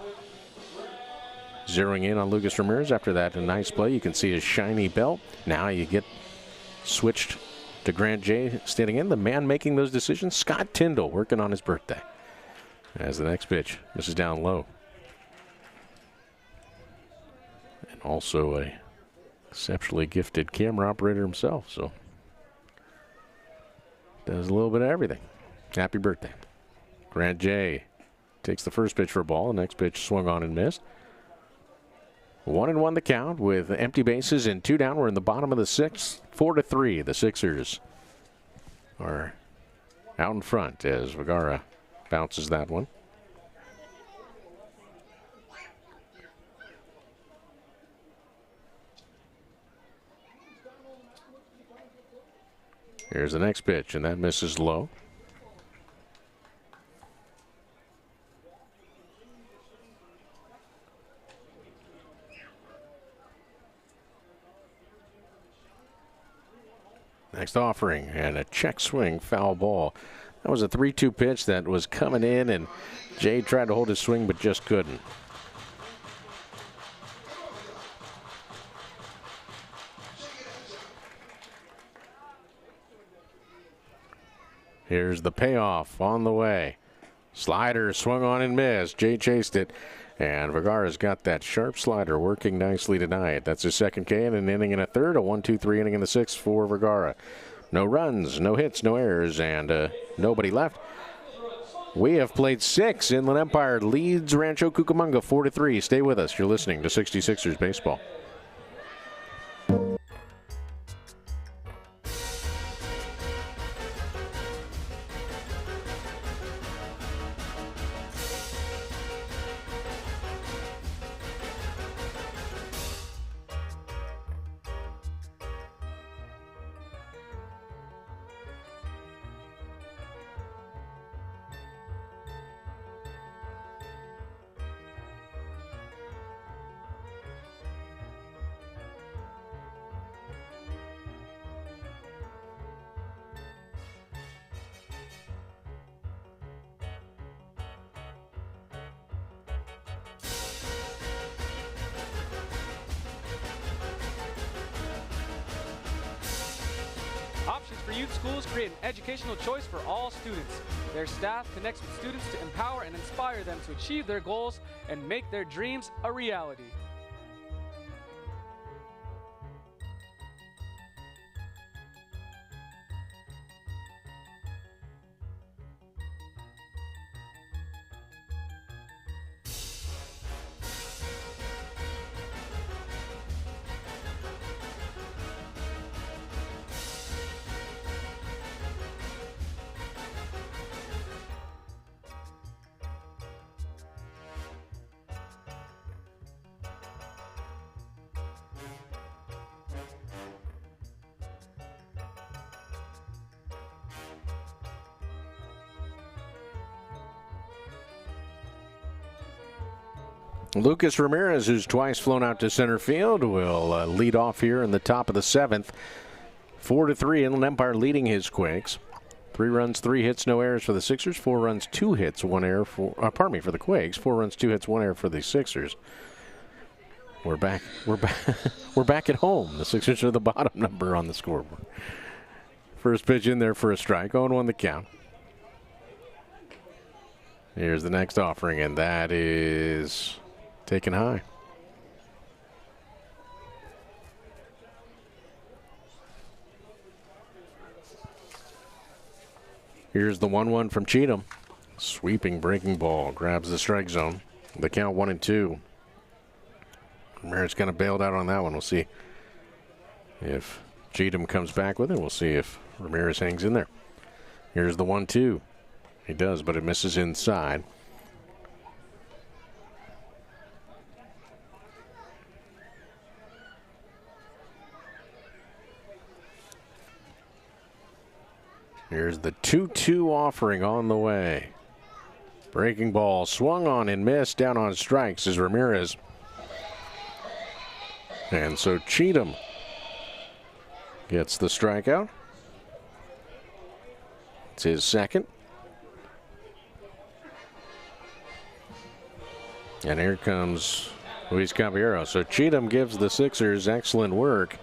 zeroing in on Lucas Ramirez after that nice play. You can see his shiny belt. Now you get switched to Grant J standing in. The man making those decisions, Scott Tyndall, working on his birthday. As the next pitch, this is down low. And also a exceptionally gifted camera operator himself, so does a little bit of everything. Happy birthday. Grant J takes the first pitch for a ball. The next pitch swung on and missed. 1-1 the count with empty bases and 2 down. We're in the bottom of the 6th. 4-3. The Sixers are out in front as Vergara bounces that one. Here's the next pitch, and that misses low. Next offering, and a check swing foul ball. That was a 3-2 pitch that was coming in, and Jay tried to hold his swing but just couldn't. Here's the payoff on the way. Slider swung on and missed. Jay chased it, and Vergara's got that sharp slider working nicely tonight. That's his second K in an inning and a third, a 1-2-3 inning in the sixth for Vergara. No runs, no hits, no errors, and nobody left. We have played 6. Inland Empire leads Rancho Cucamonga 4-3. Stay with us. You're listening to 66ers Baseball. Options for Youth Schools create an educational choice for all students. Their staff connects with students to empower and inspire them to achieve their goals and make their dreams a reality. Lucas Ramirez, who's twice flown out to center field, will lead off here in the top of the 7th. 4-3, Inland Empire leading his Quakes. 3 runs, 3 hits, no errors for the Sixers. 4 runs, 2 hits, 1 error for the Quakes. 4 runs, 2 hits, 1 error for the Sixers. We're back at home. The Sixers are the bottom number on the scoreboard. First pitch in there for a strike. 0-1 the count. Here's the next offering, and that is taken high. Here's the 1-1 from Cheatham. Sweeping breaking ball. Grabs the strike zone. The count 1-2. Ramirez kind of bailed out on that one. We'll see if Cheatham comes back with it. We'll see if Ramirez hangs in there. Here's the 1-2. He does, but it misses inside. Here's the 2-2 offering on the way. Breaking ball swung on and missed. Down on strikes is Ramirez. And so Cheatham gets the strikeout. It's his second. And here comes Luis Caballero. So Cheatham gives the Sixers excellent work.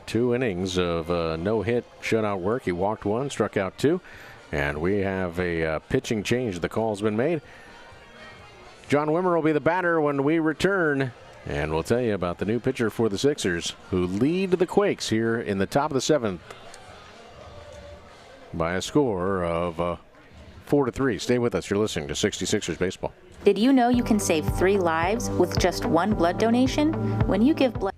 2 innings of no-hit shutout work. He walked 1, struck out 2. And we have a pitching change. The call's been made. John Wimmer will be the batter when we return. And we'll tell you about the new pitcher for the Sixers, who lead the Quakes here in the top of the 7th by a score of 4-3. Stay with us. You're listening to 66ers Baseball. Did you know you can save 3 lives with just 1 blood donation? When you give blood...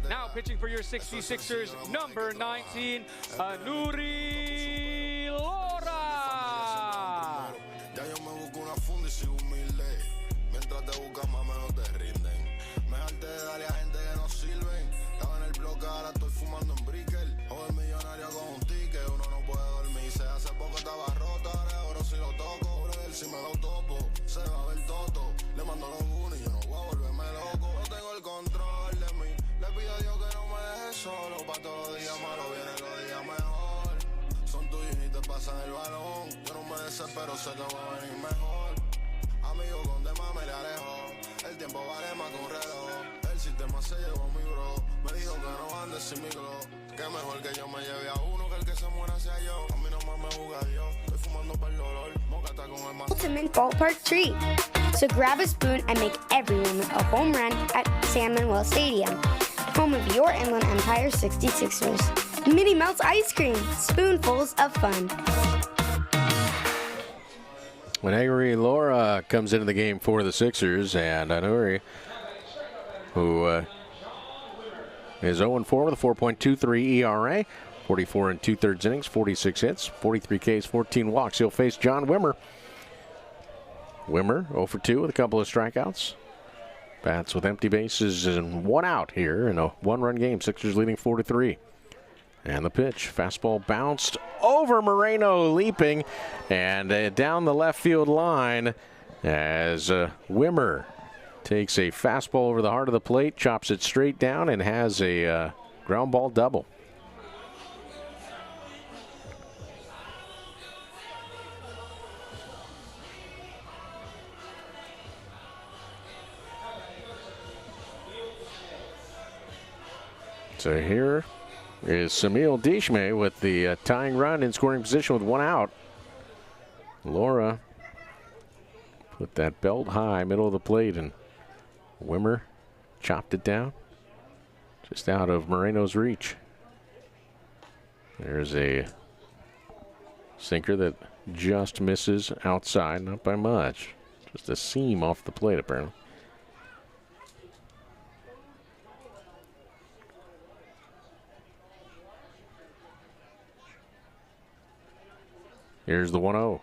Now pitching for your 66ers, number 19, Anuri Lora. Ya yo me busco una funda y soy humilde. Mientras te buscas más menos te rinden. Mejor te darle a gente que no sirven. Estaba en el bloque, ahora estoy fumando en briquel. Joven millonario con un ticket, uno no puede dormir. Se hace poco estaba rota, ahora Ultimate ballpark treat. So grab a spoon and make every moment a home run at San Manuel Stadium, home of your Inland Empire 66ers. Minnie Melts ice cream, spoonfuls of fun. When Aguri Laura comes into the game for the Sixers, and Anuri, who is 0-4 with a 4.23 ERA, 44 and 2/3 innings, 46 hits, 43 Ks, 14 walks. He'll face John Wimmer. Wimmer 0-2 with a couple of strikeouts. Bats with empty bases and 1 out here in a 1-run game. Sixers leading 4-3. And the pitch, fastball bounced over Moreno, leaping, and down the left field line as Wimmer takes a fastball over the heart of the plate, chops it straight down, and has a ground ball double. So here is Samil Dishme with the tying run in scoring position with 1 out. Laura put that belt high, middle of the plate, and Wimmer chopped it down just out of Moreno's reach. There's a sinker that just misses outside, not by much. Just a seam off the plate, apparently. Here's the 1-0.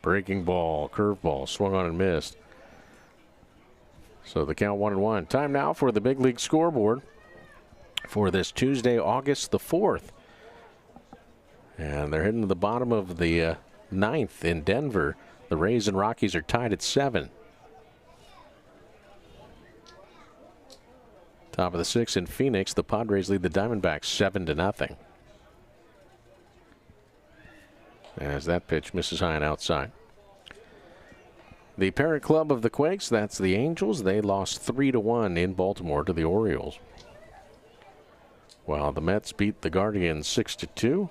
Breaking ball, curveball, swung on and missed. So the count 1-1. Time now for the big league scoreboard for this Tuesday, August the 4th. And they're heading to the bottom of the 9th in Denver. The Rays and Rockies are tied at 7. Top of the 6th in Phoenix. The Padres lead the Diamondbacks 7-0. As that pitch misses high and outside. The parent club of the Quakes, that's the Angels. They lost 3-1 in Baltimore to the Orioles. While the Mets beat the Guardians 6-2.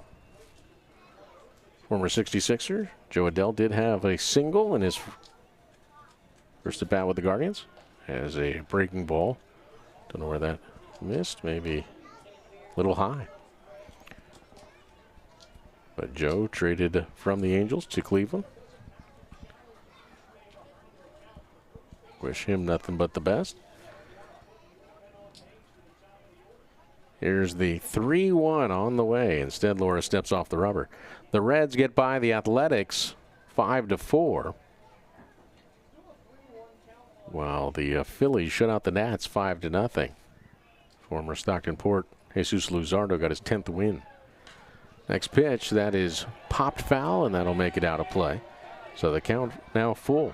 Former 66er Joe Adell did have a single in his first at bat with the Guardians. Has a breaking ball. Don't know where that missed. Maybe a little high. But Joe traded from the Angels to Cleveland. Wish him nothing but the best. Here's the 3-1 on the way. Instead, Laura steps off the rubber. The Reds get by the Athletics 5-4. While the Phillies shut out the Nats 5-0. Former Stockton Port Jesus Luzardo got his 10th win. Next pitch, that is popped foul, and that'll make it out of play. So the count now full.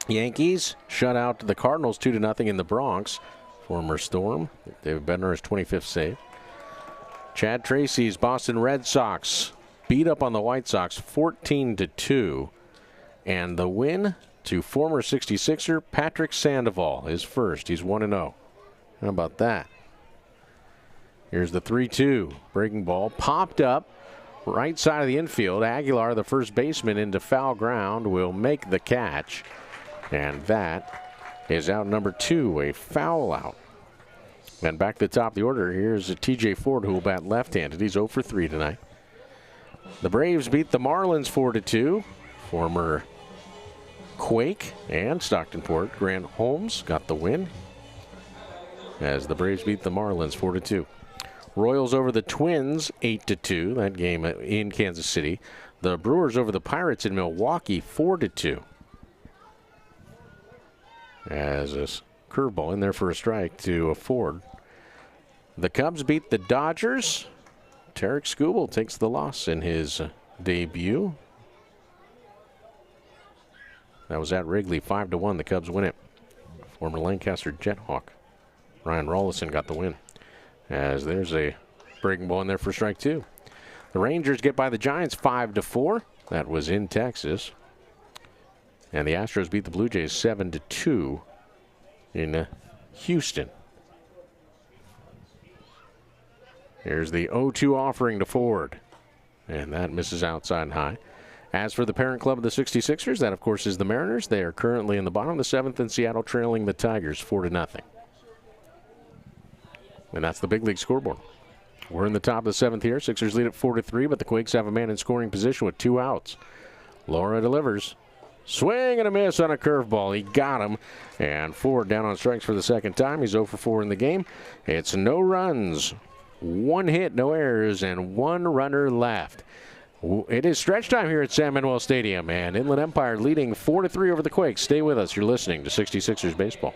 Yankees shut out the Cardinals 2-0 in the Bronx. Former Storm, David Bednar, his 25th save. Chad Tracy's Boston Red Sox beat up on the White Sox 14-2. And the win to former 66er Patrick Sandoval, his first. He's 1-0. How about that? Here's the 3-2. Breaking ball popped up right side of the infield. Aguilar, the first baseman, into foul ground, will make the catch. And that is out number 2, a foul out. And back to the top of the order, here's TJ Ford, who will bat left-handed. He's 0 for 3 tonight. The Braves beat the Marlins 4-2. Former Quake and Stockton Port Grant Holmes got the win as the Braves beat the Marlins 4-2. Royals over the Twins 8-2, that game in Kansas City. The Brewers over the Pirates in Milwaukee 4-2. As a curveball in there for a strike to Ford. The Cubs beat the Dodgers. Tarek Skubal takes the loss in his debut. That was at Wrigley, 5-1. The Cubs win it. Former Lancaster Jethawk Ryan Rollison got the win. As there's a breaking ball in there for strike 2. The Rangers get by the Giants 5-4. That was in Texas. And the Astros beat the Blue Jays 7-2 in Houston. Here's the 0-2 offering to Ford. And that misses outside high. As for the parent club of the 66ers, that, of course, is the Mariners. They are currently in the bottom of the 7th, in Seattle trailing the Tigers 4-0. And that's the big league scoreboard. We're in the top of the 7th here. Sixers lead at 4-3, but the Quakes have a man in scoring position with 2 outs. Laura delivers. Swing and a miss on a curveball. He got him. And Ford down on strikes for the second time. He's 0 for 4 in the game. It's no runs, 1 hit, no errors, and 1 runner left. It is stretch time here at San Manuel Stadium, and Inland Empire leading 4-3 over the Quakes. Stay with us. You're listening to 66ers Baseball.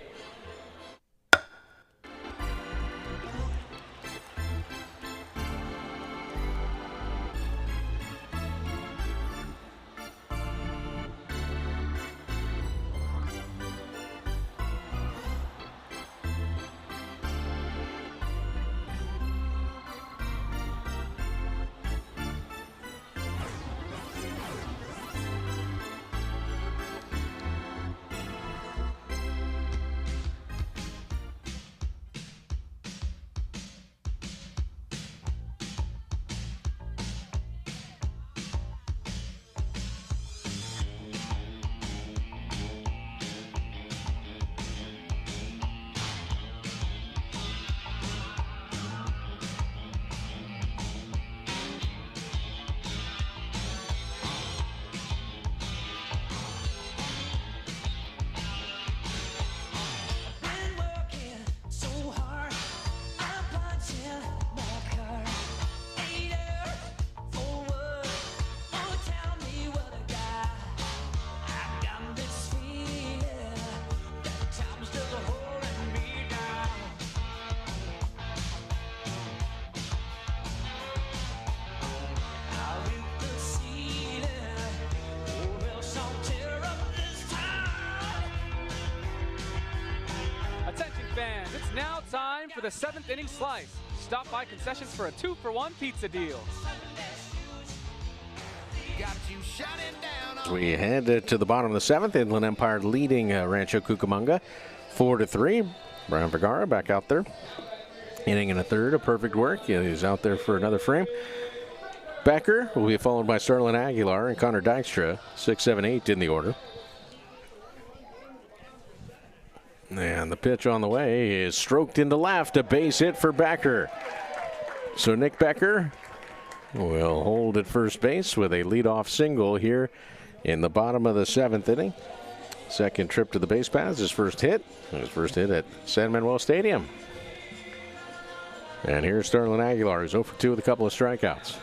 It's now time for the 7th inning slice. Stop by concessions for a 2-for-1 pizza deal. We head to the bottom of the 7th. Inland Empire leading Rancho Cucamonga 4-3. Brian Vergara back out there. Inning in a third, a perfect work. He's out there for another frame. Becker will be followed by Starlin Aguilar and Connor Dykstra, 6, 7, 8 in the order. And the pitch on the way is stroked into left, a base hit for Becker. So Nick Becker will hold at first base with a leadoff single here in the bottom of the 7th inning. Second trip to the base paths, his first hit at San Manuel Stadium. And here's Starlin Aguilar, who's 0 for 2 with a couple of strikeouts.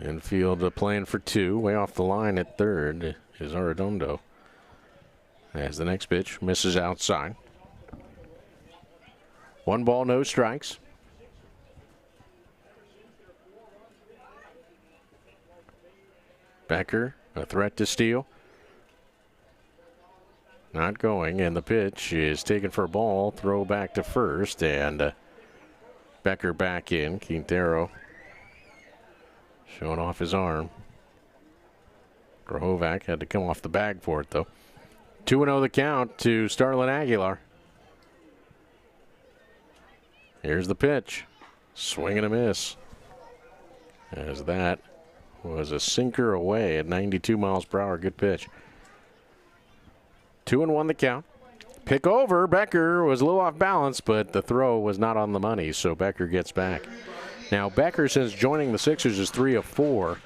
Infield playing for 2. Way off the line at third is Arredondo. As the next pitch misses outside. 1 ball, no strikes. Becker, a threat to steal. Not going, and the pitch is taken for a ball. Throw back to first, and Becker back in. Quintero showing off his arm. Grahovac had to come off the bag for it, though. 2-0 the count to Starlin Aguilar. Here's the pitch. Swing and a miss. As that was a sinker away at 92 miles per hour. Good pitch. 2-1 the count. Pick over. Becker was a little off balance, but the throw was not on the money, so Becker gets back. Now, Becker, since joining the Sixers, is 3 of 4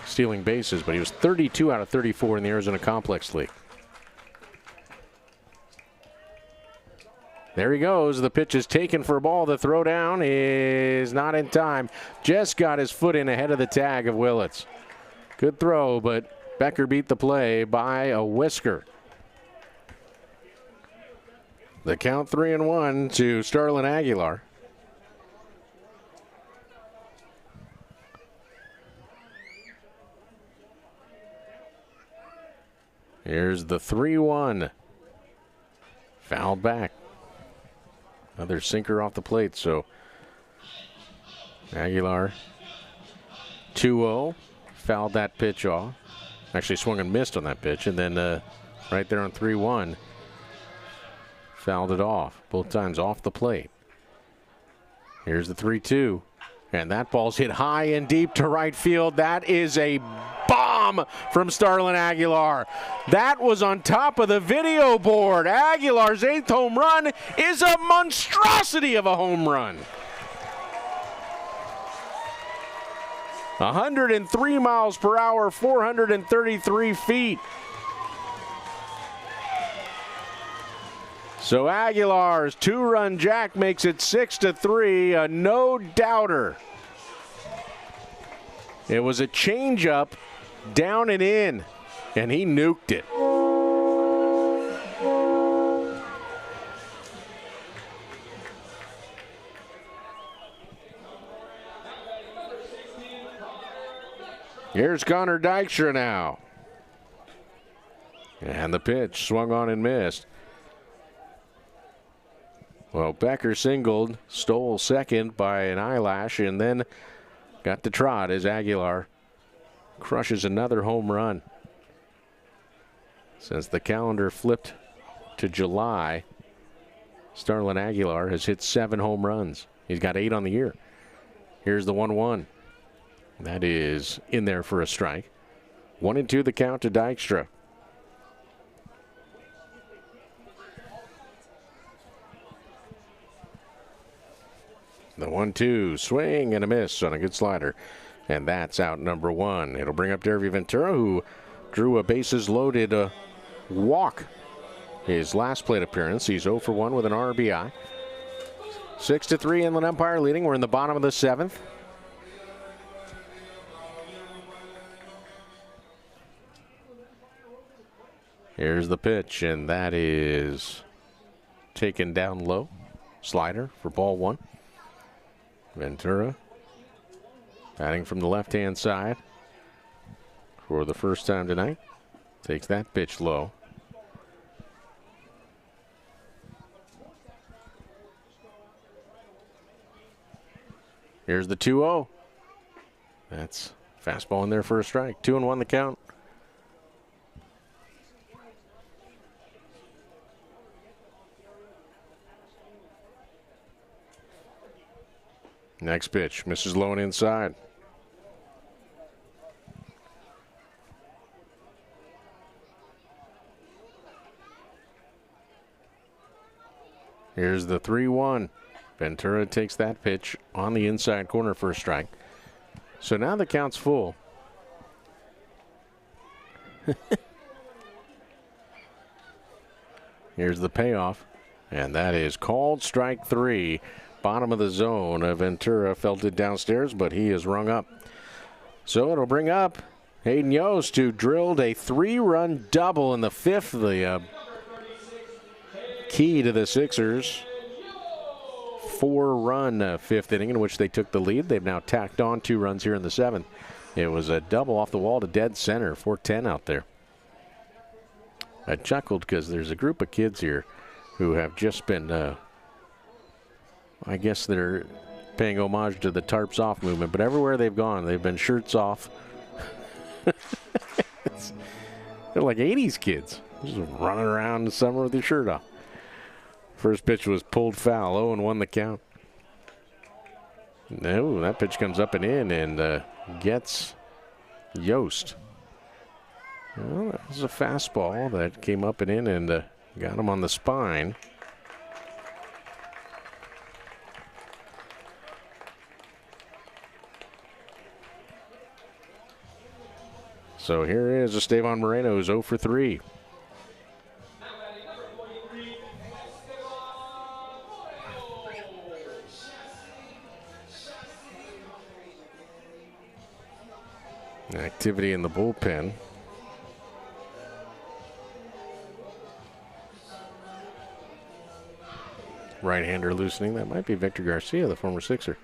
stealing bases, but he was 32 out of 34 in the Arizona Complex League. There he goes. The pitch is taken for a ball. The throw down is not in time. Just got his foot in ahead of the tag of Willits. Good throw, but Becker beat the play by a whisker. The count 3-1 to Starlin Aguilar. Here's the 3-1. Fouled back. Another sinker off the plate, so Aguilar 2-0. Fouled that pitch off. Actually swung and missed on that pitch, and then right there on 3-1, fouled it off. Both times off the plate. Here's the 3-2, and that ball's hit high and deep to right field. That is a bomb from Starlin Aguilar. That was on top of the video board. Aguilar's 8th home run is a monstrosity of a home run. 103 miles per hour, 433 feet. So Aguilar's 2-run jack makes it 6-3, a no-doubter. It was a changeup, down and in, and he nuked it. Here's Connor Dykstra now. And the pitch swung on and missed. Well, Becker singled, stole second by an eyelash, and then got the trot as Aguilar crushes another home run. Since the calendar flipped to July, Starlin Aguilar has hit 7 home runs. He's got 8 on the year. Here's the 1-1. That is in there for a strike. 1-2 the count to Dykstra. The 1-2 swing and a miss on a good slider. And that's out number 1. It'll bring up Derby Ventura, who drew a bases loaded walk his last plate appearance. He's 0 for 1 with an RBI. 6-3 Inland Empire leading. We're in the bottom of the 7th. Here's the pitch, and that is taken down low. Slider for ball 1. Ventura batting from the left-hand side for the first time tonight. Takes that pitch low. Here's the 2-0. That's fastball in there for a strike. 2-1 the count. Next pitch, misses low and inside. Here's the 3-1. Ventura takes that pitch on the inside corner for a strike. So now the count's full. Here's the payoff, and that is called strike 3. Bottom of the zone. Ventura felt it downstairs, but he is rung up. So it'll bring up Hayden Yost, who drilled a 3-run double in the 5th, the key to the Sixers' 4-run 5th inning in which they took the lead. They've now tacked on 2 runs here in the 7th. It was a double off the wall to dead center, 4-10 out there. I chuckled because there's a group of kids here who have just been I guess they're paying homage to the tarps off movement, but everywhere they've gone, they've been shirts off. They're like 80s kids, just running around in the summer with their shirt off. First pitch was pulled foul, 0-1 the count. No, that pitch comes up and in and gets Yost. Well, that was a fastball that came up and in and got him on the spine. So here is Estevan Moreno, who's 0 for 3. Activity in the bullpen. Right-hander loosening. That might be Victor Garcia, the former Sixer.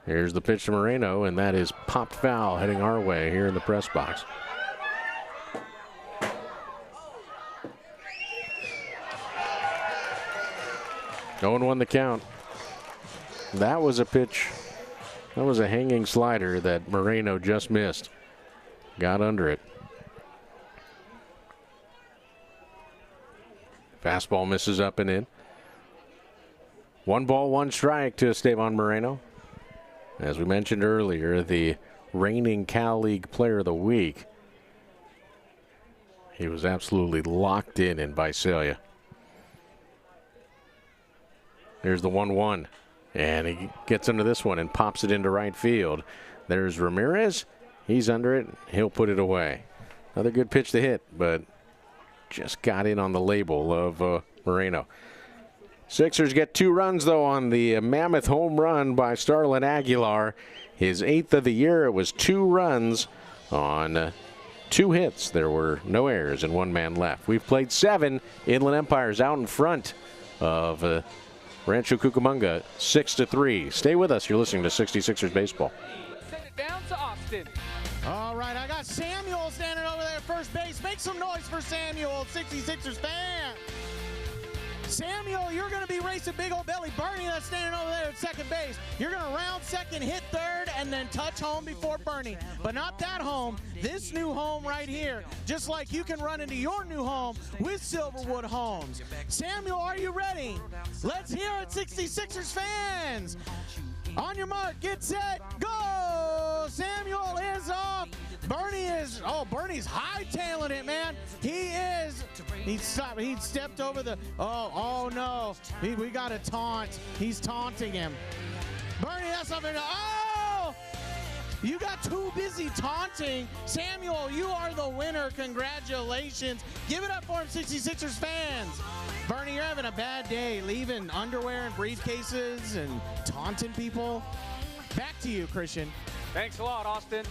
Here's the pitch to Moreno, and that is popped foul heading our way here in the press box. Oh, 0-1 the count. That was a pitch That was a hanging slider that Moreno just missed. Got under it. Fastball misses up and in. 1 ball, 1 strike to Esteban Moreno. As we mentioned earlier, the reigning Cal League Player of the Week. He was absolutely locked in Visalia. There's the 1-1. And he gets under this one and pops it into right field. There's Ramirez. He's under it. He'll put it away. Another good pitch to hit, but just got in on the label of Moreno. Sixers get 2 runs, though, on the mammoth home run by Starlin Aguilar. His 8th of the year. It was 2 runs on 2 hits. There were no errors and 1 man left. We've played 7. Inland Empire's out in front of Rancho Cucamonga, 6-3. Stay with us. You're listening to 66ers Baseball. Send it down to Austin. All right, I got Samuel standing over there at first base. Make some noise for Samuel, 66ers fan. Samuel, you're going to be racing big old belly Bernie that's standing over there at second base. You're going to round second, hit third, and then touch home before Bernie. But not that home, this new home right here. Just like you can run into your new home with Silverwood Homes. Samuel, are you ready? Let's hear it, 66ers fans. On your mark, get set, go! Samuel is off. Bernie's hightailing it, man. He stepped over the, oh no. We got a taunt. He's taunting him. Bernie, that's something, oh! You got too busy taunting. Samuel, you are the winner. Congratulations. Give it up for him, 66ers fans. Bernie, you're having a bad day, leaving underwear and briefcases and taunting people. Back to you, Christian. Thanks a lot, Austin.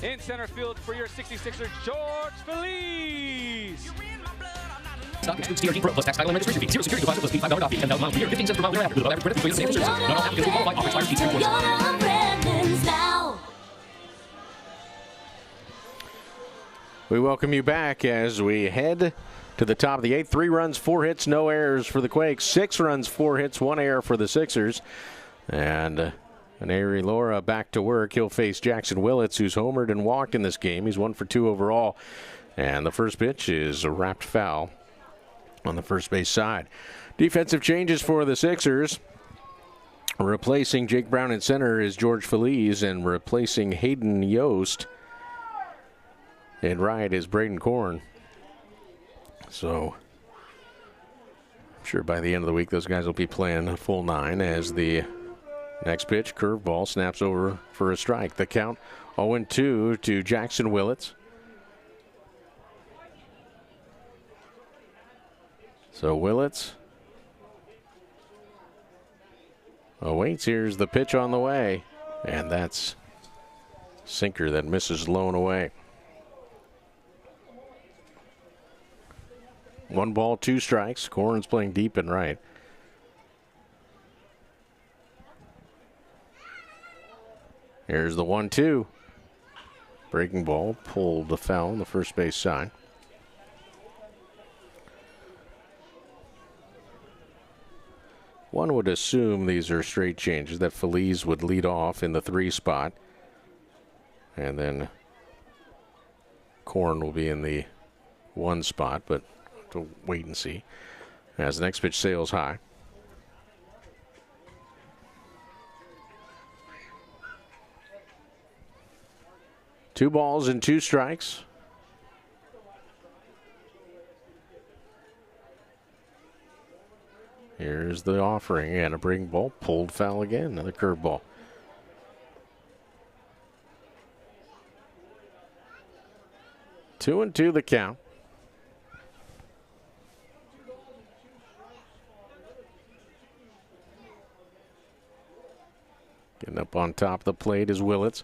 In center field for your 66er, George Feliz. Stock excludes DRT Pro plus tax title and registration fee. 0 security deposit plus fee $5 fee. 10,000 miles per year. 15 cents per mile thereafter. Average credit for same services. Not all applicants will qualify. Offer expires T3 reports. We welcome you back as we head to the top of the 8th. 3 runs, 4 hits, no errors for the Quakes. 6 runs, 4 hits, 1 error for the Sixers. And Neri Laura back to work. He'll face Jaxon Willits, who's homered and walked in this game. He's 1 for 2 overall. And the first pitch is a wrapped foul on the first base side. Defensive changes for the Sixers. Replacing Jake Brown in center is George Feliz, and replacing Hayden Yost in right is Braden Korn. So I'm sure by the end of the week those guys will be playing a full 9 as the next pitch, curveball, snaps over for a strike. The count 0-2 to Jaxon Willits. So Willits awaits. Here's the pitch on the way, and that's sinker that misses low and away. 1 ball, 2 strikes. Corn's playing deep and right. Here's the 1-2. Breaking ball, pulled the foul on the first base side. One would assume these are straight changes, that Feliz would lead off in the 3 spot. And then Korn will be in the 1 spot, but have to wait and see. As the next pitch sails high. Two balls and 2 strikes. Here's the offering and a breaking ball. Pulled foul again. Another curveball. 2-2 the count. Getting up on top of the plate is Willits.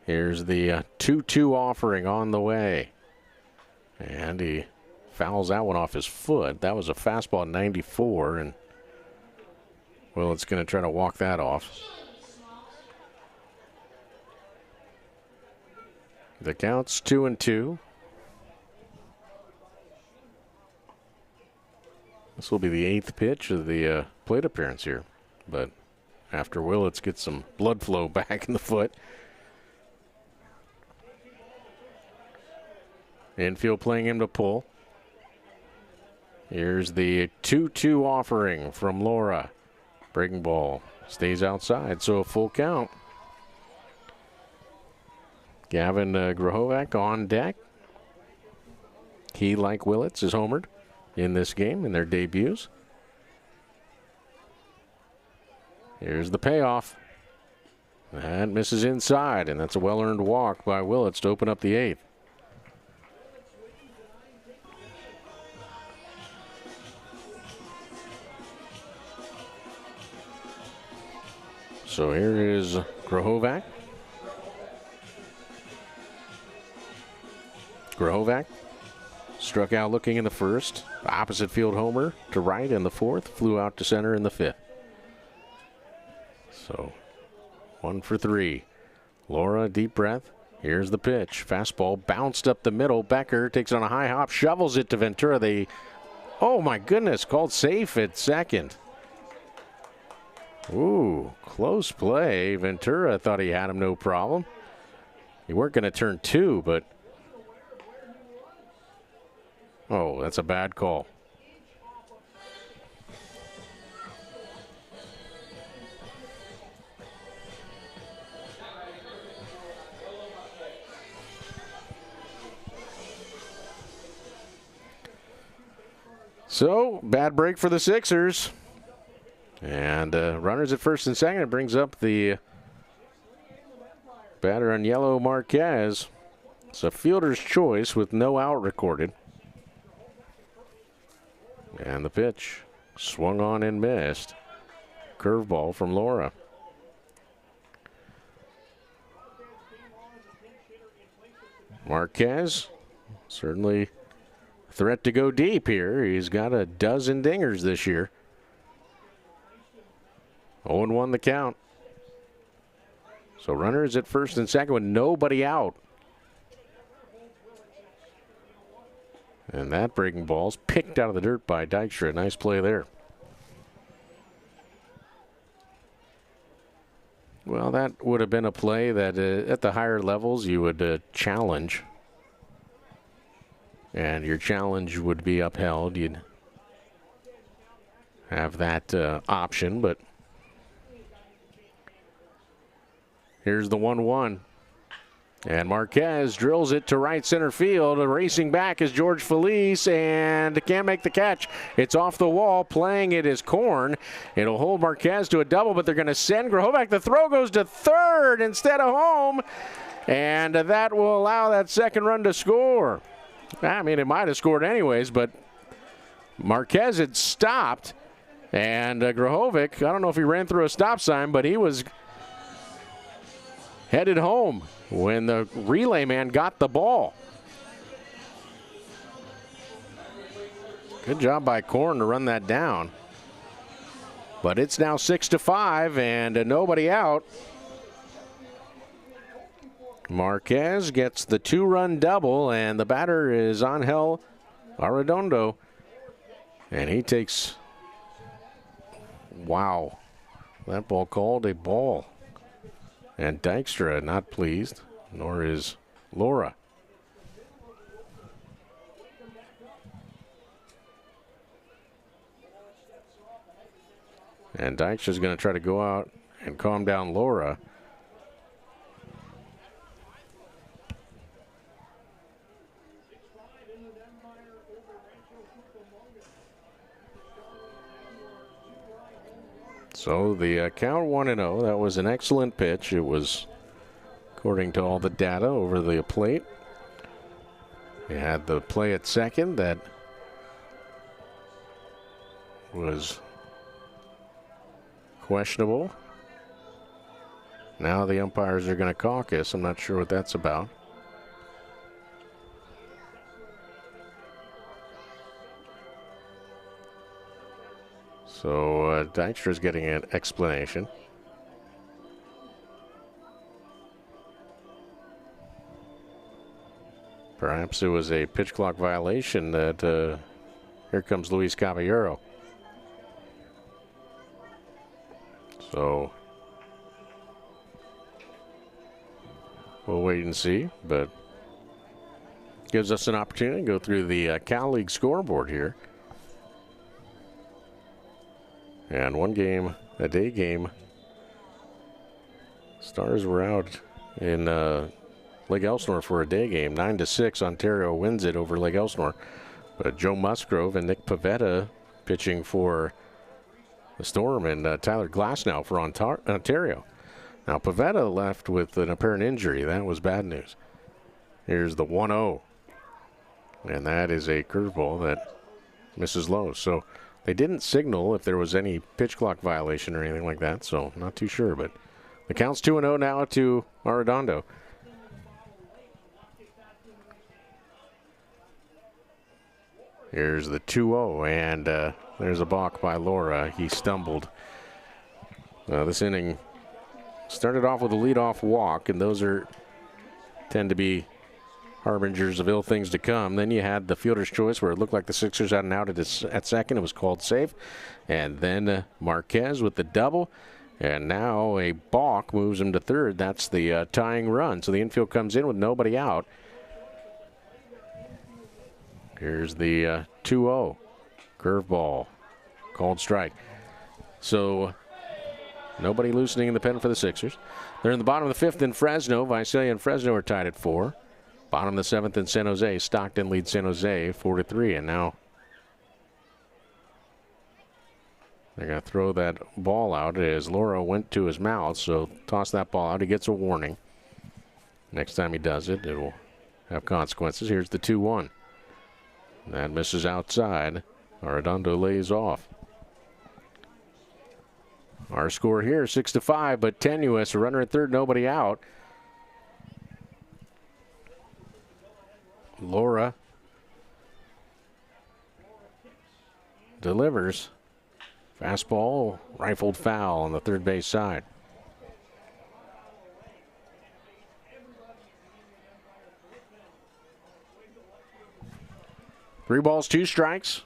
Here's the 2-2 offering on the way. And he fouls that one off his foot. That was a fastball at 94, and Willits going to try to walk that off. The count's 2-2. This will be the 8th pitch of the plate appearance here. But after Willits gets some blood flow back in the foot. Infield playing him to pull. Here's the 2-2 offering from Laura. Breaking ball stays outside, so a full count. Gavin Grahovac on deck. He, like Willits, is homered in this game in their debuts. Here's the payoff. That misses inside, and that's a well-earned walk by Willits to open up the 8th. So here is Grahovac. Grahovac struck out looking in the first. Opposite field homer to right in the 4th. Flew out to center in the 5th. So 1 for 3. Laura, deep breath. Here's the pitch. Fastball bounced up the middle. Becker takes it on a high hop, shovels it to Ventura. Oh my goodness, called safe at second. Ooh, close play. Ventura thought he had him no problem. You weren't going to turn 2, but oh, that's a bad call. So, bad break for the Sixers. And runners at first and second. It brings up the batter on yellow, Marquez. It's a fielder's choice with no out recorded. And the pitch swung on and missed. Curveball from Laura. Marquez, certainly a threat to go deep here. He's got a dozen dingers this year. 0-1 the count. So runners at first and second with nobody out. And that breaking ball's picked out of the dirt by Dykstra. Nice play there. Well, that would have been a play that at the higher levels you would challenge. And your challenge would be upheld. You'd have that option, but here's the 1-1. And Marquez drills it to right center field. Racing back is George Felice and can't make the catch. It's off the wall. Playing it is Korn. It'll hold Marquez to a double, but they're going to send Grahovac. The throw goes to third instead of home. And that will allow that second run to score. I mean, it might have scored anyways, but Marquez had stopped. And Grahovac, I don't know if he ran through a stop sign, but he was headed home when the relay man got the ball. Good job by Korn to run that down. But it's now 6-5 and nobody out. Marquez gets the 2-run double, and the batter is Angel Arredondo. And he takes, wow, that ball called a ball. And Dykstra not pleased, nor is Laura. And Dykstra's going to try to go out and calm down Laura. So the count 1-0. That was an excellent pitch. It was, according to all the data, over the plate. We had the play at second that was questionable. Now the umpires are going to caucus. I'm not sure what that's about. So Dykstra's getting an explanation. Perhaps it was a pitch clock violation that here comes Luis Caballero. So we'll wait and see, but gives us an opportunity to go through the Cal League scoreboard here. And one game, a day game. Stars were out in Lake Elsinore for a day game. 9-6, Ontario wins it over Lake Elsinore. But Joe Musgrove and Nick Pavetta pitching for the Storm, and Tyler Glasnow for Ontario. Now Pavetta left with an apparent injury. That was bad news. Here's the 1-0. And that is a curveball that misses low. So they didn't signal if there was any pitch clock violation or anything like that, so not too sure. But the count's 2-0 now to Arredondo. Here's the 2-0, and there's a balk by Laura. He stumbled. This inning started off with a leadoff walk, and those tend to be harbingers of ill things to come. Then you had the fielder's choice where it looked like the Sixers had an out at second. It was called safe. And then Marquez with the double. And now a balk moves him to third. That's the tying run. So the infield comes in with nobody out. Here's the 2-0. Curveball. Called strike. So nobody loosening in the pen for the Sixers. They're in the bottom of the fifth in Fresno. Visalia and Fresno are tied at 4. Bottom of the seventh in San Jose. Stockton leads San Jose 4-3. And now they're going to throw that ball out as Laura went to his mouth. So toss that ball out. He gets a warning. Next time he does it, it will have consequences. Here's the 2-1. That misses outside. Arredondo lays off. Our score here, 6-5, but tenuous. A runner at third, nobody out. Laura delivers. Fastball, rifled foul on the third base side. Three balls, two strikes.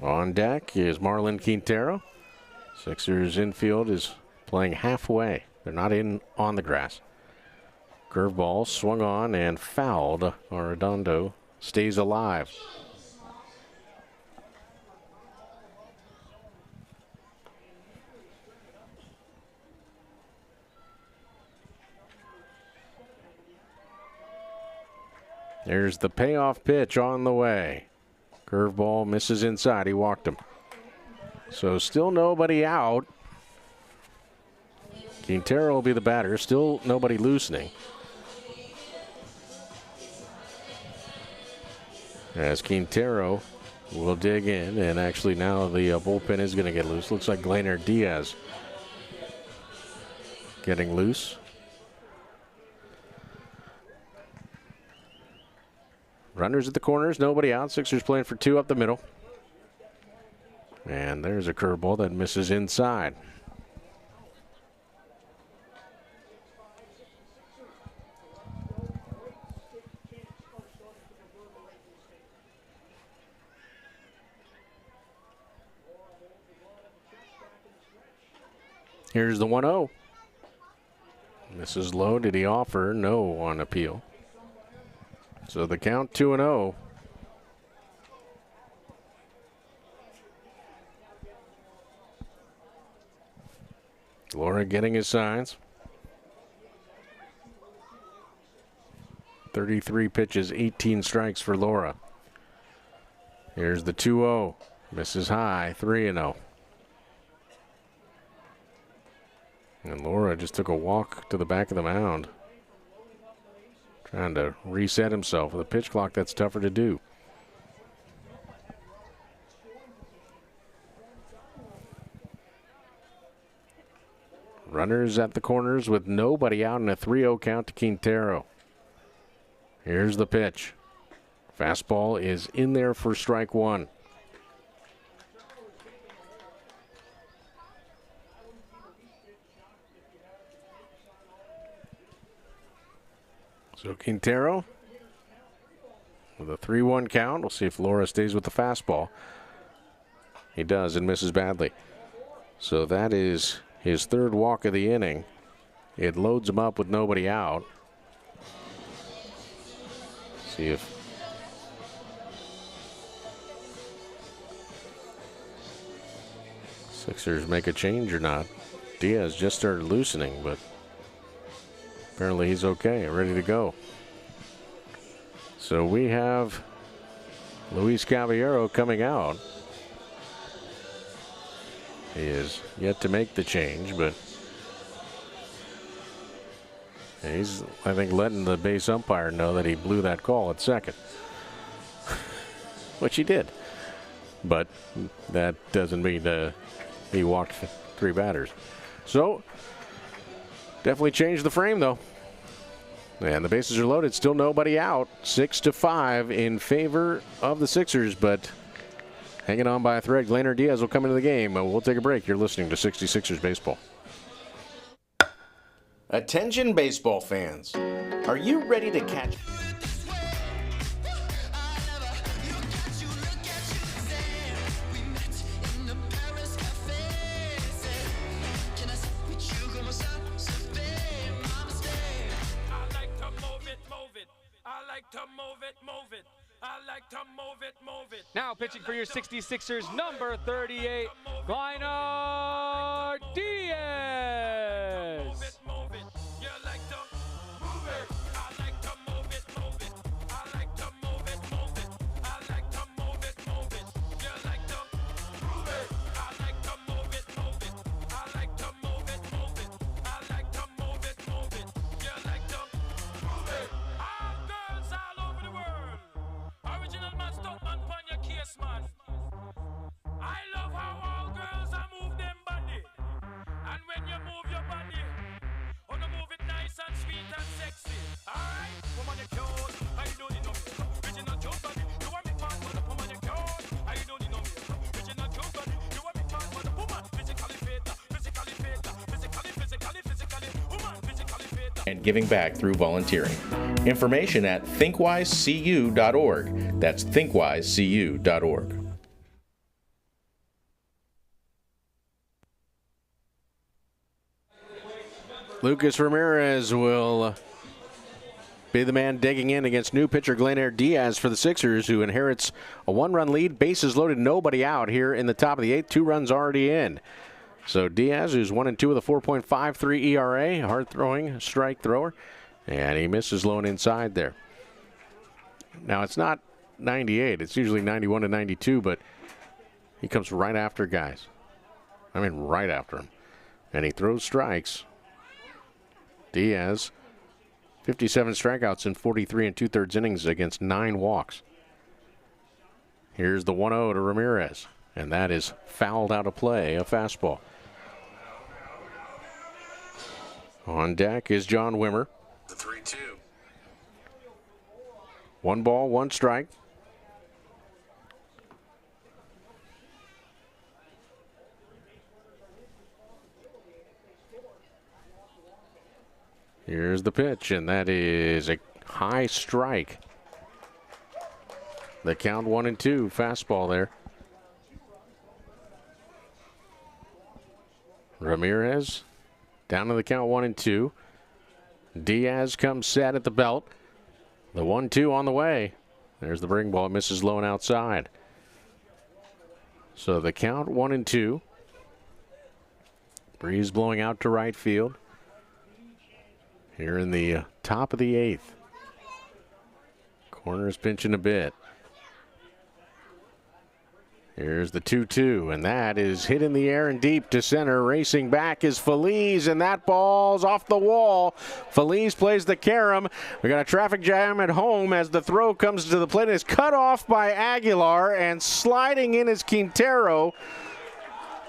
On deck is Marlon Quintero. Sixers infield is playing halfway. They're not in on the grass. Curveball swung on and fouled. Arredondo stays alive. There's the payoff pitch on the way. Curveball misses inside. He walked him. So still nobody out. Quintero will be the batter. Still nobody loosening. As Quintero will dig in, and actually now the bullpen is going to get loose. Looks like Glaynor Diaz getting loose. Runners at the corners, nobody out. Sixers playing for two up the middle. And there's a curveball that misses inside. Here's the 1-0. Misses low. Did he offer? No on appeal. So the count 2-0. Laura getting his signs. 33 pitches, 18 strikes for Laura. Here's the 2-0. Misses high, 3-0. And Laura just took a walk to the back of the mound. Trying to reset himself with a pitch clock that's tougher to do. Runners at the corners with nobody out and a 3-0 count to Quintero. Here's the pitch. Fastball is in there for strike one. So Quintero with a 3-1 count. We'll see if Laura stays with the fastball. He does and misses badly. So that is his third walk of the inning. It loads him up with nobody out. See if Sixers make a change or not. Diaz just started loosening, but apparently he's okay, ready to go. So we have Luis Caballero coming out. He is yet to make the change, but he's, I think, letting the base umpire know that he blew that call at second, which he did. But that doesn't mean he walked 3 batters. So definitely changed the frame, though. And the bases are loaded. Still nobody out. 6-5 in favor of the Sixers, but hanging on by a thread. Glaner Diaz will come into the game. We'll take a break. You're listening to 66ers Baseball. Attention baseball fans. Are you ready to catch... Now pitching for your 66ers, number 38, Glaner Diaz. I love how all girls are move them body. And when you move your body, wanna move it nice and sweet and sexy. Alright, woman you cute, I don't need no makeup. Original cute body, you want me talk about the woman you cute, I don't need no makeup. Original cute body, you want me talk about the woman. Physically fit, physically fit, physically, woman, physically fit. and giving back through volunteering. Information at thinkwisecu.org. That's thinkwisecu.org. Lucas Ramirez will be the man digging in against new pitcher Glaner Diaz for the Sixers, who inherits a 1-run lead. Bases loaded, nobody out here in the top of the 8th. 2 runs already in. So Diaz, who's 1-2 with a 4.53 ERA, hard-throwing strike thrower, and he misses low and inside there. Now, it's not 98. It's usually 91 to 92, but he comes right after guys. I mean, right after him. And he throws strikes. Diaz, 57 strikeouts in 43 2/3 innings against 9 walks. Here's the 1-0 to Ramirez, and that is fouled out of play, a fastball. On deck is John Wimmer. The 3-2. 1 ball, 1 strike. Here's the pitch, and that is a high strike. The count 1-2, fastball there. Ramirez down to the count 1-2. Diaz comes set at the belt. The 1-2 on the way. There's the breaking ball. It misses low and outside. So the count 1-2. Breeze blowing out to right field. Here in the top of the 8th. Corner's pinching a bit. Here's the 2-2, and that is hit in the air and deep to center. Racing back is Feliz, and that ball's off the wall. Feliz plays the carom. We got a traffic jam at home as the throw comes to the plate. It's cut off by Aguilar, and sliding in is Quintero.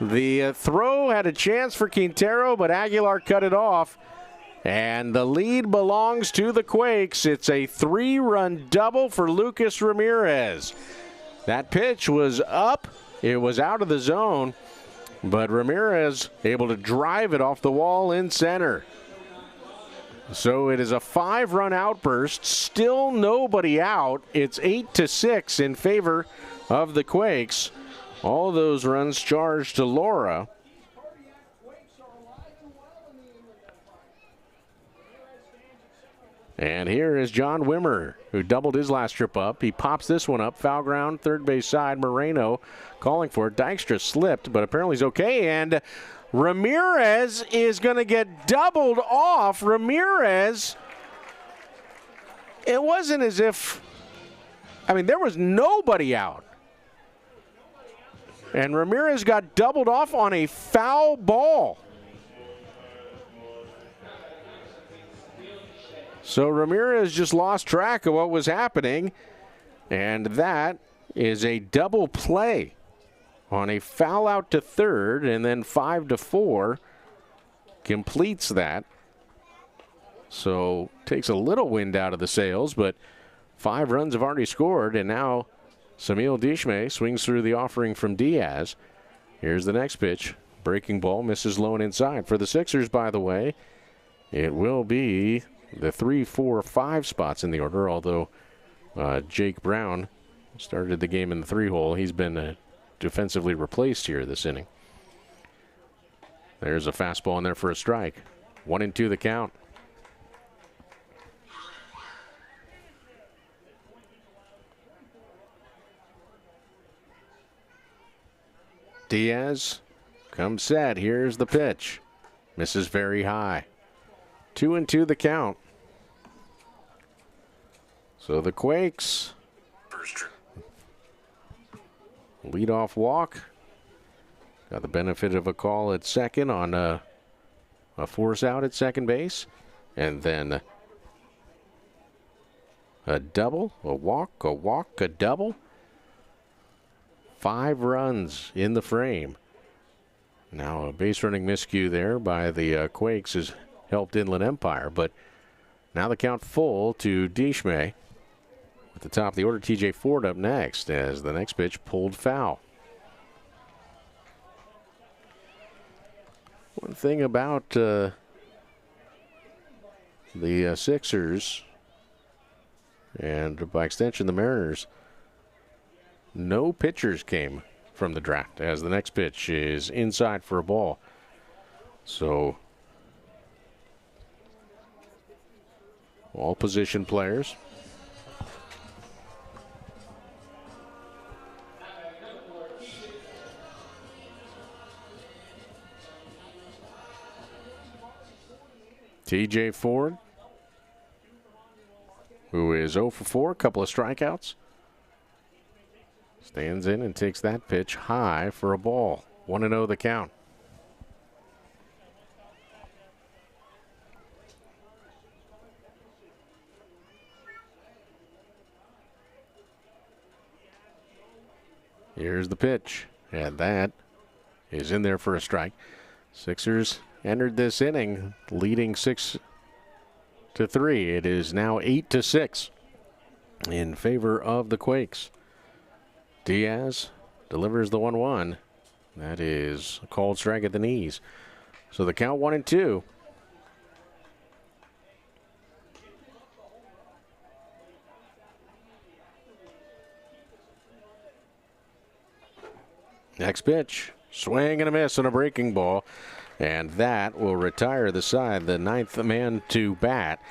The throw had a chance for Quintero, but Aguilar cut it off. And the lead belongs to the Quakes. It's a 3-run double for Lucas Ramirez. That pitch was up. It was out of the zone, but Ramirez able to drive it off the wall in center. So it is a 5-run outburst. Still nobody out. It's 8-6 in favor of the Quakes. All those runs charged to Laura. And here is John Wimmer, who doubled his last trip up. He pops this one up. Foul ground, third base side. Moreno calling for it. Dykstra slipped, but apparently he's okay. And Ramirez is going to get doubled off. Ramirez, it wasn't as if, there was nobody out. And Ramirez got doubled off on a foul ball. So Ramirez just lost track of what was happening, and that is a double play on a foul out to third, and then 5-4 completes that. So takes a little wind out of the sails, but 5 runs have already scored, and now Samil Dishme swings through the offering from Diaz. Here's the next pitch. Breaking ball misses low and inside. For the Sixers, by the way, it will be the 3, 4, 5 spots in the order, although Jake Brown started the game in the 3-hole. He's been defensively replaced here this inning. There's a fastball in there for a strike. 1-2 the count. Diaz comes set. Here's the pitch. Misses very high. 2-2 the count. So the Quakes leadoff walk. Got the benefit of a call at second on a force out at second base. And then a double, a walk, a double. 5 runs in the frame. Now a base running miscue there by the Quakes has helped Inland Empire, but now the count full to Dishme. At the top of the order, TJ Ford up next as the next pitch pulled foul. One thing about the Sixers, and by extension the Mariners, no pitchers came from the draft as the next pitch is inside for a ball. So all position players. TJ Ford, who is 0 for 4, a couple of strikeouts. Stands in and takes that pitch high for a ball. 1-0 the count. Here's the pitch, and that is in there for a strike. Sixers entered this inning leading 6-3. It is now 8-6 in favor of the Quakes. Diaz delivers the 1-1. That is a called strike at the knees. So the count 1-2. Next pitch, swing and a miss on a breaking ball, and that will retire the side, the 9th man to bat.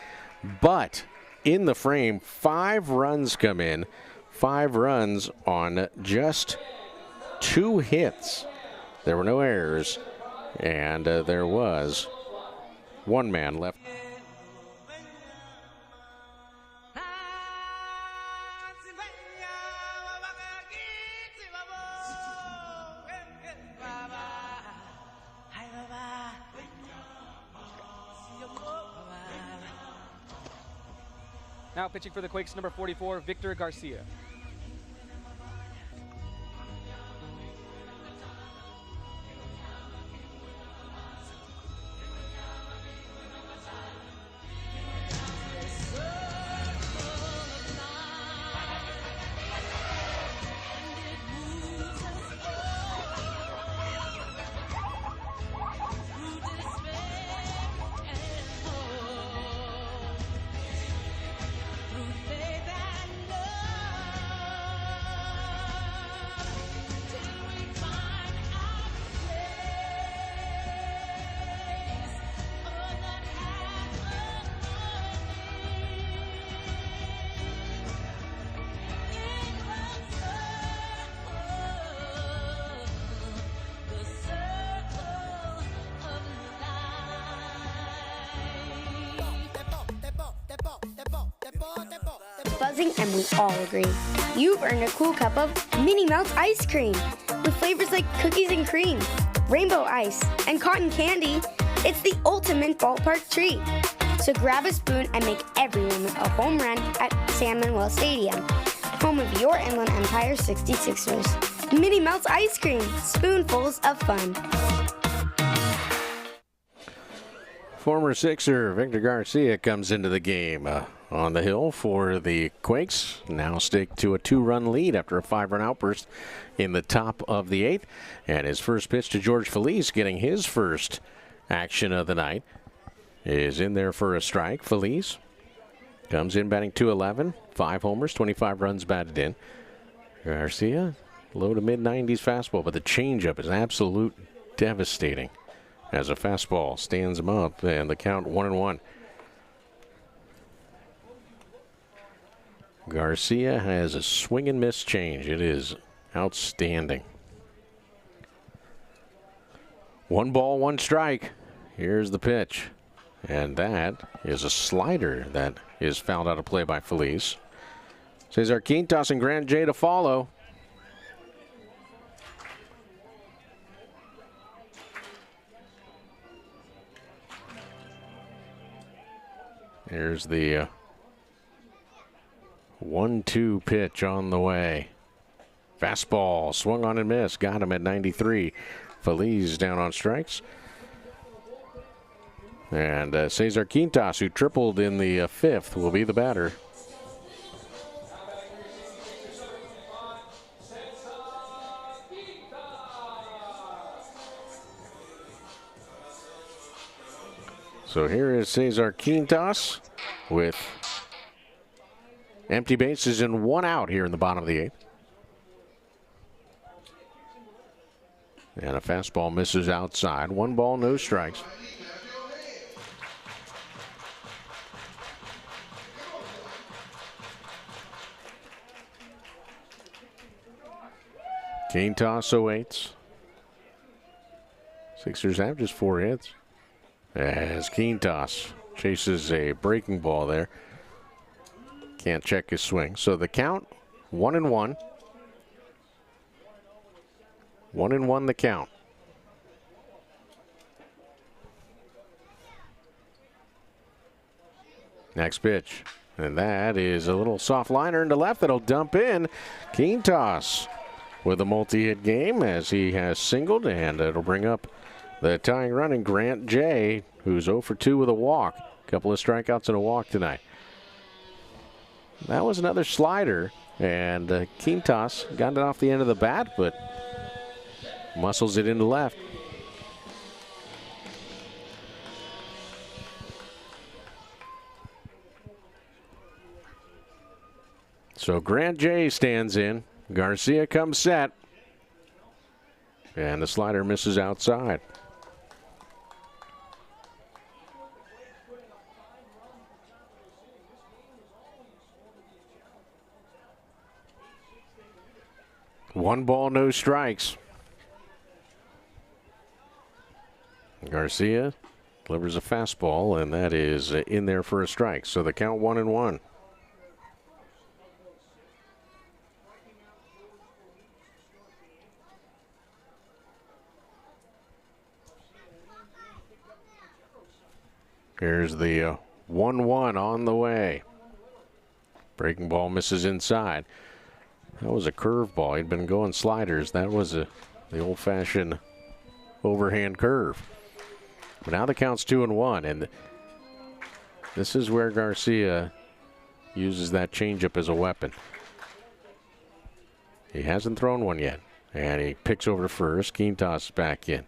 But in the frame, 5 runs come in, 5 runs on just 2 hits. There were no errors, and there was 1 man left. Now pitching for the Quakes, number 44, Victor Garcia. buzzing and we all agree. You've earned a cool cup of Mini Melts ice cream. With flavors like cookies and cream, rainbow ice, and cotton candy, it's the ultimate ballpark treat. So grab a spoon and make every moment a home run at San Manuel Stadium, home of your Inland Empire 66ers. Mini Melts ice cream, spoonfuls of fun. Former Sixer Victor Garcia comes into the game on the hill for the Quakes. Now stick to a 2-run lead after a 5-run outburst in the top of the 8th. And his first pitch to George Feliz, getting his first action of the night, is in there for a strike. Feliz comes in batting .211, 5 homers, 25 runs batted in. Garcia, low to mid-90s fastball, but the changeup is absolute devastating as a fastball stands him up, and the count 1-1. Garcia has a swing and miss change. It is outstanding. 1 ball, 1 strike. Here's the pitch. And that is a slider that is fouled out of play by Feliz. Cesar Quintas and Grant J to follow. Here's the 1-2 pitch on the way. Fastball swung on and missed. Got him at 93. Feliz down on strikes. And Cesar Quintas, who tripled in the 5th, will be the batter. So here is Cesar Quintas with empty bases and 1 out here in the bottom of the 8th. And a fastball misses outside. 1 ball, no strikes. Quintas awaits. Sixers have just 4 hits. As Quintas chases a breaking ball there. Can't check his swing. So the count, 1-1. 1-1 the count. Next pitch. And that is a little soft liner into left that'll dump in. Quintas with a multi-hit game as he has singled, and it'll bring up the tying run in Grant J, who's 0 for 2 with a walk. A couple of strikeouts and a walk tonight. That was another slider, and Quintas got it off the end of the bat, but muscles it into left. So Grant J stands in. Garcia comes set. And the slider misses outside. One ball, no strikes. Garcia delivers a fastball, and that is in there for a strike. So the count 1-1. Here's the 1-1 on the way. Breaking ball misses inside. That was a curveball. He'd been going sliders. That was the old-fashioned overhand curve. But now the count's 2-1, and this is where Garcia uses that changeup as a weapon. He hasn't thrown one yet, and he picks over to first. Quintas back in.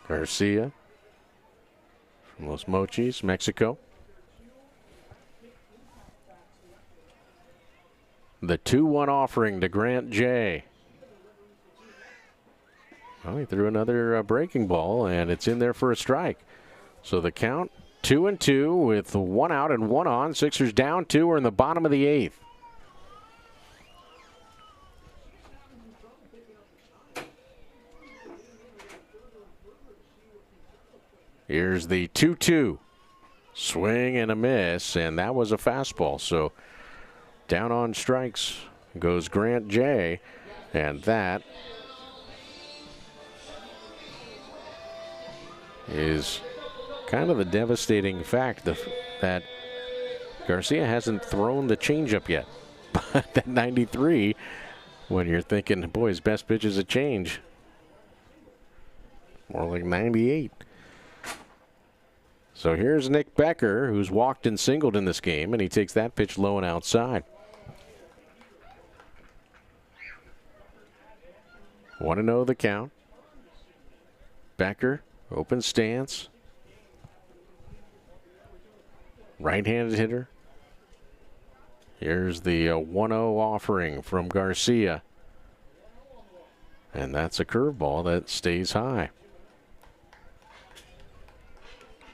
Garcia from Los Mochis, Mexico. The 2-1 offering to Grant J. Well, he threw another breaking ball, and it's in there for a strike. So the count, 2-2 with 1 out and 1 on. Sixers down 2. We're in the bottom of the 8th. Here's the 2-2. Swing and a miss, and that was a fastball. So down on strikes goes Grant J, and that is kind of the devastating fact that Garcia hasn't thrown the changeup yet. But that 93, when you're thinking, boy, his best pitch is a change. More like 98. So here's Nick Becker, who's walked and singled in this game, and he takes that pitch low and outside. 1-0 the count. Becker, open stance. Right-handed hitter. Here's the 1-0 offering from Garcia. And that's a curveball that stays high.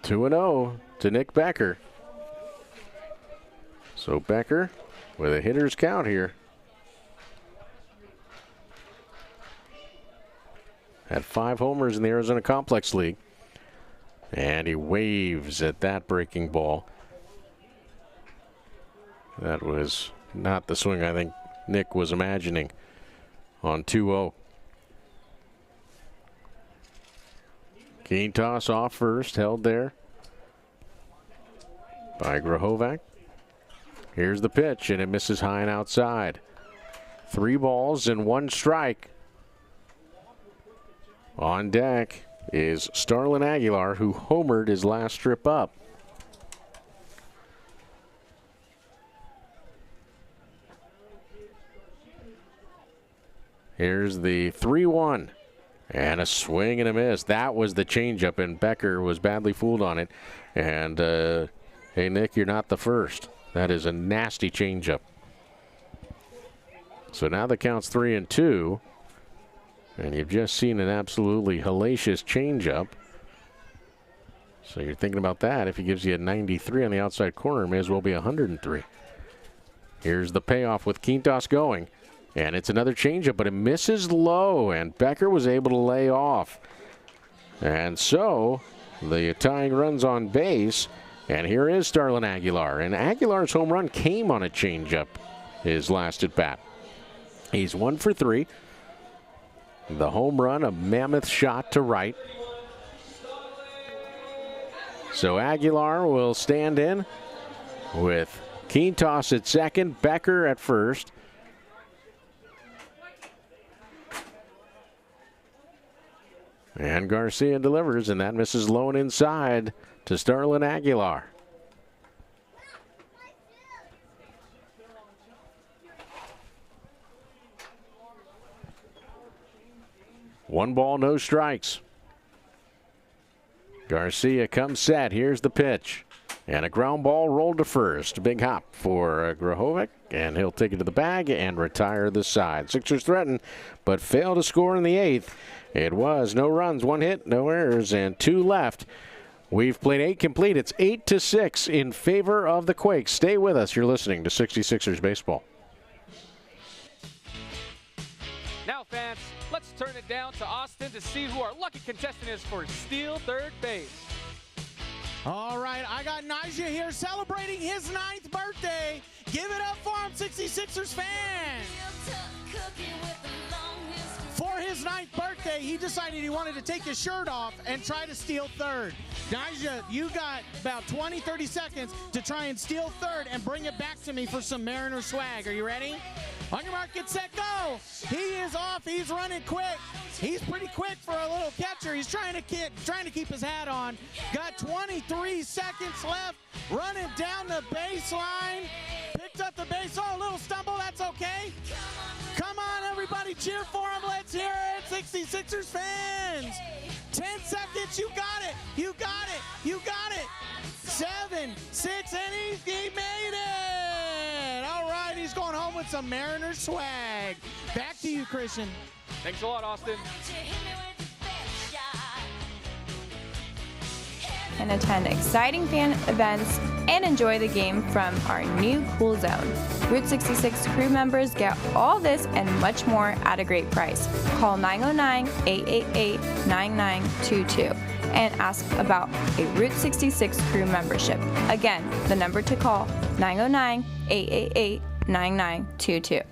2-0 to Nick Becker. So Becker with a hitter's count here. Had 5 homers in the Arizona Complex League. And he waves at that breaking ball. That was not the swing I think Nick was imagining on 2-0. Keen toss off first, held there by Grahovac. Here's the pitch, and it misses high and outside. 3 balls and 1 strike. On deck is Starlin Aguilar, who homered his last trip up. Here's the 3-1. And a swing and a miss. That was the changeup, and Becker was badly fooled on it. And, hey, Nick, you're not the first. That is a nasty changeup. So now the count's 3-2. And you've just seen an absolutely hellacious changeup. So you're thinking about that. If he gives you a 93 on the outside corner, it may as well be 103. Here's the payoff with Quintas going. And it's another changeup, but it misses low, and Becker was able to lay off. And so the tying runs on base, and here is Starlin Aguilar. And Aguilar's home run came on a changeup, his last at bat. He's 1 for 3. The home run, a mammoth shot to right. So Aguilar will stand in with Quintas at second, Becker at first. And Garcia delivers, and that misses low and inside to Starlin Aguilar. One ball, no strikes. Garcia comes set. Here's the pitch. And a ground ball rolled to first. Big hop for Grahovac, and he'll take it to the bag and retire the side. Sixers threaten, but fail to score in the 8th. It was no runs, 1 hit, no errors, and 2 left. We've played 8 complete. It's 8-6 in favor of the Quakes. Stay with us. You're listening to 66ers Baseball. Now, fans, let's turn it down to Austin to see who our lucky contestant is for Steel Third Base. All right, I got Nigel here celebrating his 9th birthday. Give it up for him, 66ers fans. For his 9th birthday, he decided he wanted to take his shirt off and try to steal third. Nigel, you got about 20, 30 seconds to try and steal third and bring it back to me for some Mariner swag. Are you ready? On your mark, get set, go. He is off. He's running quick. He's pretty quick for a little catcher. He's trying to keep his hat on. Got 23 seconds left. Running down the baseline. Picked up the base. Oh, a little stumble. That's okay. Come on, everybody. Cheer for him. Let's hear it, 66ers fans. 10 seconds. You got it. You got it. You got it. 7, 6, and he made it. All right, he's going home with some Mariners swag. Back to you, Christian. Thanks a lot, Austin. And attend exciting fan events and enjoy the game from our new Cool Zone. Route 66 crew members get all this and much more at a great price. Call 909-888-9922 and ask about a Route 66 crew membership. Again, the number to call, 909-888-9922.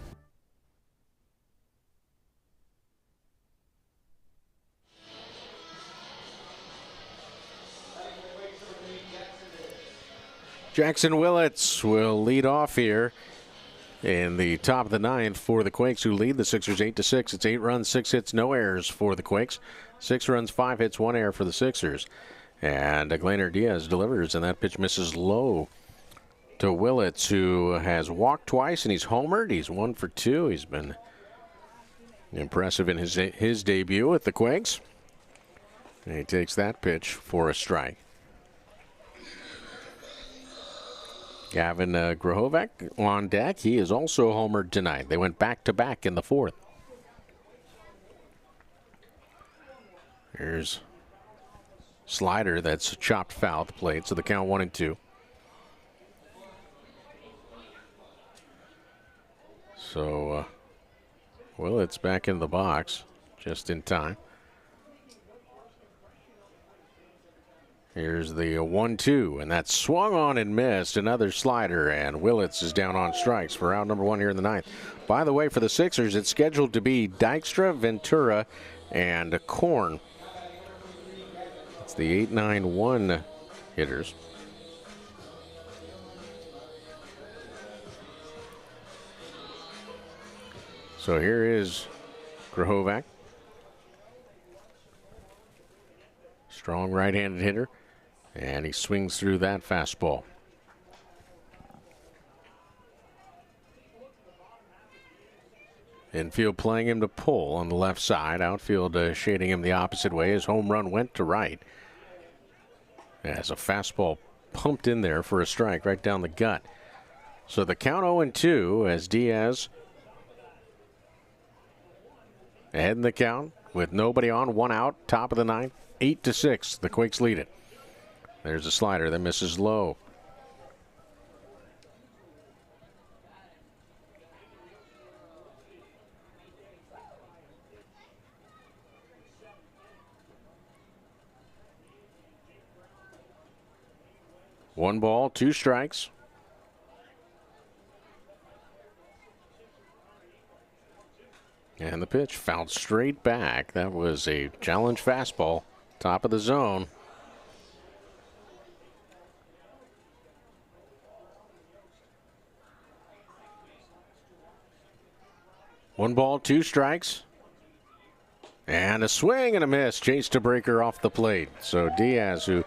Jaxon Willits will lead off here in the top of the ninth for the Quakes, who lead the Sixers 8-6. It's 8 runs, 6 hits, no errors for the Quakes. 6 runs, 5 hits, 1 error for the Sixers. And Glainer Diaz delivers, and that pitch misses low to Willits, who has walked twice, and he's homered. He's 1 for 2. He's been impressive in his debut with the Quakes. And he takes that pitch for a strike. Gavin Grahovac on deck. He is also homered tonight. They went back-to-back in the fourth. Here's slider that's chopped foul at the plate, so the count 1-2. So Willits back in the box just in time. Here's the 1-2, and that's swung on and missed. Another slider, and Willits is down on strikes for round number 1 here in the ninth. By the way, for the Sixers, it's scheduled to be Dykstra, Ventura, and Korn. It's the 8-9-1 hitters. So here is Grahovac. Strong right-handed hitter. And he swings through that fastball. Infield playing him to pull on the left side. Outfield shading him the opposite way. His home run went to right. As a fastball pumped in there for a strike right down the gut. So the count 0-2 as Diaz ahead in the count with nobody on, 1 out, top of the ninth. 8-6, the Quakes lead it. There's a slider that misses low. One ball, 2 strikes. And the pitch fouled straight back. That was a challenge fastball, top of the zone. One ball, 2 strikes. And a swing and a miss. Chase to breaker off the plate. So Diaz, who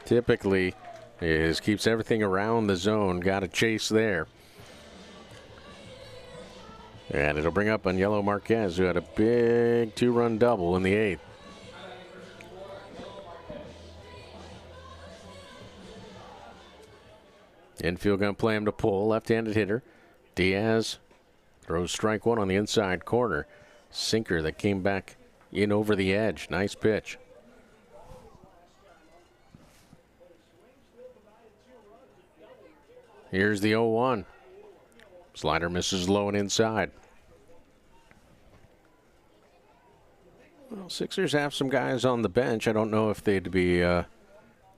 typically keeps everything around the zone, got a chase there. And it'll bring up Aniello Marquez, who had a big 2-run double in the 8th. Infield going to play him to pull. Left-handed hitter. Diaz throws strike 1 on the inside corner. Sinker that came back in over the edge. Nice pitch. Here's the 0-1. Slider misses low and inside. Well, Sixers have some guys on the bench. I don't know if they'd be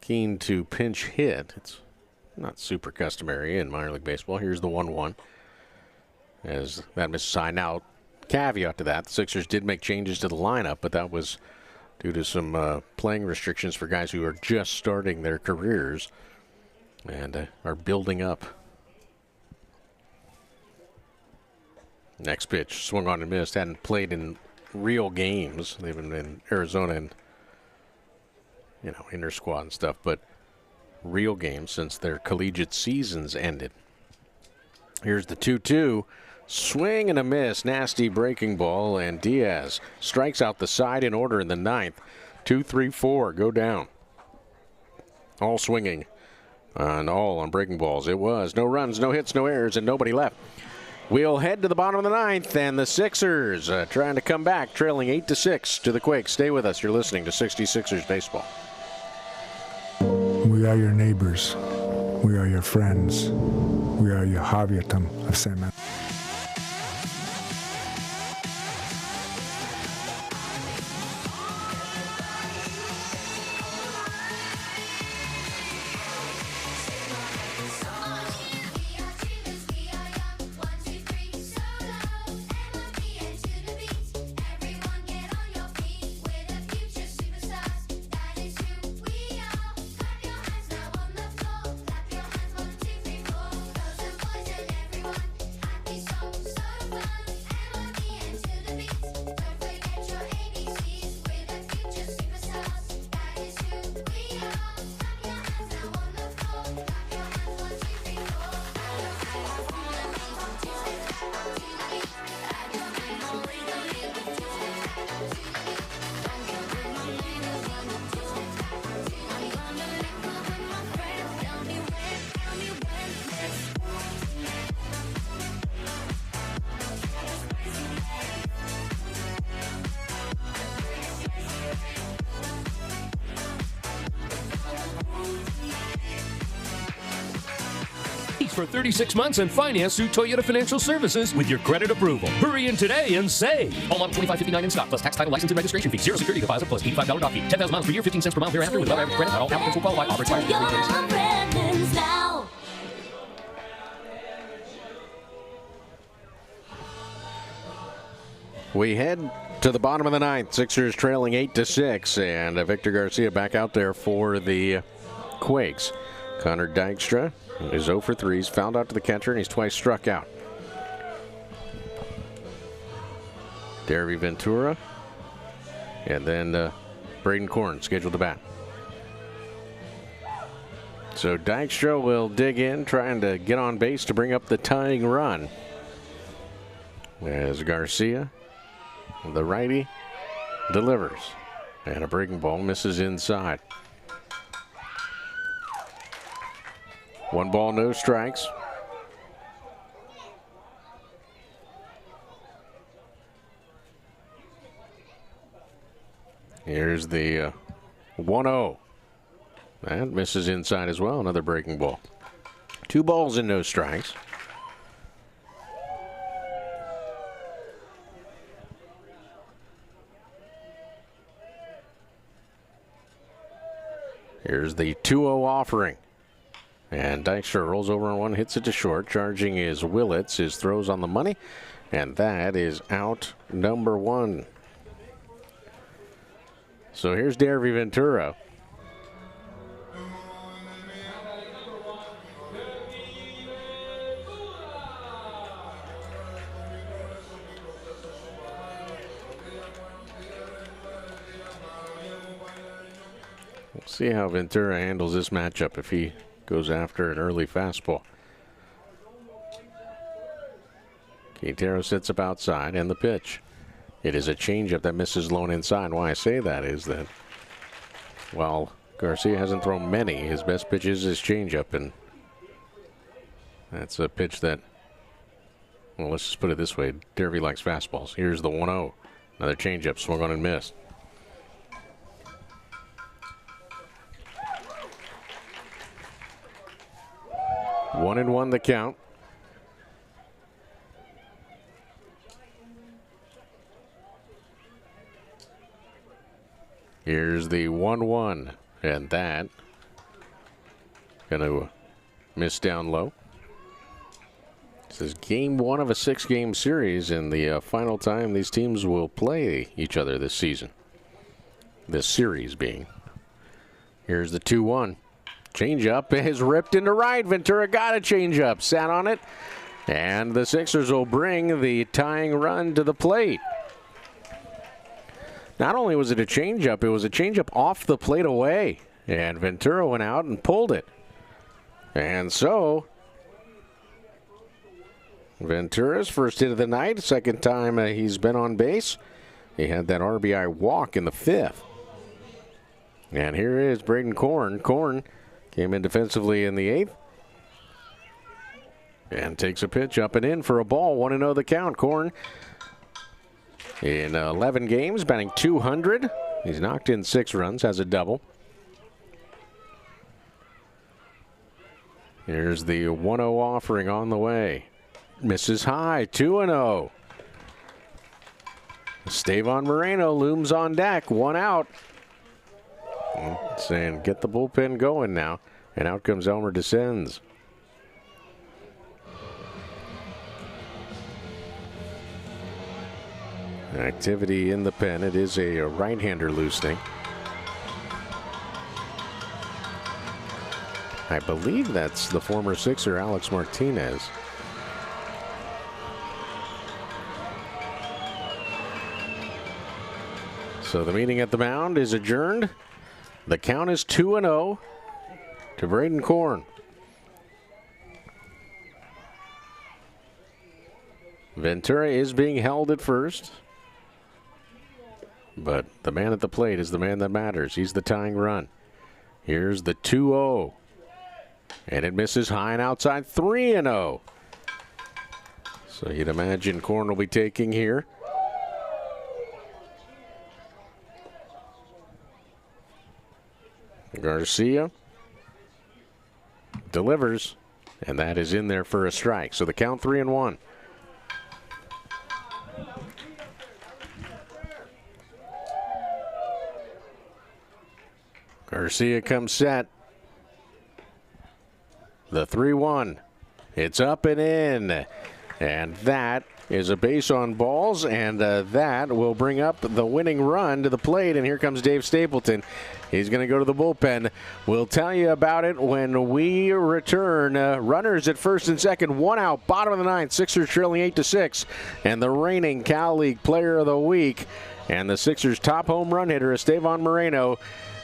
keen to pinch hit. It's not super customary in minor league baseball. Here's the 1-1. As that misses high. Now, caveat to that, the Sixers did make changes to the lineup, but that was due to some playing restrictions for guys who are just starting their careers and are building up. Next pitch, swung on and missed. Hadn't played in real games. They've been in Arizona and, inter squad and stuff, but real games since their collegiate seasons ended. Here's the 2-2. Swing and a miss. Nasty breaking ball, and Diaz strikes out the side in order in the 9th. 2-3-4 go down. All swinging and all on breaking balls. It was no runs, no hits, no errors, and nobody left. We'll head to the bottom of the 9th, and the Sixers trying to come back, trailing 8-6 to the Quakes. Stay with us. You're listening to 66ers Baseball. We are your neighbors. We are your friends. We are your Javiatam of San Manuel. Lease for 36 months and finance through Toyota Financial Services with your credit approval. Hurry in today and save. All model 2559 in stock, plus tax, title, license, and registration fee. Zero security deposit, plus $85 dock fee. 10,000 miles per year, 15 cents per mile thereafter with above average credit. Not all applicants will qualify. Offer expires in 3 days. We head to the bottom of the ninth. Sixers trailing 8-6, and Victor Garcia back out there for the Quakes. Connor Dykstra is 0 for 3. He's fouled out to the catcher, and he's twice struck out. Derby Ventura, and then Braden Korn scheduled to bat. So Dykstra will dig in, trying to get on base to bring up the tying run. As Garcia, the righty, delivers. And a breaking ball misses inside. 1 ball, no strikes. Here's the 1-0. That misses inside as well. Another breaking ball. 2 balls and no strikes. Here's the 2-0 offering. And Dykstra rolls over on one, hits it to short. Charging is Willits. His throw's on the money. And that is out number 1. So here's Derby Ventura. We'll see how Ventura handles this matchup if he goes after an early fastball. Quintero sits up outside, and the pitch. It is a changeup that misses low and inside. Why I say that is that while Garcia hasn't thrown many, his best pitch is his changeup, and that's a pitch that, well, let's just put it this way. Derby likes fastballs. Here's the 1-0. Another changeup, swung on and missed. One and one the count. Here's the 1-1, and that gonna miss down low. This is game 1 of a 6-game series, and the final time these teams will play each other this season. This series being. Here's the 2-1. Changeup is ripped into right. Ventura got a changeup, sat on it, and the Sixers will bring the tying run to the plate. Not only was it a changeup, it was a changeup off the plate away, and Ventura went out and pulled it. And so, Ventura's first hit of the night, second time he's been on base. He had that RBI walk in the 5th. And here is Braden Korn. Korn came in defensively in the 8th. And takes a pitch up and in for a ball. 1-0 the count. Korn in 11 games, batting .200. He's knocked in 6 runs, has a double. Here's the 1-0 offering on the way. Misses high, 2-0. Estevan Moreno looms on deck, 1 out. Saying, get the bullpen going now. And out comes Elmer Descends. Activity in the pen. It is a right-hander loosening. I believe that's the former Sixer, Alex Martinez. So the meeting at the mound is adjourned. The count is 2-0 to Braden Korn. Ventura is being held at first. But the man at the plate is the man that matters. He's the tying run. Here's the 2-0. And it misses high and outside, 3-0. So you'd imagine Korn will be taking here. Garcia delivers. And that is in there for a strike. So the count 3-1. Garcia comes set. The 3-1. It's up and in. And that is a base on balls, and that will bring up the winning run to the plate. And here comes Dave Stapleton. He's going to go to the bullpen. We'll tell you about it when we return. Runners at first and second, one out, bottom of the ninth. Sixers trailing 8-6, and the reigning Cal League Player of the Week and the Sixers' top home run hitter, Estevan Moreno,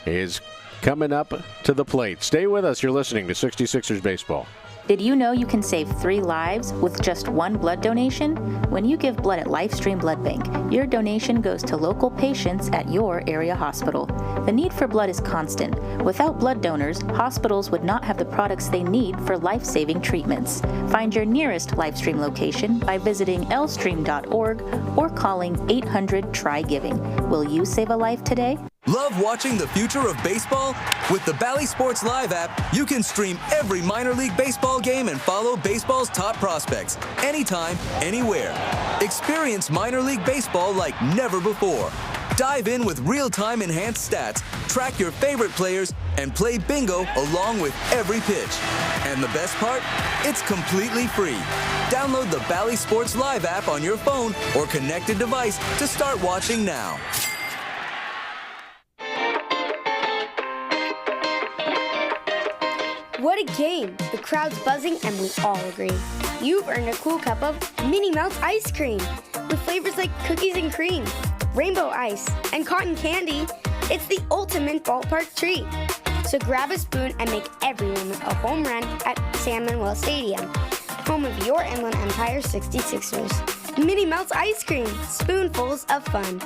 is coming up to the plate. Stay with us. You're listening to 66ers Baseball. Did you know you can save 3 lives with just 1 blood donation? When you give blood at LifeStream Blood Bank, your donation goes to local patients at your area hospital. The need for blood is constant. Without blood donors, hospitals would not have the products they need for life-saving treatments. Find your nearest LifeStream location by visiting lstream.org or calling 800-TRY-GIVING. Will you save a life today? Love watching the future of baseball? With the Bally Sports Live app, you can stream every minor league baseball game and follow baseball's top prospects anytime, anywhere. Experience minor league baseball like never before. Dive in with real-time enhanced stats, track your favorite players, and play bingo along with every pitch. And the best part? It's completely free. Download the Bally Sports Live app on your phone or connected device to start watching now. What a game! The crowd's buzzing and we all agree. You've earned a cool cup of Minnie Mouse ice cream with flavors like cookies and cream, rainbow ice, and cotton candy. It's the ultimate ballpark treat. So grab a spoon and make every moment a home run at San Manuel Stadium, home of your Inland Empire 66ers. Minnie Mouse ice cream, spoonfuls of fun.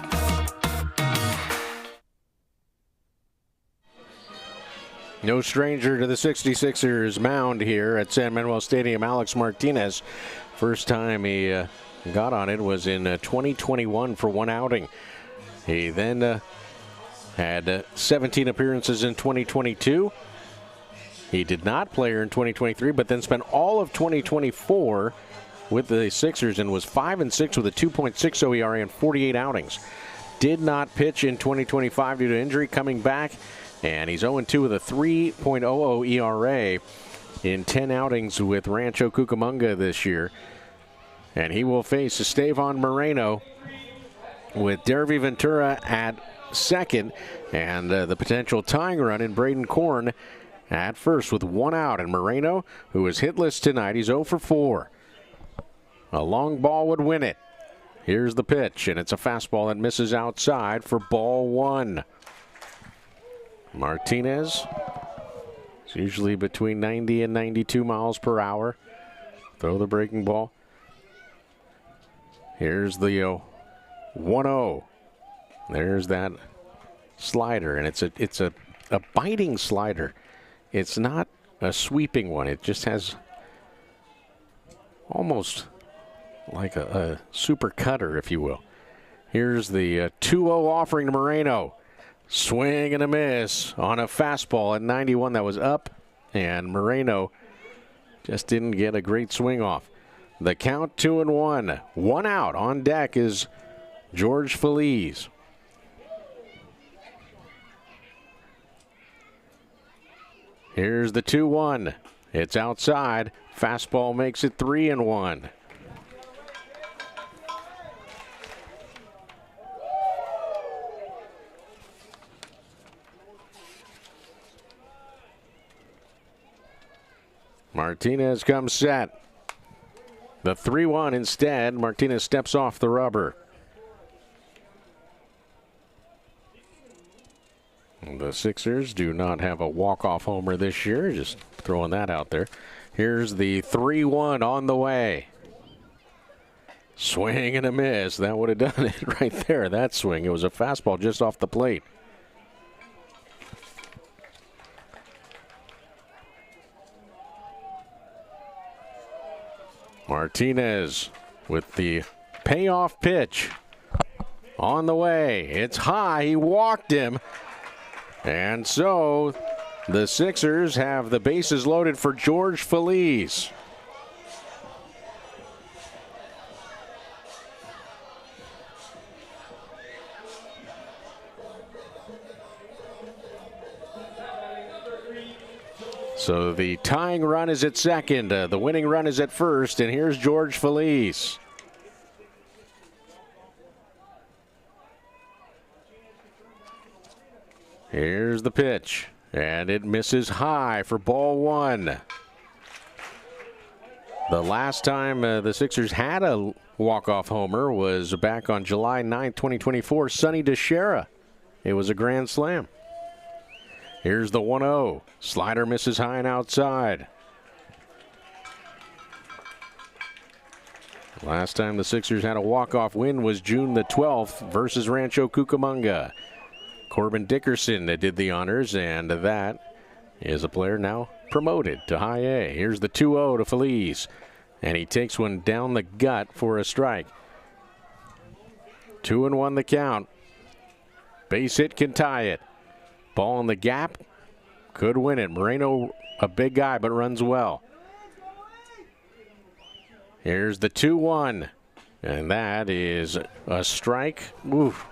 No stranger to the 66ers mound here at San Manuel Stadium, Alex Martinez. First time he got on it was in 2021 for one outing. He then had 17 appearances in 2022. He did not play here in 2023, but then spent all of 2024 with the Sixers and was 5-6 with a 2.60 ERA and 48 outings. Did not pitch in 2025 due to injury, coming back. And he's 0-2 with a 3.00 ERA in 10 outings with Rancho Cucamonga this year. And he will face Estevan Moreno with Derby Ventura at second. And the potential tying run in Braden Korn at first with one out. And Moreno, who is hitless tonight, he's 0 for 4. A long ball would win it. Here's the pitch, and it's a fastball that misses outside for ball 1. Martinez is usually between 90 and 92 miles per hour. Throw the breaking ball. Here's the 1-0. There's that slider, and it's a biting slider. It's not a sweeping one. It just has almost like a super cutter, if you will. Here's the 2-0 offering to Moreno. Swing and a miss on a fastball at 91 that was up, and Moreno just didn't get a great swing off. The count 2-1. One out. On deck is George Feliz. Here's the 2-1. It's outside. Fastball makes it 3-1. Martinez comes set. The 3-1 instead. Martinez steps off the rubber. The Sixers do not have a walk-off homer this year. Just throwing that out there. Here's the 3-1 on the way. Swing and a miss. That would have done it right there, that swing. It was a fastball just off the plate. Martinez with the payoff pitch on the way. It's high. He walked him. And so The Sixers have the bases loaded for George Feliz. So the tying run is at second, the winning run is at first, and here's George Feliz. Here's the pitch, and it misses high for ball one. The last time the Sixers had a walk-off homer was back on July 9th, 2024, Sonny DeShera. It was a grand slam. Here's the 1-0. Slider misses high and outside. Last time the Sixers had a walk-off win was June the 12th versus Rancho Cucamonga. Corbin Dickerson did the honors, and that is a player now promoted to high A. Here's the 2-0 to Feliz, and he takes one down the gut for a strike. 2-1 the count. Base hit can tie it. Ball in the gap, could win it. Moreno, a big guy, but runs well. Here's the 2-1, and that is a strike. Oof.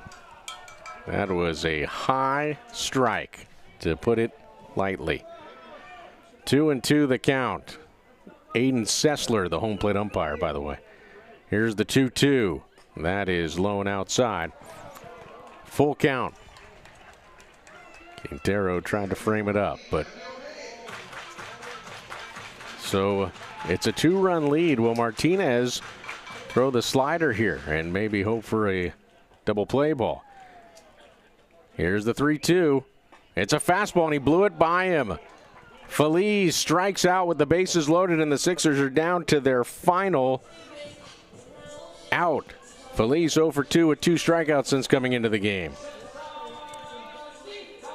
That was a high strike, to put it lightly. 2-2 the count. Aiden Sessler, the home plate umpire, by the way. Here's the 2-2. That is low and outside. Full count. Quintero tried to frame it up, but so it's a 2-run lead. Will Martinez throw the slider here and maybe hope for a double play ball? Here's the 3-2. It's a fastball, and he blew it by him. Feliz strikes out with the bases loaded, and the Sixers are down to their final out. Feliz 0 for 2 with 2 strikeouts since coming into the game.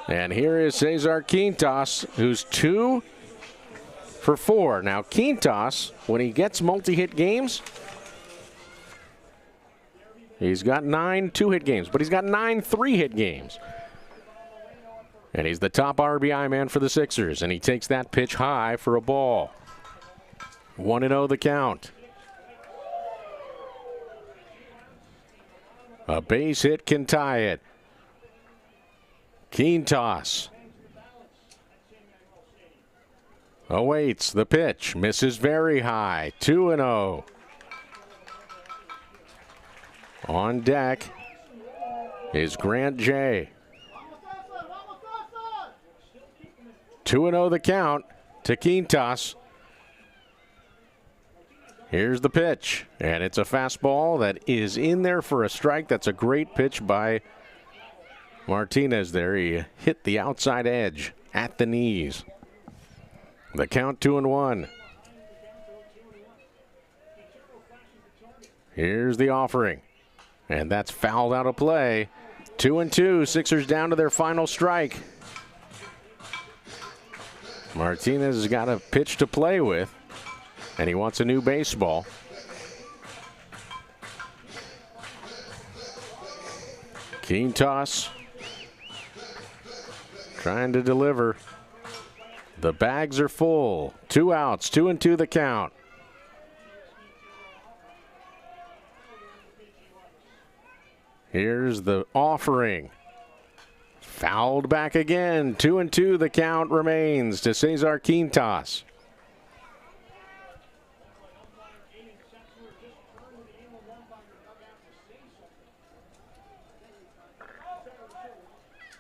And here is Cesar Quintas, who's 2 for 4. Now, Quintas, when he gets multi-hit games, he's got 9 2-hit games, but he's got 9 3-hit games. And he's the top RBI man for the Sixers, and he takes that pitch high for a ball. 1-0 the count. A base hit can tie it. Quintas awaits the pitch, misses very high. 2-0. On deck is Grant J. 2-0 the count to Quintas. Here's the pitch, and it's a fastball that is in there for a strike. That's a great pitch by Martinez there. He hit the outside edge at the knees. The count 2-1. Here's the offering, and that's fouled out of play. 2-2, Sixers down to their final strike. Martinez has got a pitch to play with, and he wants a new baseball. Quintas trying to deliver. The bags are full. 2 outs, 2-2 the count. Here's the offering. Fouled back again. 2-2 the count remains to Cesar Quintas.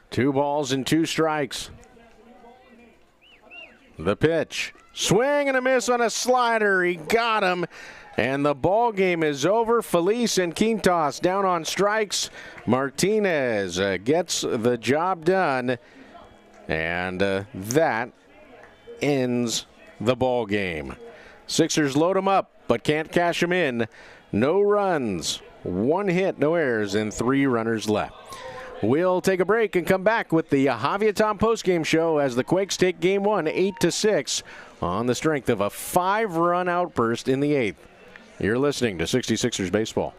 Two balls and 2 strikes. The pitch. Swing and a miss on a slider. He got him. And the ball game is over. Feliz and Quintas down on strikes. Martinez gets the job done. And that ends the ball game. Sixers load them up, but can't cash them in. No runs, 1 hit, no errors, and 3 runners left. We'll take a break and come back with the Javier Tom postgame show as the Quakes take game 1, 8-6, on the strength of a 5-run outburst in the 8th. You're listening to 66ers Baseball.